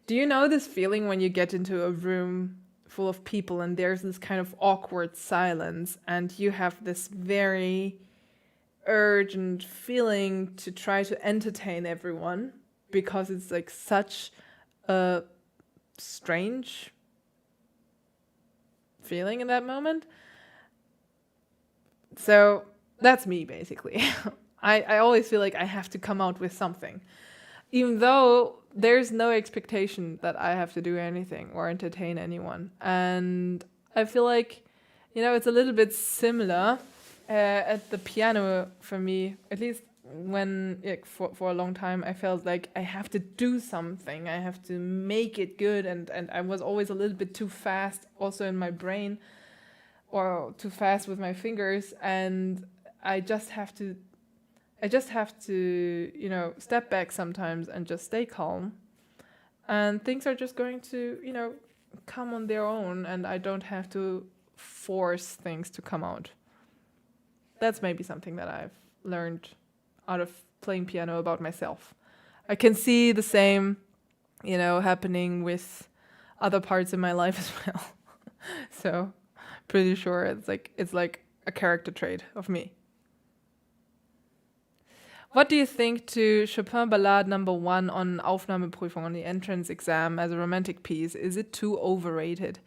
Do you know this feeling when you get into a room full of people and there's this kind of awkward silence and you have this very urgent feeling to try to entertain everyone because it's like such a strange feeling in that moment? So that's me, basically. I always feel like I have to come out with something, even though there's no expectation that I have to do anything or entertain anyone. And I feel like, it's a little bit similar at the piano for me. At least when for a long time I felt like I have to do something, I have to make it good, and I was always a little bit too fast also in my brain, or too fast with my fingers, and I just have to step back sometimes and just stay calm, and things are just going to come on their own, and I don't have to force things to come out. That's maybe something that I've learned out of playing piano about myself. I can see the same, happening with other parts in my life as well. So, pretty sure it's like a character trait of me. What do you think to Chopin Ballade #1 on Aufnahmeprüfung, on the entrance exam, as a romantic piece? Is it too overrated?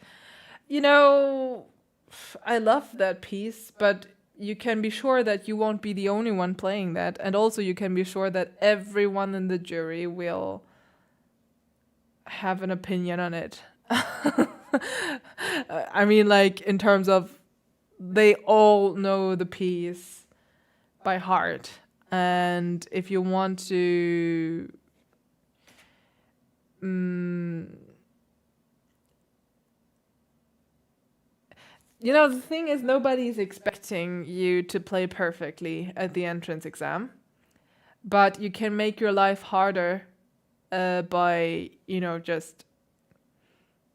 I love that piece, but you can be sure that you won't be the only one playing that. And also you can be sure that everyone in the jury will have an opinion on it. I mean, like, in terms of they all know the piece by heart. And if you want to the thing is, nobody's expecting you to play perfectly at the entrance exam, but you can make your life harder by, just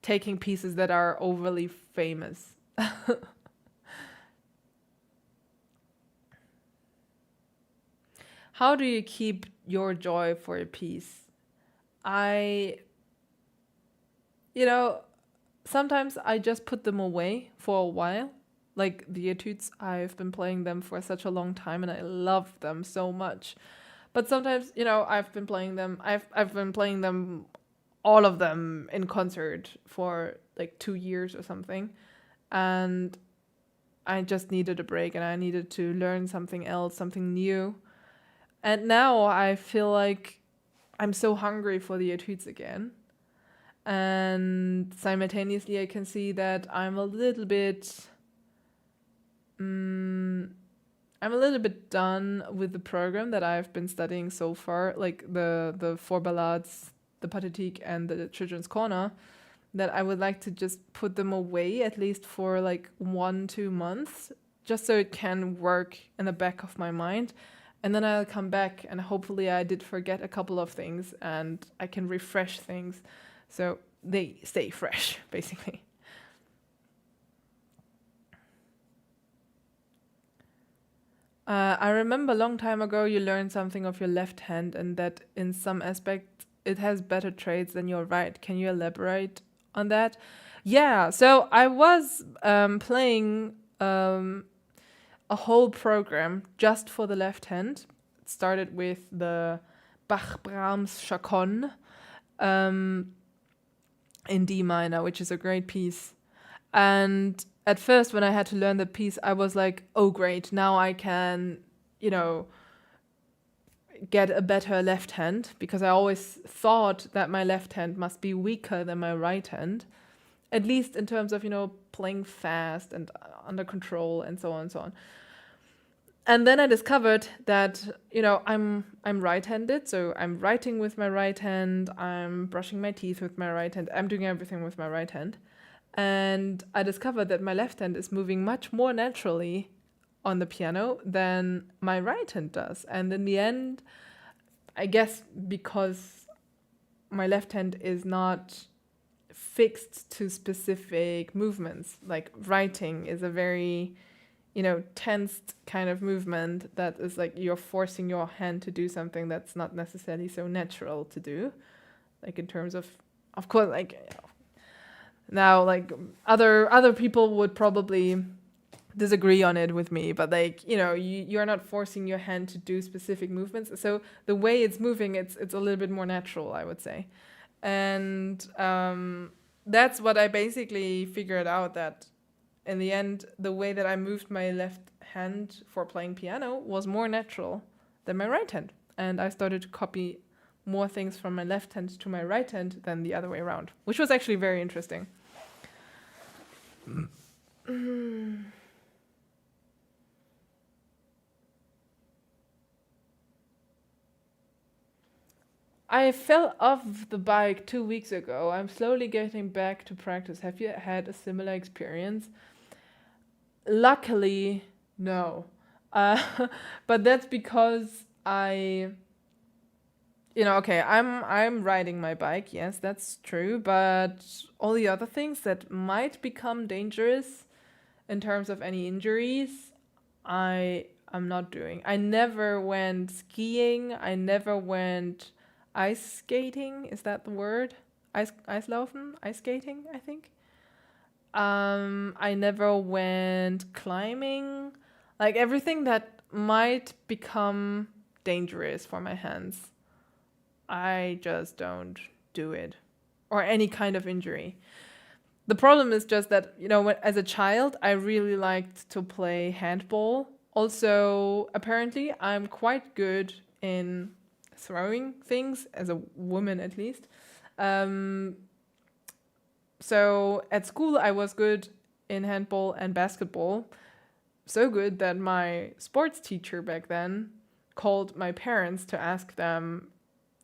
taking pieces that are overly famous. How do you keep your joy for a piece? Sometimes I just put them away for a while. Like the etudes, I've been playing them for such a long time and I love them so much. But sometimes, I've been playing them, I've been playing them, all of them, in concert for like 2 years or something. And I just needed a break and I needed to learn something else, something new. And now I feel like I'm so hungry for the etudes again. And simultaneously I can see that I'm a little bit done with the program that I've been studying so far, like the 4 ballades, the Pathétique and the Children's Corner, that I would like to just put them away at least for like 1-2 months, just so it can work in the back of my mind. And then I'll come back and hopefully I did forget a couple of things and I can refresh things so they stay fresh, basically. I remember a long time ago you learned something of your left hand and that in some aspect it has better traits than your right. Can you elaborate on that? Yeah, so I was playing a whole program just for the left hand. It started with the Bach Brahms Chaconne in D minor, which is a great piece. And at first, when I had to learn the piece, I was like, oh, great, now I can, get a better left hand, because I always thought that my left hand must be weaker than my right hand, at least in terms of, playing fast and under control and so on and so on. And then I discovered that, I'm right-handed, so I'm writing with my right hand, I'm brushing my teeth with my right hand, I'm doing everything with my right hand. And I discovered that my left hand is moving much more naturally on the piano than my right hand does. And in the end, I guess because my left hand is not fixed to specific movements, like writing is a very tensed kind of movement that is like you're forcing your hand to do something that's not necessarily so natural to do, like in terms of course, like now, like other people would probably disagree on it with me, but like you're not forcing your hand to do specific movements, so the way it's moving, it's a little bit more natural, I would say. And that's what I basically figured out, that in the end, the way that I moved my left hand for playing piano was more natural than my right hand. And I started to copy more things from my left hand to my right hand than the other way around, which was actually very interesting. I fell off the bike 2 weeks ago. I'm slowly getting back to practice. Have you had a similar experience? Luckily, no. But that's because okay, I'm riding my bike. Yes, that's true. But all the other things that might become dangerous in terms of any injuries, I'm not doing. I never went skiing. I never went ice skating. Is that the word? Eislaufen? Ice skating, I think. I never went climbing. Like everything that might become dangerous for my hands, I just don't do it. Or any kind of injury. The problem is just that, as a child, I really liked to play handball. Also, apparently, I'm quite good in throwing things, as a woman at least. So at school, I was good in handball and basketball. So good that my sports teacher back then called my parents to ask them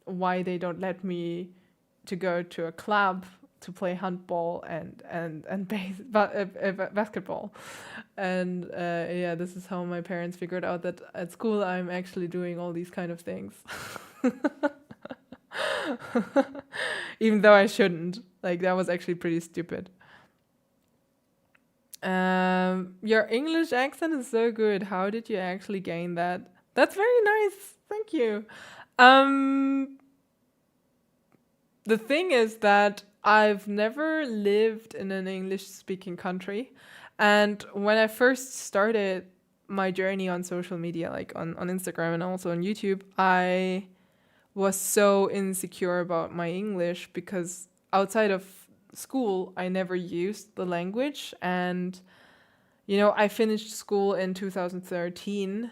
why they don't let me to go to a club to play handball and basketball. And yeah, this is how my parents figured out that at school I'm actually doing all these kind of things. Even though I shouldn't. Like, that was actually pretty stupid. Your English accent is so good. How did you actually gain that? That's very nice. Thank you. The thing is that I've never lived in an English-speaking country. And when I first started my journey on social media, like on Instagram and also on YouTube, I was so insecure about my English because outside of school, I never used the language. And, I finished school in 2013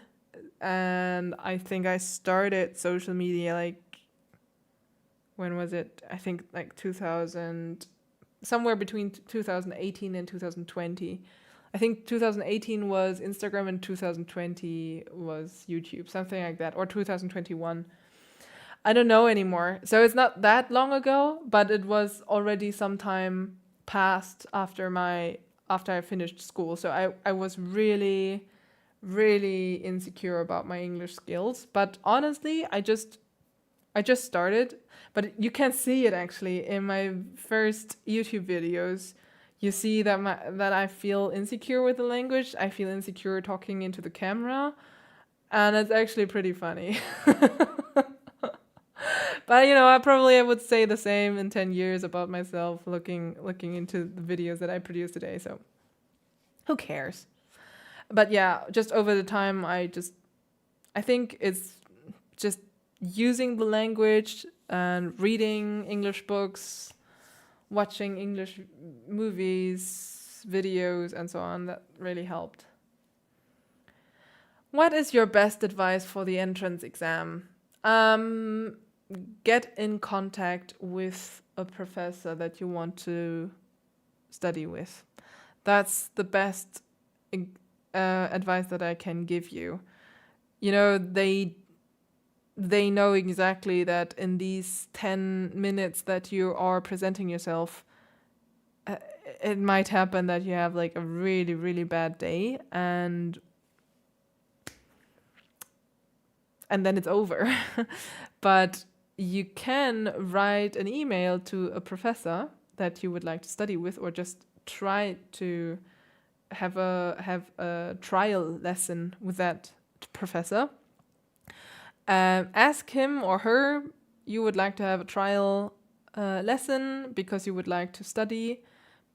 and I think I started social media like, when was it? I think like 2000, somewhere between 2018 and 2020. I think 2018 was Instagram and 2020 was YouTube, something like that, or 2021. I don't know anymore. So it's not that long ago, but it was already some time past after I finished school. So I was really, really insecure about my English skills. But honestly, I just started, but you can see it actually in my first YouTube videos. You see that that I feel insecure with the language. I feel insecure talking into the camera, and it's actually pretty funny. But I would say the same in 10 years about myself looking into the videos that I produce today. So who cares? But yeah, just over the time, I think it's just using the language and reading English books, watching English movies, videos, and so on, that really helped. What is your best advice for the entrance exam? Get in contact with a professor that you want to study with. That's the best advice that I can give you. They know exactly that in these 10 minutes that you are presenting yourself, it might happen that you have like a really, really bad day and then it's over. But you can write an email to a professor that you would like to study with, or just try to have a trial lesson with that professor. Ask him or her you would like to have a trial lesson because you would like to study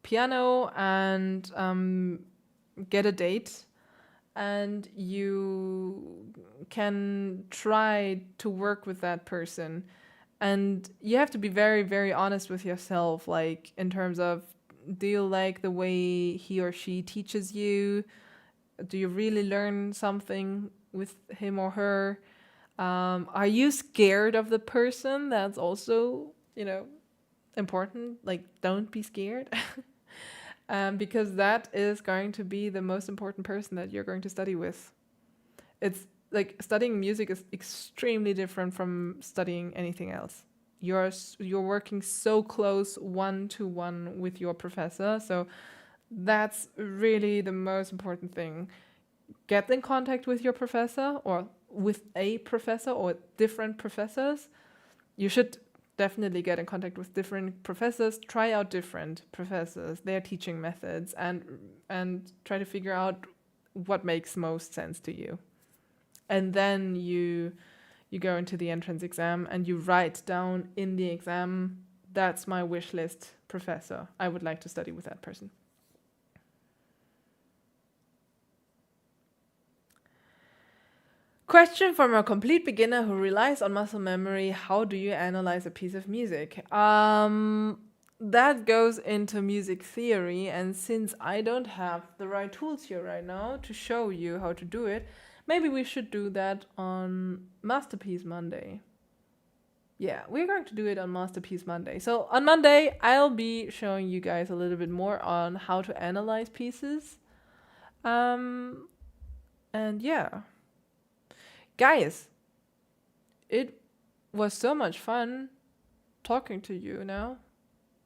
piano and get a date, and you can try to work with that person. And you have to be very, very honest with yourself, like in terms of, do you like the way he or she teaches you? Do you really learn something with him or her? Are you scared of the person? That's also, important. Like, don't be scared. Because that is going to be the most important person that you're going to study with. It's like studying music is extremely different from studying anything else. you're working so close one-to-one with your professor. So that's really the most important thing. Get in contact with your professor or with a professor or different professors. You should definitely get in contact with different professors, try out different professors, their teaching methods, and try to figure out what makes most sense to you. And then you go into the entrance exam and you write down in the exam, that's my wish list professor. I would like to study with that person. Question from a complete beginner who relies on muscle memory. How do you analyze a piece of music? That goes into music theory, and since I don't have the right tools here right now to show you how to do it, maybe we should do that on Masterpiece Monday. Yeah, we're going to do it on Masterpiece Monday. So on Monday, I'll be showing you guys a little bit more on how to analyze pieces. And yeah. Guys, it was so much fun talking to you now.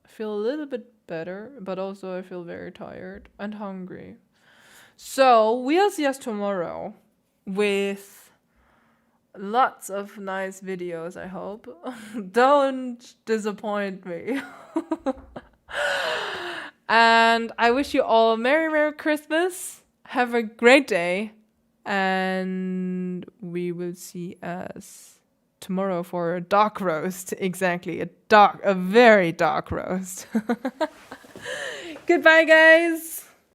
I feel a little bit better, but also I feel very tired and hungry. So we'll see us tomorrow with lots of nice videos, I hope. Don't disappoint me. And I wish you all a Merry, Merry Christmas. Have a great day. And we will see us tomorrow for a dark roast. Exactly, a very dark roast. Goodbye, guys.